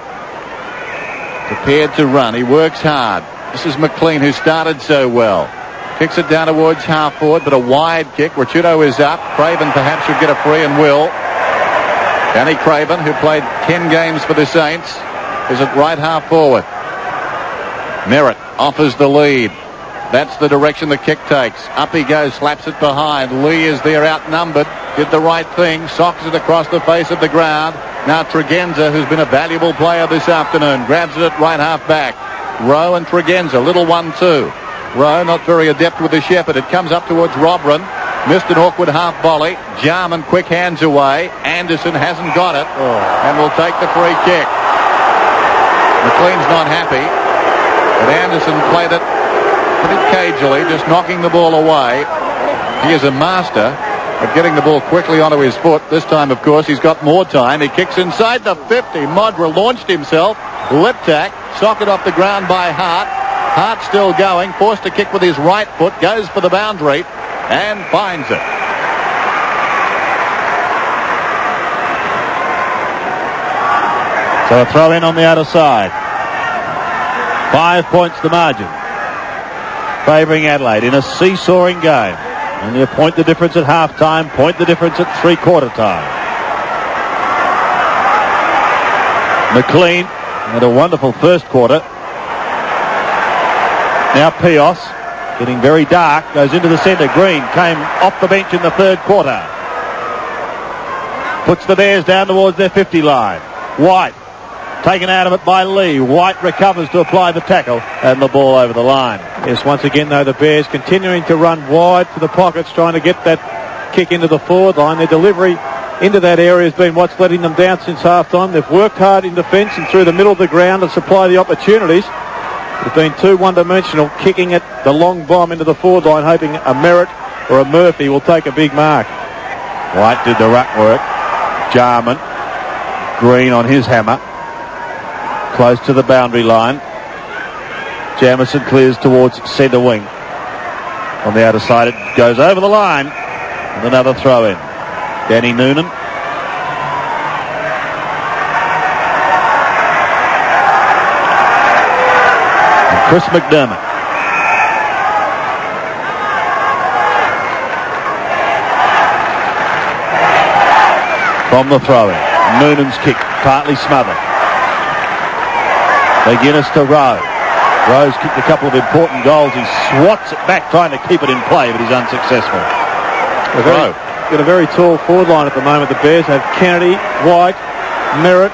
[SPEAKER 4] prepared to run. He works hard. This is McLean, who started so well. Kicks it down towards half forward, but a wide kick. Ricciuto is up. Craven perhaps should get a free and will. Danny Craven, who played 10 games for the Saints, is at right half forward. Merritt offers the lead. That's the direction the kick takes. Up he goes, slaps it behind. Lee is there outnumbered. Did the right thing. Socks it across the face of the ground. Now Tregenza, who's been a valuable player this afternoon, grabs it at right half back. Rowe and Tregenza, little 1-2. Rowe not very adept with the shepherd. It comes up towards Robran. Missed an awkward half volley. Jarman quick hands away. Anderson hasn't got it and will take the free kick. McLean's not happy, but Anderson played it pretty cagily, just knocking the ball away. He is a master of getting the ball quickly onto his foot. This time, of course, he's got more time. He kicks inside the 50. Modra launched himself. Liptak, socket off the ground by Hart. Hart still going, forced to kick with his right foot, goes for the boundary and finds it.
[SPEAKER 2] So a throw in on the outer side. 5 points the margin, favouring Adelaide in a seesawing game. Only a point the difference at half-time, point the difference at three-quarter time. McLean had a wonderful first quarter. Now Pios, getting very dark, goes into the centre. Green came off the bench in the third quarter. Puts the Bears down towards their 50 line. White, taken out of it by Lee. White recovers to apply the tackle and the ball over the line. Yes, once again, though, the Bears continuing to run wide for the pockets, trying to get that kick into the forward line. Their delivery into that area has been what's letting them down since half-time. They've worked hard in defence and through the middle of the ground to supply the opportunities. They've been too one-dimensional, kicking it the long bomb into the forward line, hoping a Merritt or a Murphy will take a big mark. White did the ruck work. Jarman. Green on his hammer. Close to the boundary line. Jamison clears towards centre wing. On the outer side, it goes over the line. And another throw in. Danny Noonan. And Chris McDermott. From the throw in. Noonan's kick, partly smothered. McGuinness to Rowe. Rowe's kicked a couple of important goals. He swats it back, trying to keep it in play, but he's unsuccessful. Got a very tall forward line at the moment. The Bears have Kennedy, White, Merritt,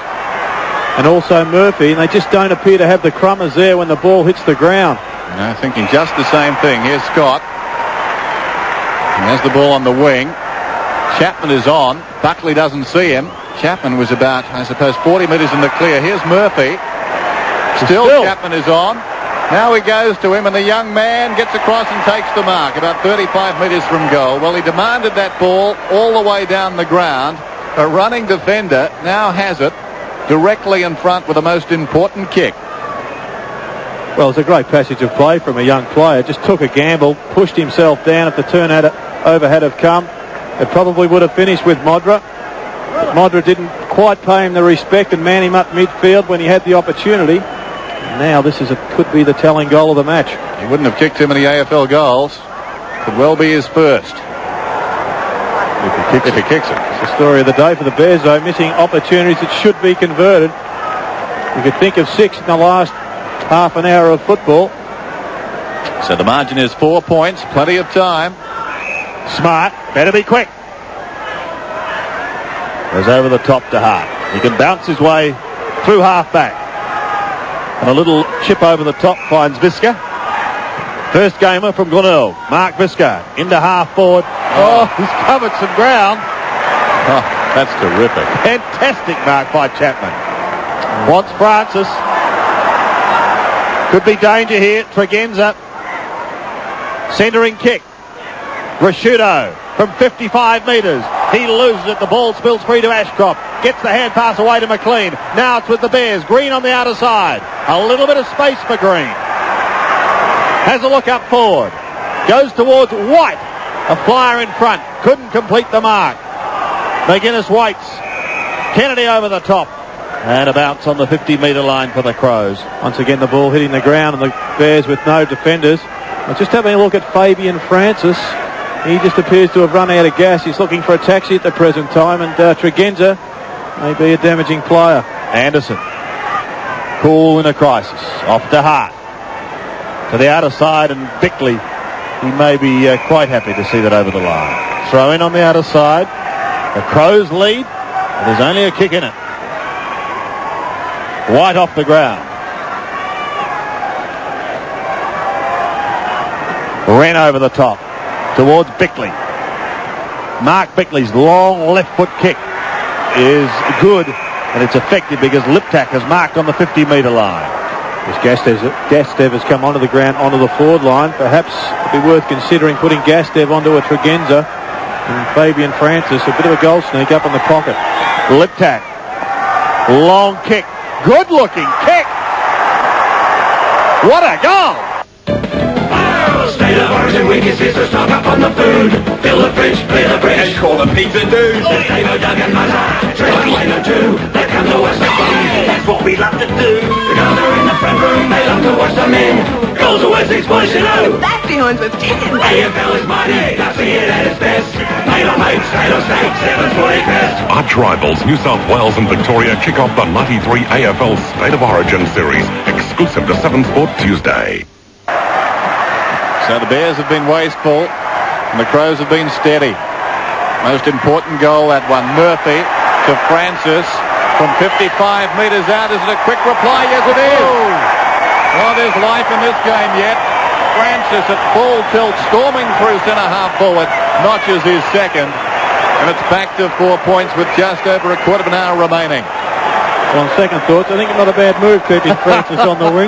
[SPEAKER 2] and also Murphy, and they just don't appear to have the crummers there when the ball hits the ground.
[SPEAKER 4] No, thinking just the same thing. Here's Scott. He has the ball on the wing. Chapman is on. Buckley doesn't see him. Chapman was about, I suppose, 40 metres in the clear. Here's Murphy. Still Chapman is on. Now he goes to him, and the young man gets across and takes the mark, about 35 metres from goal. Well, he demanded that ball all the way down the ground. A running defender now has it directly in front with the most important kick.
[SPEAKER 2] Well, it's a great passage of play from a young player. Just took a gamble, pushed himself down. If the turnover had have come, it probably would have finished with Modra. But Modra didn't quite pay him the respect and man him up midfield when he had the opportunity. Now this could be the telling goal of the match.
[SPEAKER 4] He wouldn't have kicked too many AFL goals. Could well be his first. If he kicks it.
[SPEAKER 2] It's the story of the day for the Bears, though, missing opportunities that should be converted. You could think of 6 in the last half an hour of football.
[SPEAKER 4] So the margin is 4 points. Plenty of time.
[SPEAKER 13] Smart. Better be quick. Goes over the top to Hart. He can bounce his way through half back. And a little chip over the top finds Visca. First gamer from Glenelg. Mark Visca into half forward. Oh, he's covered some ground.
[SPEAKER 4] Oh, that's terrific.
[SPEAKER 13] Fantastic mark by Chapman. Wants Francis. Could be danger here. Tregenza. Centering kick. Rashudo from 55 metres. He loses it. The ball spills free to Ashcroft. Gets the hand pass away to McLean. Now it's with the Bears. Green on the outer side. A little bit of space for Green. Has a look up forward. Goes towards White. A flyer in front. Couldn't complete the mark. McGuinness waits. Kennedy over the top. And a bounce on the 50-metre line for the Crows.
[SPEAKER 2] Once again the ball hitting the ground and the Bears with no defenders. Well, just having a look at Fabian Francis. He just appears to have run out of gas. He's looking for a taxi at the present time, and Tregenza may be a damaging player.
[SPEAKER 13] Anderson. Cool in a crisis. Off to Hart. To the outer side, and Bickley, he may be quite happy to see that over the line. Throw in on the outer side. The Crows lead, and there's only a kick in it. White off the ground. Ran over the top towards Bickley. Mark Bickley's long left foot kick is good, and it's effective because Liptak has marked on the 50-metre line.
[SPEAKER 2] Gastev has come onto the ground, onto the forward line. Perhaps it'd be worth considering putting Gastev onto a Tregenza. And Fabian Francis, a bit of a goal sneak up in the pocket.
[SPEAKER 13] Liptak. Long kick. Good looking kick. What a goal.
[SPEAKER 5] State of origin weaknesses to stock up on the food. Fill the fridge, clear the bridge, and call the pizza dude. Davo, Doug and Muzza, Trey and Wayne or two. They come to watch the fun. That's what we love to do. Together in the front room, they love to watch the men. Goals always explosion. That behind with 10. AFL is mighty, got to see it at its best. Made on mate, state or state, 740 best.
[SPEAKER 17] Arch rivals New South Wales and Victoria kick off the 93 AFL State of Origin Series, exclusive to 7 Sport Tuesday.
[SPEAKER 4] So the Bears have been wasteful, and the Crows have been steady. Most important goal, that one. Murphy to Francis from 55 metres out. Is it a quick reply? Yes, it is. Oh, there's life in this game yet. Francis at full tilt, storming through centre-half forward, notches his second, and it's back to 4 points with just over a quarter of an hour remaining.
[SPEAKER 2] Well, on second thoughts, I think it's not a bad move keeping Francis on the wing.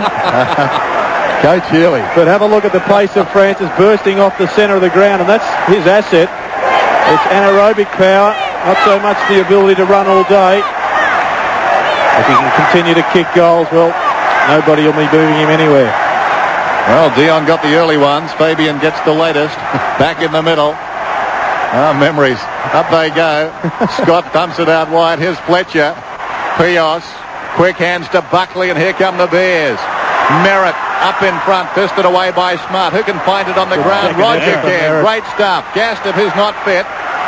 [SPEAKER 4] Coach Healy.
[SPEAKER 2] But have a look at the pace of Francis bursting off the centre of the ground, and that's his asset. It's anaerobic power, not so much the ability to run all day. If he can continue to kick goals, well, nobody will be moving him anywhere.
[SPEAKER 4] Well, Dion got the early ones. Fabian gets the latest. Back in the middle. Ah, memories. Up they go. Scott dumps it out wide. Here's Fletcher. Pios. Quick hands to Buckley, and here come the Bears. Merritt up in front, fisted away by Smart. Who can find it on the ground? Roger can. Great stuff. Gastev, who's not fit,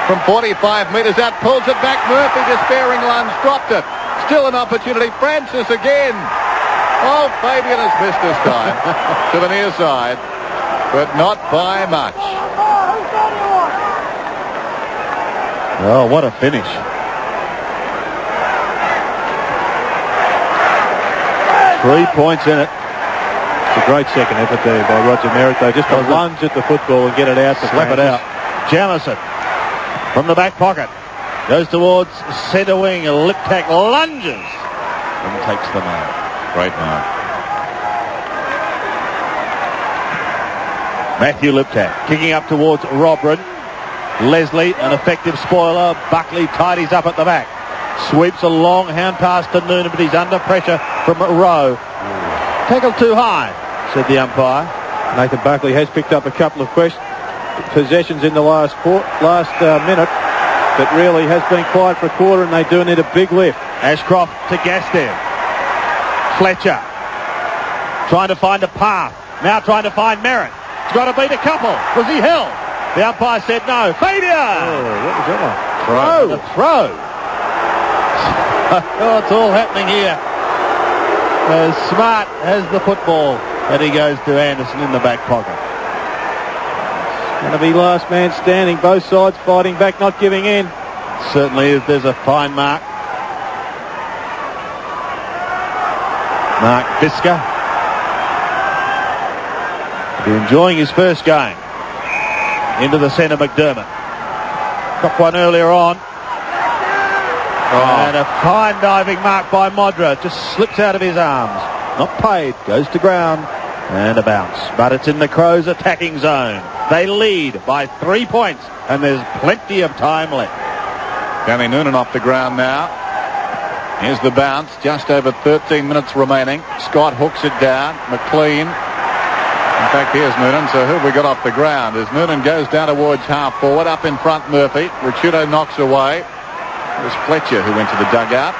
[SPEAKER 4] from 45 metres out, pulls it back. Murphy, despairing lunge, dropped it. Still an opportunity. Francis again. Oh, Fabian has missed this time. To the near side, but not by much.
[SPEAKER 13] Oh, what a finish.
[SPEAKER 2] Three points in it. A great second effort there by Roger Merritt, though, just to lunge at the football and get it out to
[SPEAKER 13] slap it out. Jamison from the back pocket. Goes towards centre wing. Liptak lunges and takes the mark.
[SPEAKER 4] Great mark.
[SPEAKER 13] Matthew Liptak kicking up towards Robrin. Leslie, an effective spoiler. Buckley tidies up at the back. Sweeps a long hand pass to Noonan, but he's under pressure from Rowe. Tackled too high, said the umpire.
[SPEAKER 2] Nathan Buckley has picked up a couple of possessions in the last minute, but really has been quiet for a quarter, and they do need a big lift.
[SPEAKER 13] Ashcroft to Gastev. Fletcher trying to find a path. Now trying to find Merritt. He's got to beat a couple. Was he held? The umpire said no. Failure!
[SPEAKER 2] Oh, what was that one?
[SPEAKER 13] Throw. A throw. Oh, it's all happening here. Smart has the football, and he goes to Anderson in the back pocket.
[SPEAKER 2] Going to be last man standing. Both sides fighting back, not giving in.
[SPEAKER 13] Certainly is. There's a fine mark. Mark Visca. Enjoying his first game. Into the centre, McDermott. Got one earlier on. And a fine diving mark by Modra. Just slips out of his arms. Not paid. Goes to ground. And a bounce. But it's in the Crows' attacking zone. They lead by 3 points. And there's plenty of time left.
[SPEAKER 4] Danny Noonan off the ground now. Here's the bounce. Just over 13 minutes remaining. Scott hooks it down. McLean. In fact, here's Noonan. So who have we got off the ground? As Noonan goes down towards half forward. Up in front, Murphy. Ricciuto knocks away. It was Fletcher who went to the dugout.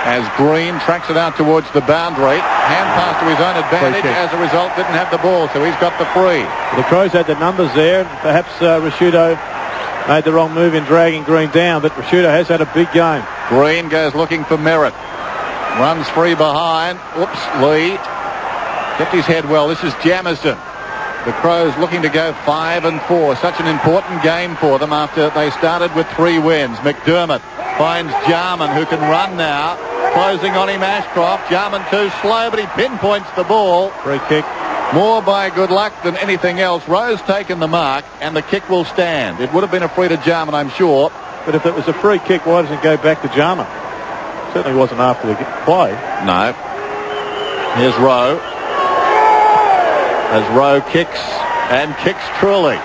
[SPEAKER 4] As Green tracks it out towards the boundary. Hand pass to his own advantage. As a result, didn't have the ball, so he's got the free.
[SPEAKER 2] The Crows had the numbers there. Perhaps Ricciuto made the wrong move in dragging Green down, but Ricciuto has had a big game.
[SPEAKER 4] Green goes looking for Merritt. Runs free behind. Oops, Lee. Kept his head well. This is Jamison. The Crows looking to go 5-4. Such an important game for them after they started with 3 wins. McDermott finds Jarman, who can run now. Closing on him, Ashcroft. Jarman too slow, but he pinpoints the ball.
[SPEAKER 2] Free kick.
[SPEAKER 4] More by good luck than anything else. Rowe's taken the mark, and the kick will stand. It would have been a free to Jarman, I'm sure.
[SPEAKER 2] But if it was a free kick, why doesn't it go back to Jarman? Certainly wasn't after the play.
[SPEAKER 4] No. Here's Rowe. As Rowe kicks, and kicks truly.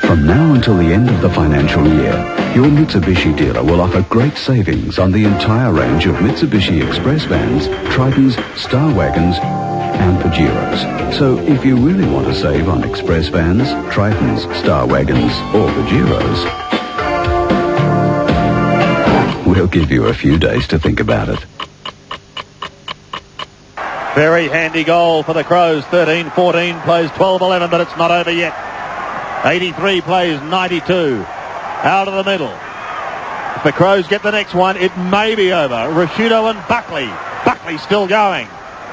[SPEAKER 15] From now until the end of the financial year, your Mitsubishi dealer will offer great savings on the entire range of Mitsubishi Express vans, Tritons, Star Wagons, and Pajeros. So if you really want to save on Express vans, Tritons, Star Wagons, or Pajeros, we'll give you a few days to think about it.
[SPEAKER 13] Very handy goal for the Crows. 13-14 plays 12-11, but it's not over yet. 83 plays 92. Out of the middle. If the Crows get the next one, it may be over. Ricciuto and Buckley. Buckley still going.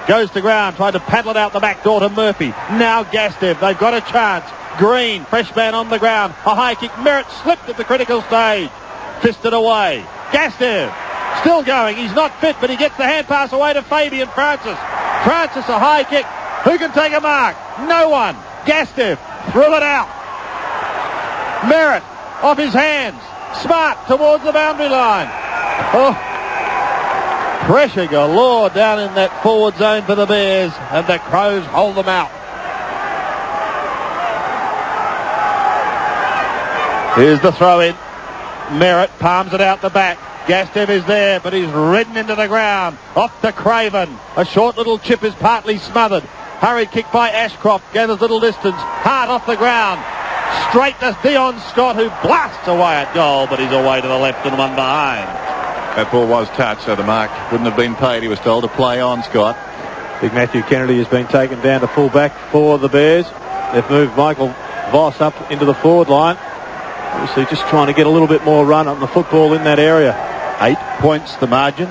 [SPEAKER 13] Goes to ground, tried to paddle it out the back door to Murphy. Now Gastev. They've got a chance. Green, fresh man on the ground. A high kick. Merritt slipped at the critical stage. Fisted away. Gastev still going. He's not fit, but he gets the hand pass away to Fabian Francis. Francis, a high kick. Who can take a mark? No one. Gastev threw it out. Merritt off his hands. Smart towards the boundary line. Oh, pressure galore down in that forward zone for the Bears, and the Crows hold them out. Here's the throw in. Merritt palms it out the back. Gastev is there, but he's ridden into the ground. Off to Craven. A short little chip is partly smothered. Hurried kick by Ashcroft. Gathers little distance. Hard off the ground. Straight to Dion Scott, who blasts away at goal, but he's away to the left and one behind.
[SPEAKER 4] That ball was touched, so the mark wouldn't have been paid. He was told to play on, Scott.
[SPEAKER 2] Big Matthew Kennedy has been taken down to full back for the Bears. They've moved Michael Voss up into the forward line. Obviously just trying to get a little bit more run on the football in that area.
[SPEAKER 13] 8 points the margin.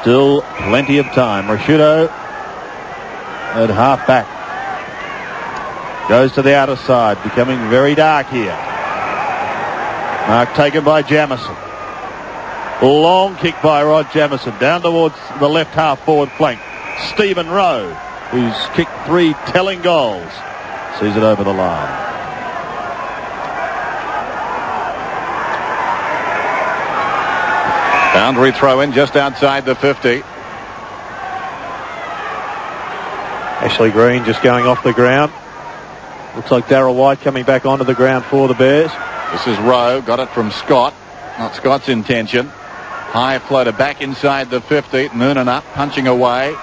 [SPEAKER 13] Still plenty of time. Ricciuto at half back. Goes to the outer side, becoming very dark here. Mark taken by Jamison. Long kick by Rod Jamieson down towards the left half forward flank. Stephen Rowe, who's kicked 3 telling goals, sees it over the line.
[SPEAKER 4] Boundary throw in just outside the 50.
[SPEAKER 2] Ashley Green just going off the ground. Looks like Darryl White coming back onto the ground for the Bears.
[SPEAKER 4] This is Rowe, got it from Scott. Not Scott's intention. High floater back inside the 50. Noonan up, punching away.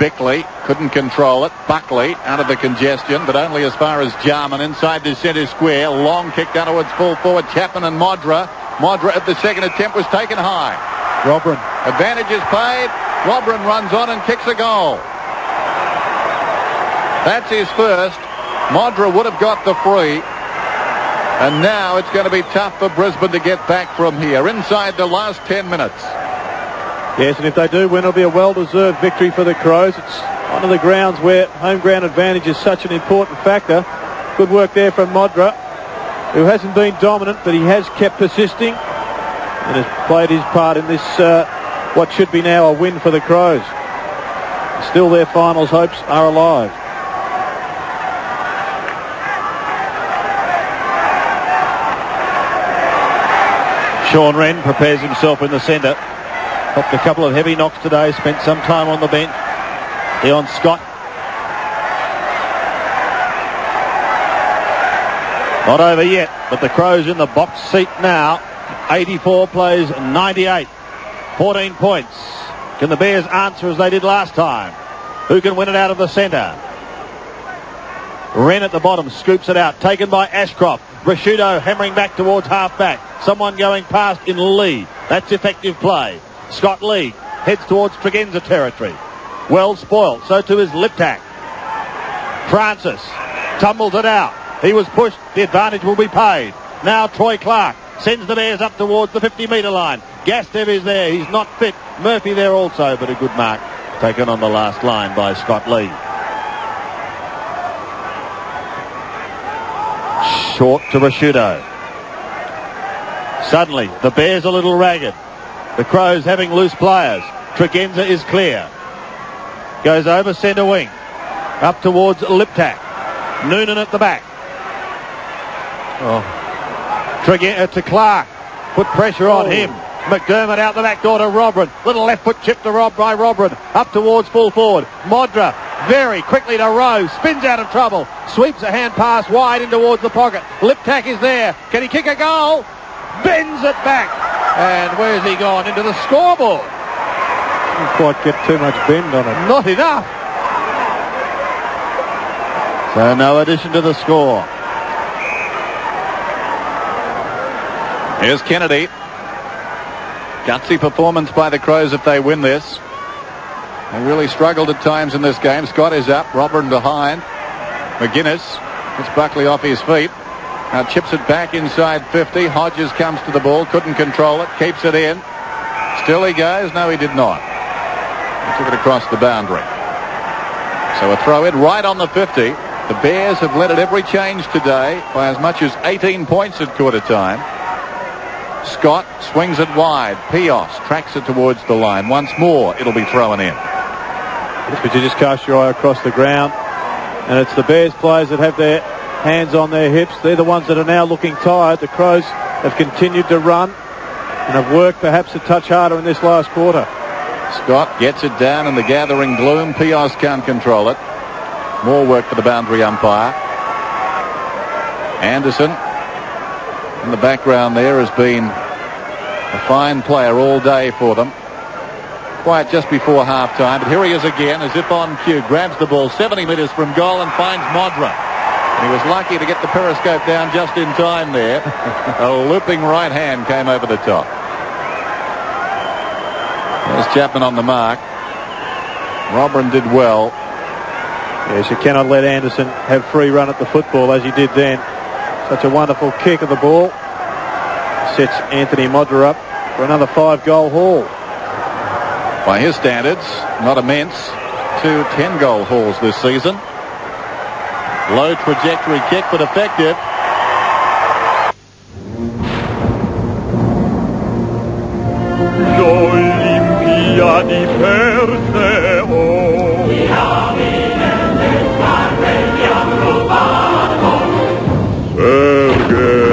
[SPEAKER 4] Bickley couldn't control it. Buckley out of the congestion, but only as far as Jarman inside the centre square. Long kick down towards full forward. Chapman and Modra. Modra at the second attempt was taken high.
[SPEAKER 2] Robran.
[SPEAKER 4] Advantage is paid. Robran runs on and kicks a goal. That's his first. Modra would have got the free. And now it's going to be tough for Brisbane to get back from here inside the last 10 minutes.
[SPEAKER 2] Yes, and if they do win, it'll be a well-deserved victory for the Crows. It's one of the grounds where home ground advantage is such an important factor. Good work there from Modra, who hasn't been dominant, but he has kept persisting and has played his part in this, what should be now a win for the Crows. Still their finals hopes are alive.
[SPEAKER 13] Sean Wren prepares himself in the centre. Popped a couple of heavy knocks today, spent some time on the bench. Dion Scott. Not over yet, but the Crows in the box seat now. 84 plays 98. 14 points. Can the Bears answer as they did last time? Who can win it out of the centre? Wren at the bottom, scoops it out. Taken by Ashcroft. Rashudo hammering back towards half-back. Someone going past in Lee. That's effective play. Scott Lee heads towards Tregenza territory. Well spoiled. So too is Liptak. Francis tumbles it out. He was pushed. The advantage will be paid. Now Troy Clark sends the Bears up towards the 50-metre line. Gastev is there. He's not fit. Murphy there also, but a good mark taken on the last line by Scott Lee. Short to Rashudo. Suddenly, the Bears a little ragged. The Crows having loose players. Tregenza is clear. Goes over centre wing. Up towards Liptak. Noonan at the back. To Clark. Put pressure on him. McDermott out the back door to Robran. Little left foot chip to by Robran. Up towards full forward. Modra very quickly to Rowe. Spins out of trouble. Sweeps a hand pass wide in towards the pocket. Liptak is there. Can he kick a goal? Bends it back. And where's he gone? Into the scoreboard.
[SPEAKER 2] Didn't quite get too much bend on it.
[SPEAKER 13] Not enough. So no addition to the score.
[SPEAKER 4] Here's Kennedy. Gutsy performance by the Crows if they win this. They really struggled at times in this game. Scott is up. Robran behind. McGuinness gets Buckley off his feet. Now chips it back inside 50. Hodges comes to the ball. Couldn't control it. Keeps it in. Still he goes. No, he did not. He took it across the boundary. So a throw in right on the 50. The Bears have led at every change today by as much as 18 points at quarter time. Scott swings it wide. Pios tracks it towards the line. Once more, it'll be thrown in.
[SPEAKER 2] But you just cast your eye across the ground, and it's the Bears players that have their hands on their hips. They're the ones that are now looking tired. The Crows have continued to run and have worked perhaps a touch harder in this last quarter.
[SPEAKER 4] Scott gets it down in the gathering gloom. Pios can't control it. More work for the boundary umpire. Anderson in the background there has been a fine player all day for them. Quiet just before half-time, but here he is again as if on cue. Grabs the ball 70 metres from goal and finds Modra. And he was lucky to get the periscope down just in time there. A looping right hand came over the top. There's Chapman on the mark. Robran did well.
[SPEAKER 2] Yes, you cannot let Anderson have free run at the football as he did then. Such a wonderful kick of the ball. Sets Anthony Modra up for another 5-goal haul.
[SPEAKER 4] By his standards, not immense. 2 10-goal hauls this season. Low trajectory kick, but effective.
[SPEAKER 5] di Perseo. Sergei.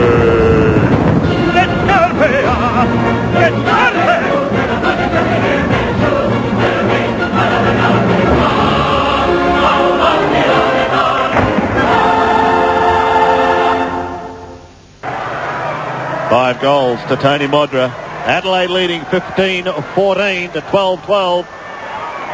[SPEAKER 13] Five goals to Tony Modra. Adelaide leading 15-14 to 12-12.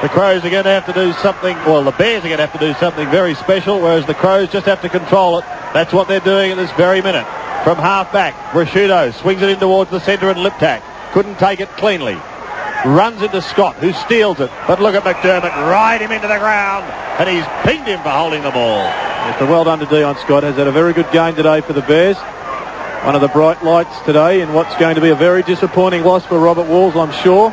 [SPEAKER 13] The Crows are going to have to do something, well, the Bears are going to have to do something very special, whereas the Crows just have to control it. That's what they're doing at this very minute. From half back, Rashudo swings it in towards the centre and Liptak. Couldn't take it cleanly. Runs into Scott, who steals it. But look at McDermott, ride him into the ground, and he's pinged him for holding the ball.
[SPEAKER 2] Yes, well done to Dion Scott. Has had a very good game today for the Bears. One of the bright lights today in what's going to be a very disappointing loss for Robert Walls, I'm sure.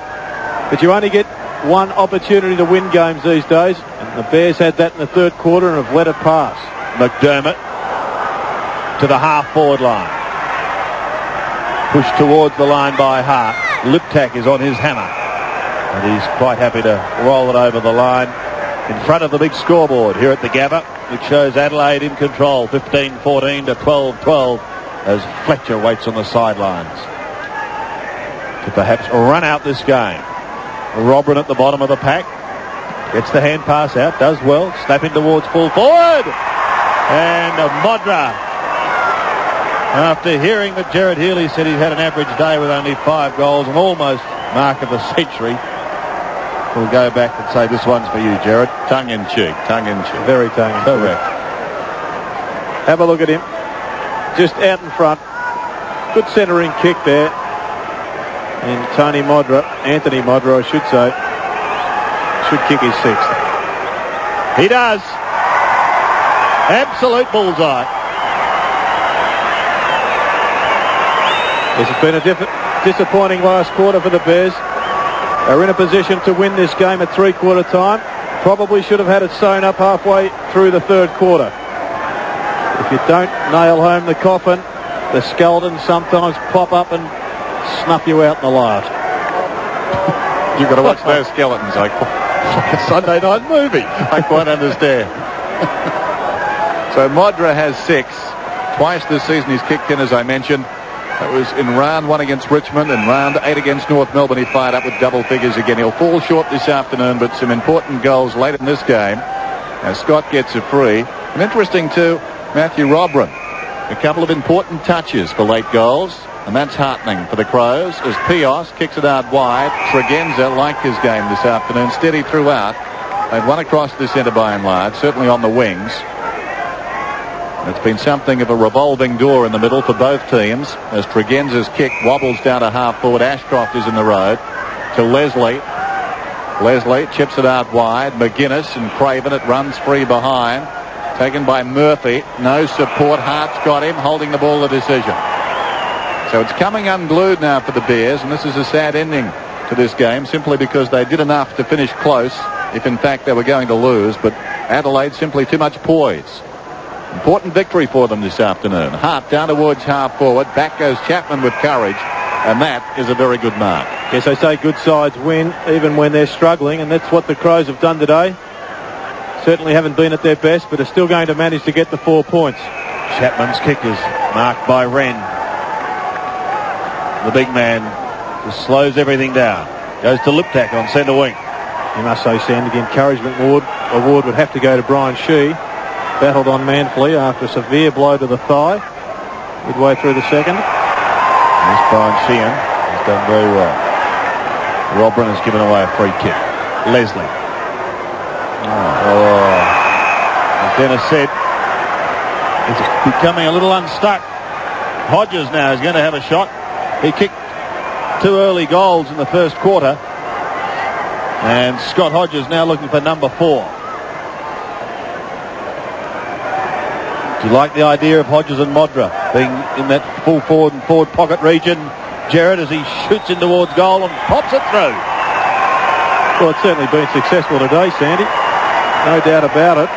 [SPEAKER 2] But you only get one opportunity to win games these days, and the Bears had that in the third quarter and have let it pass.
[SPEAKER 13] McDermott to the half-forward line. Pushed towards the line by Hart. Liptak is on his hammer, and he's quite happy to roll it over the line in front of the big scoreboard here at the Gabba, which shows Adelaide in control, 15-14 to 12-12. As Fletcher waits on the sidelines to perhaps run out this game. Robin at the bottom of the pack. Gets the hand pass out. Does well. Snapping towards full forward. And Modra, after hearing that Gerard Healy said he's had an average day with only 5 goals and almost mark of the century, we'll go back and say this one's for you, Gerard.
[SPEAKER 4] Tongue-in-cheek.
[SPEAKER 2] Very tongue-in-cheek.
[SPEAKER 13] Correct.
[SPEAKER 2] Have a look at him. Just out in front. Good centering kick there. And Anthony Modra, I should say, should kick his sixth.
[SPEAKER 13] He does. Absolute bullseye.
[SPEAKER 2] This has been a disappointing last quarter for the Bears. They're in a position to win this game at three-quarter time. Probably should have had it sewn up halfway through the third quarter. If you don't nail home the coffin, the skeletons sometimes pop up and snuff you out in the last.
[SPEAKER 4] You've got to watch those skeletons, like a Sunday night movie. I quite understand. So Modra has 6. Twice this season he's kicked in, as I mentioned. That was in round 1 against Richmond, and round 8 against North Melbourne. He fired up with double figures again. He'll fall short this afternoon, but some important goals late in this game as Scott gets a free. And interesting too, Matthew Robran, a couple of important touches for late goals, and that's heartening for the Crows as Pios kicks it out wide. Tregenza liked his game this afternoon, steady throughout. They've won across the centre by and large, certainly on the wings. It's been something of a revolving door in the middle for both teams as Tregenza's kick wobbles down to half forward. Ashcroft is in the road to Leslie. Leslie chips it out wide. McGuinness and Craven, it runs free behind. Taken by Murphy. No support. Hart's got him, holding the ball, the decision. So it's coming unglued now for the Bears, and this is a sad ending to this game simply because they did enough to finish close if in fact they were going to lose, but Adelaide simply too much poise. Important victory for them this afternoon. Hart down towards half forward. Back goes Chapman with courage, and that is a very good mark.
[SPEAKER 2] Yes, they say good sides win even when they're struggling, and that's what the Crows have done today. Certainly haven't been at their best, but are still going to manage to get the 4 points.
[SPEAKER 13] Chapman's kick is marked by Wren. The big man just slows everything down. Goes to Liptak on centre wing.
[SPEAKER 2] You must say, Sandy, the encouragement award would have to go to Brian Shee. Battled on manfully after a severe blow to the thigh midway through the second.
[SPEAKER 13] There's Brian Sheehan. He's done very well. Robin has given away a free kick. Leslie. As Dennis said, it's becoming a little unstuck. Hodges now is going to have a shot. He kicked 2 early goals in the first quarter. And Scott Hodges now looking for number 4. Do you like the idea of Hodges and Modra being in that full forward and forward pocket region? Gerard, as he shoots in towards goal and pops it through.
[SPEAKER 2] Well, it's certainly been successful today, Sandy. No doubt about it.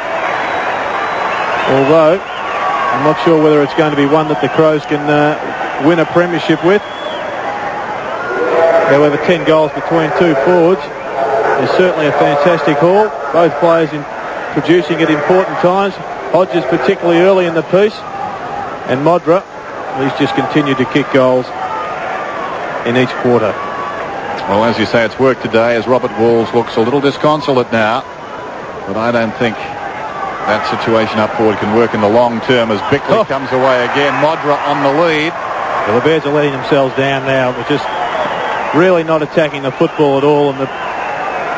[SPEAKER 2] Although, I'm not sure whether it's going to be one that the Crows can win a premiership with. However, 10 goals between 2 forwards. is certainly a fantastic haul. Both players producing at important times. Hodges particularly early in the piece. And Modra, he's just continued to kick goals in each quarter.
[SPEAKER 4] Well, as you say, it's worked today as Robert Walls looks a little disconsolate now. But I don't think that situation up forward can work in the long term as Bickley comes away again. Modra on the lead.
[SPEAKER 2] Well, the Bears are letting themselves down now. They're just really not attacking the football at all, and the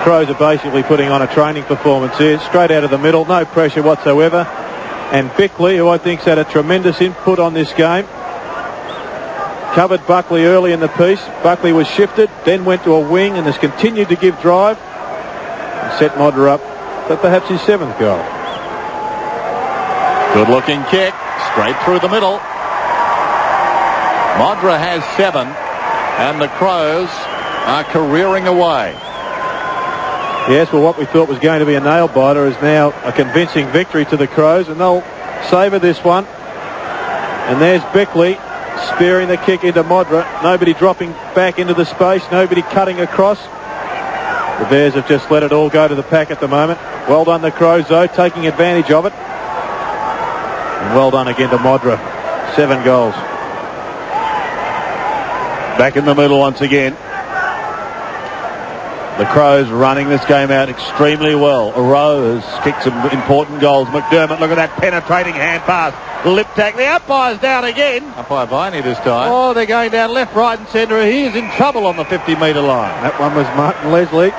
[SPEAKER 2] Crows are basically putting on a training performance here. Straight out of the middle, no pressure whatsoever. And Bickley, who I think's had a tremendous input on this game, covered Buckley early in the piece. Buckley was shifted, then went to a wing and has continued to give drive and set Modra up for perhaps his 7th goal.
[SPEAKER 4] Good looking kick, straight through the middle. Modra has 7, and the Crows are careering away.
[SPEAKER 2] Yes, well, what we thought was going to be a nail-biter is now a convincing victory to the Crows, and they'll savour this one. And there's Bickley spearing the kick into Modra. Nobody dropping back into the space, nobody cutting across. The Bears have just let it all go to the pack at the moment. Well done the Crows, though, taking advantage of it. And well done again to Modra. 7 goals.
[SPEAKER 13] Back in the middle once again. The Crows running this game out extremely well. Rowe has kicked some important goals. McDermott, look at that penetrating hand pass. Lip tack. The umpire's down again.
[SPEAKER 4] Umpire Viney this time.
[SPEAKER 13] Oh, they're going down left, right and centre. He is in trouble on the 50-metre line.
[SPEAKER 2] That one was Martin Leslie.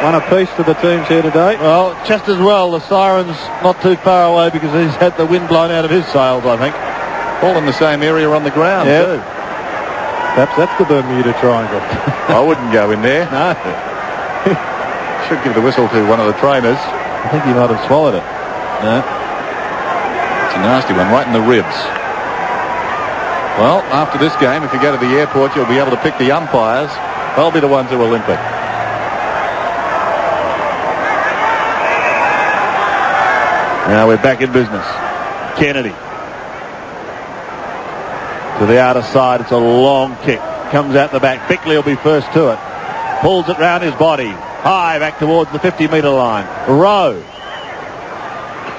[SPEAKER 2] One apiece to the teams here today.
[SPEAKER 13] Well, just as well. The siren's not too far away because he's had the wind blown out of his sails, I think.
[SPEAKER 4] All in the same area on the ground, too.
[SPEAKER 2] Perhaps that's the Bermuda Triangle.
[SPEAKER 4] I wouldn't go in there.
[SPEAKER 2] No.
[SPEAKER 4] Should give the whistle to one of the trainers.
[SPEAKER 13] I think he might have swallowed it. No.
[SPEAKER 4] It's a nasty one, right in the ribs. Well, after this game, if you go to the airport, you'll be able to pick the umpires. They'll be the ones who will limp it.
[SPEAKER 13] Now we're back in business. Kennedy. To the outer side, it's a long kick. Comes out the back. Bickley will be first to it. Pulls it round his body. High back towards the 50-metre line. Rowe.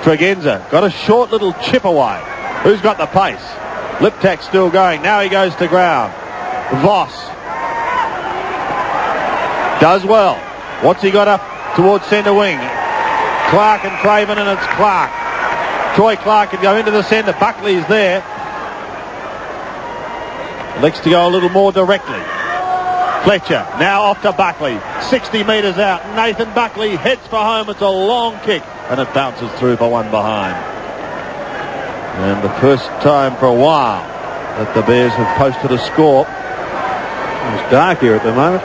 [SPEAKER 13] Tregenza got a short little chip away. Who's got the pace? Liptak still going. Now he goes to ground. Voss. Does well. What's he got up towards centre wing? Clark and Craven, and it's Clark. Troy Clark can go into the centre. Buckley's there. Likes to go a little more directly. Fletcher now off to Buckley. 60 metres out. Nathan Buckley heads for home. It's a long kick and it bounces through for one behind. And the first time for a while that the Bears have posted a score.
[SPEAKER 2] It's dark here at the moment.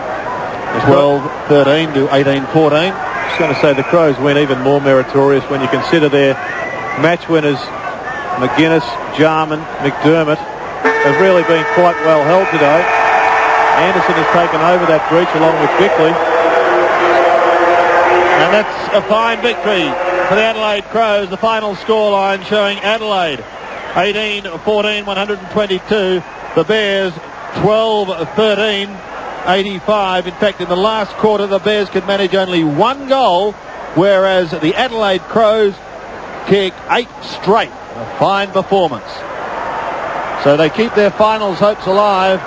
[SPEAKER 13] 12-13 to 18-14.
[SPEAKER 2] I was going to say the Crows win even more meritorious when you consider their match winners, McGuinness, Jarman, McDermott, have really been quite well held today. Anderson has taken over that breach along with Bickley.
[SPEAKER 13] And that's a fine victory for the Adelaide Crows. The final scoreline showing Adelaide 18-14, 122. The Bears 12-13, 85. In fact, in the last quarter, the Bears could manage only 1 goal, whereas the Adelaide Crows kicked 8 straight. A fine performance. So they keep their finals hopes alive.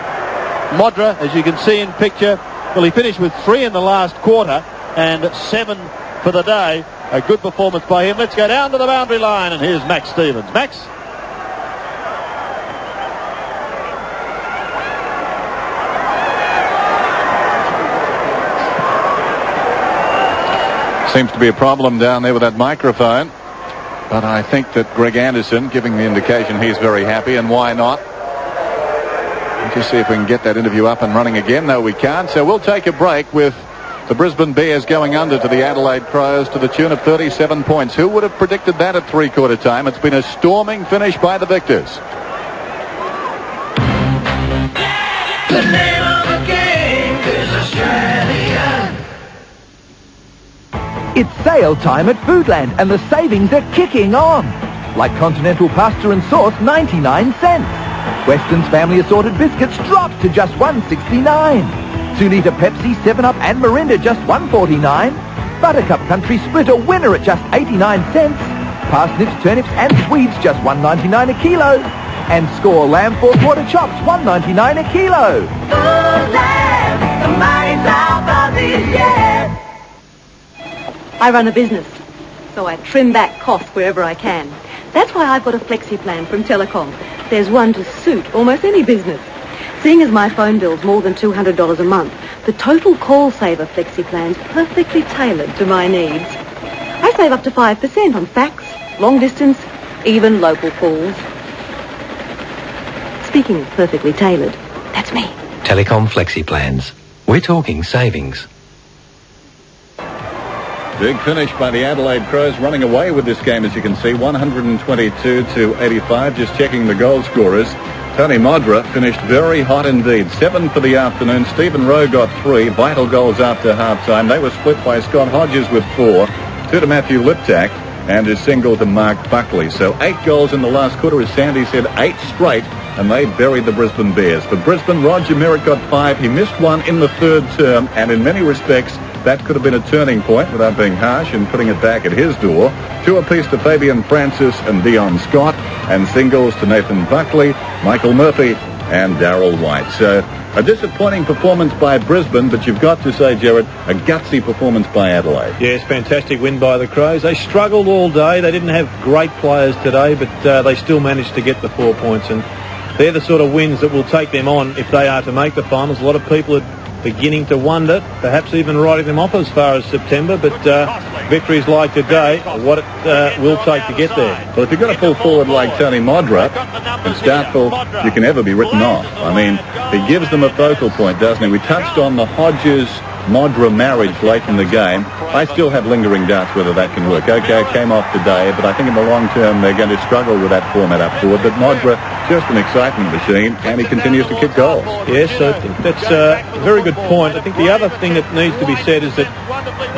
[SPEAKER 13] Modra, as you can see in picture, well, he finished with 3 in the last quarter and 7 for the day. A good performance by him. Let's go down to the boundary line, and here's Max Stevens. Max?
[SPEAKER 4] Seems to be a problem down there with that microphone. But I think that Greg Anderson giving the indication he's very happy, and why not? Let's just see if we can get that interview up and running again. No, we can't. So we'll take a break with the Brisbane Bears going under to the Adelaide Crows to the tune of 37 points. Who would have predicted that at three-quarter time? It's been a storming finish by the victors.
[SPEAKER 5] The name of the game is Australia.
[SPEAKER 14] It's sale time at Foodland, and the savings are kicking on. Like continental pasta and sauce, 99 cents. Weston's family assorted biscuits dropped to just $1.69. 2-litre Pepsi, 7-Up and Mirinda just $1.49. Buttercup Country Split a winner at just 89 cents. Parsnips, turnips and Swedes just $1.99 a kilo. And Score lamb 4-quarter chops $1.99 a kilo.
[SPEAKER 5] The mighty south of the yeah.
[SPEAKER 3] I run a business, so I trim back costs wherever I can. That's why I've got a flexi plan from Telecom. There's one to suit almost any business. Seeing as my phone bill's more than $200 a month, the total call saver flexi plan's perfectly tailored to my needs. I save up to 5% on fax, long distance, even local calls. Speaking of perfectly tailored, that's me.
[SPEAKER 19] Telecom Flexi Plans. We're talking savings.
[SPEAKER 4] Big finish by the Adelaide Crows, running away with this game, as you can see, 122-85. Just checking the goal scorers. Tony Modra finished very hot indeed. 7 for the afternoon. Stephen Rowe got 3 vital goals after half-time. They were split by Scott Hodges with 4. 2 to Matthew Liptak and a single to Mark Buckley. So 8 goals in the last quarter, as Sandy said, 8 straight, and they buried the Brisbane Bears. For Brisbane, Roger Merritt got 5. He missed one in the third term, and in many respects, that could have been a turning point without being harsh and putting it back at his door. 2 apiece to Fabian Francis and Dion Scott, and singles to Nathan Buckley, Michael Murphy, and Darryl White. So a disappointing performance by Brisbane, but you've got to say, Gerard, a gutsy performance by Adelaide.
[SPEAKER 2] Yes, fantastic win by the Crows. They struggled all day. They didn't have great players today, but they still managed to get the 4 points, and they're the sort of wins that will take them on if they are to make the finals. A lot of people are beginning to wonder, perhaps even writing them off as far as September, but victories like today are what it will take to get there.
[SPEAKER 4] Well, if you've got to pull forward like Tony Modra and Starkville, you can never be written off. I mean, he gives them a focal point, doesn't he? We touched on the Hodges-Modra marriage late in the game. I still have lingering doubts whether that can work. Okay, it came off today, but I think in the long term they're going to struggle with that format up forward. But Modra, just an excitement machine, and he continues to kick goals.
[SPEAKER 2] Yes, I think that's a very good point. I think the other thing that needs to be said is that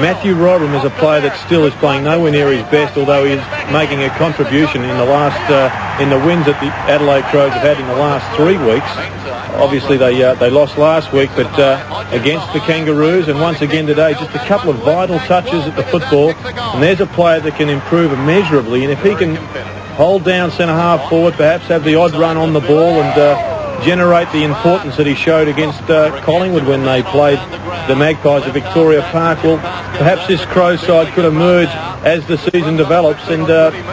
[SPEAKER 2] Matthew Rodham is a player that still is playing nowhere near his best, although he is making a contribution in the last in the wins that the Adelaide Crows have had in the last 3 weeks. Obviously, they lost last week, but against the Kangaroos, and once again today, just a couple of vital touches at the football. And there's a player that can improve immeasurably, and if he can hold down centre-half forward, perhaps have the odd run on the ball and generate the importance that he showed against Collingwood when they played the Magpies at Victoria Park, well, perhaps this Crows side could emerge as the season develops and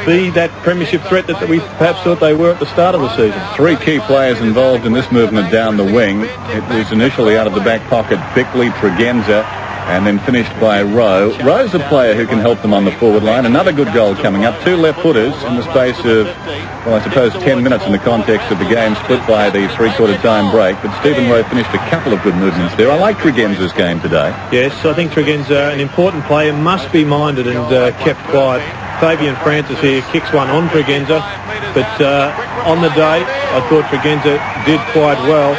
[SPEAKER 2] be that premiership threat that we perhaps thought they were at the start of the season.
[SPEAKER 4] 3 key players involved in this movement down the wing. It was initially out of the back pocket, Bickley, Tregenza, and then finished by Rowe. Rowe's a player who can help them on the forward line. Another good goal coming up. 2 left-footers in the space of, well, I suppose 10 minutes in the context of the game, split by the 3-quarter time break. But Stephen Rowe finished a couple of good movements there. I like Tregenza's game today.
[SPEAKER 2] Yes, I think Tregenza, an important player, must be minded and kept quiet. Fabian Francis here kicks one on Tregenza, but on the day, I thought Tregenza did quite well.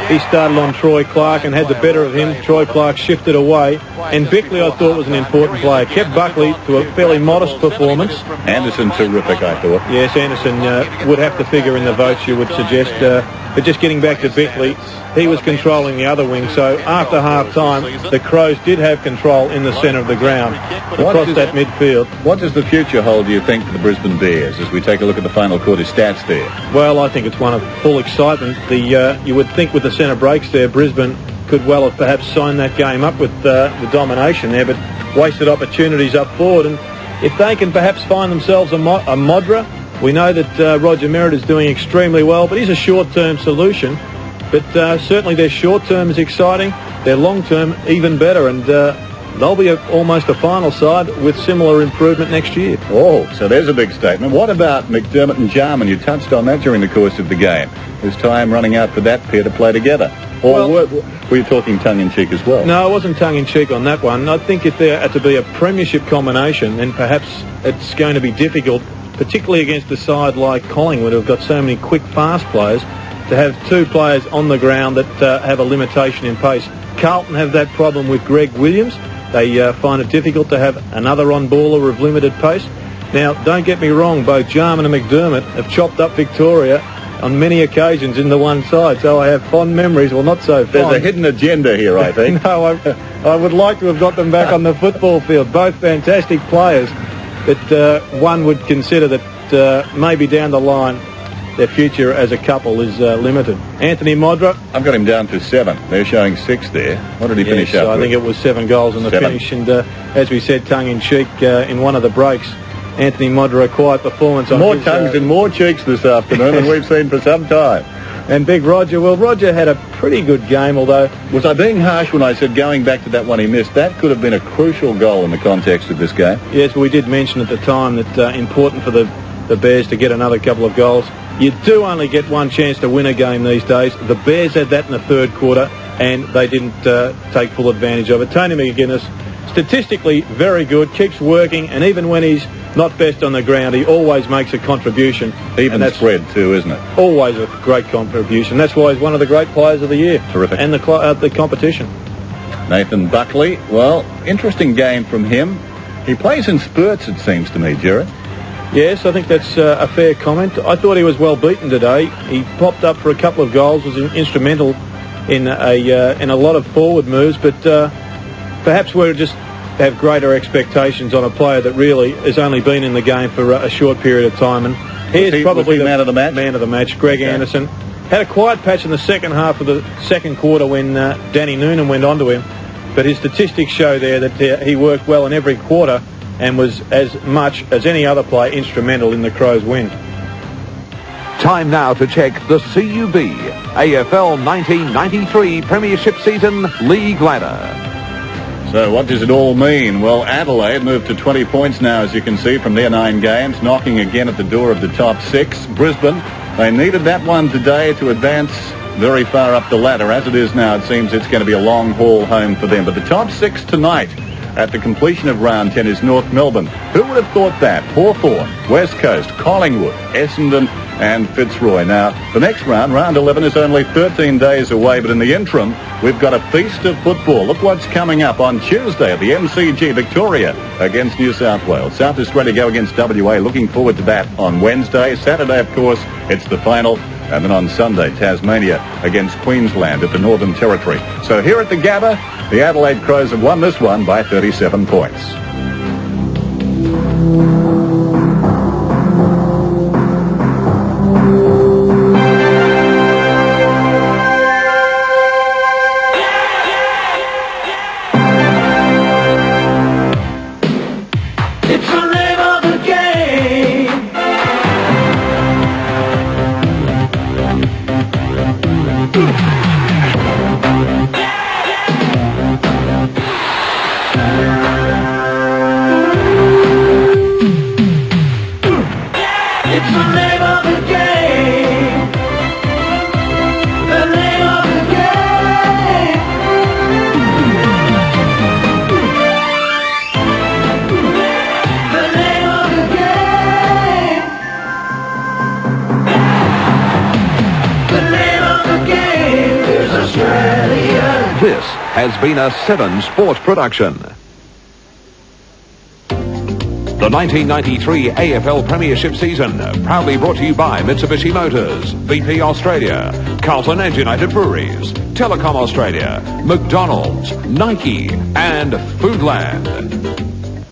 [SPEAKER 2] He started on Troy Clark and had the better of him. Troy Clark shifted away. And Bickley, I thought, was an important player. Kept Buckley to a fairly modest performance.
[SPEAKER 4] Anderson, terrific, I thought.
[SPEAKER 2] Yes, Anderson would have to figure in the votes, you would suggest. But just getting back to Bickley, he was controlling the other wing. So after half-time, the Crows did have control in the centre of the ground across that midfield.
[SPEAKER 4] What does the future hold, do you think, for the Brisbane Bears as we take a look at the final quarter stats there?
[SPEAKER 2] Well, I think it's one of full excitement. You would think with the centre breaks there, Brisbane could well have perhaps signed that game up with the domination there, but wasted opportunities up forward. And if they can perhaps find themselves a Modra, we know that Roger Merritt is doing extremely well, but he's a short-term solution. But certainly their short-term is exciting, their long-term even better, and they'll be almost a final side with similar improvement next year.
[SPEAKER 4] Oh, so there's a big statement. What about McDermott and Jarman? You touched on that during the course of the game. Is time running out for that pair to play together? Or were you talking tongue-in-cheek as well?
[SPEAKER 2] No, I wasn't tongue-in-cheek on that one. I think if there had to be a premiership combination, then perhaps it's going to be difficult, particularly against a side like Collingwood, who've got so many quick, fast players, to have 2 players on the ground that have a limitation in pace. Carlton have that problem with Greg Williams. They find it difficult to have another on-baller of limited pace. Now, don't get me wrong, both Jarman and McDermott have chopped up Victoria on many occasions in the one side, so I have fond memories. Well, not so fond.
[SPEAKER 4] There's a hidden agenda here, I think.
[SPEAKER 2] No, I would like to have got them back on the football field. Both fantastic players that one would consider that maybe down the line their future as a couple is limited. Anthony Modra.
[SPEAKER 4] I've got him down to 7. They're showing 6 there. What did he finish up with?
[SPEAKER 2] I think it was 7 goals in the
[SPEAKER 4] 7.
[SPEAKER 2] finish. And as we said, tongue-in-cheek, in one of the breaks, Anthony Modra, a quiet performance. On
[SPEAKER 4] more
[SPEAKER 2] his,
[SPEAKER 4] tongues and more cheeks this afternoon than we've seen for some time.
[SPEAKER 2] And Big Roger, well, Roger had a pretty good game, although...
[SPEAKER 4] Was I being harsh when I said going back to that one he missed? That could have been a crucial goal in the context of this game.
[SPEAKER 2] Yes, we did mention at the time that important for the Bears to get another couple of goals. You do only get one chance to win a game these days. The Bears had that in the third quarter, and they didn't take full advantage of it. Tony McGuinness, statistically very good, keeps working, and even when he's not best on the ground, he always makes a contribution.
[SPEAKER 4] Even spread too, isn't it?
[SPEAKER 2] Always a great contribution. That's why he's one of the great players of the year.
[SPEAKER 4] Terrific.
[SPEAKER 2] And the competition.
[SPEAKER 4] Nathan Buckley, well, interesting game from him. He plays in spurts, it seems to me, Jared.
[SPEAKER 2] Yes, I think that's a fair comment. I thought he was well beaten today. He popped up for a couple of goals, was instrumental in a lot of forward moves, but perhaps we just have greater expectations on a player that really has only been in the game for a short period of time. And here's probably the
[SPEAKER 4] man of the match.
[SPEAKER 2] Man of the match, Greg Anderson. Had a quiet patch in the second half of the second quarter when Danny Noonan went onto him, but his statistics show there that he worked well in every quarter and was as much as any other player instrumental in the Crows' win.
[SPEAKER 14] Time now to check the CUB AFL 1993 Premiership Season League ladder.
[SPEAKER 4] So what does it all mean? Well, Adelaide moved to 20 points now, as you can see, from their 9 games, knocking again at the door of the top 6. Brisbane, they needed that one today to advance very far up the ladder. As it is now, it seems it's going to be a long haul home for them. But the top 6 tonight, at the completion of round 10, is North Melbourne. Who would have thought that? Hawthorn, West Coast, Collingwood, Essendon and Fitzroy. Now, the next round, round 11, is only 13 days away, but in the interim, we've got a feast of football. Look what's coming up on Tuesday at the MCG, Victoria against New South Wales. South Australia go against WA. Looking forward to that on Wednesday. Saturday, of course, it's the final. And then on Sunday, Tasmania against Queensland at the Northern Territory. So here at the Gabba, the Adelaide Crows have won this one by 37 points.
[SPEAKER 5] It's the name of the game. It's the name of the game. The name of the game. The name of the game. The name of the game is Australia.
[SPEAKER 14] This has been a 7 Sport production. The 1993 AFL Premiership season, proudly brought to you by Mitsubishi Motors, BP Australia, Carlton and United Breweries, Telecom Australia, McDonald's, Nike and Foodland.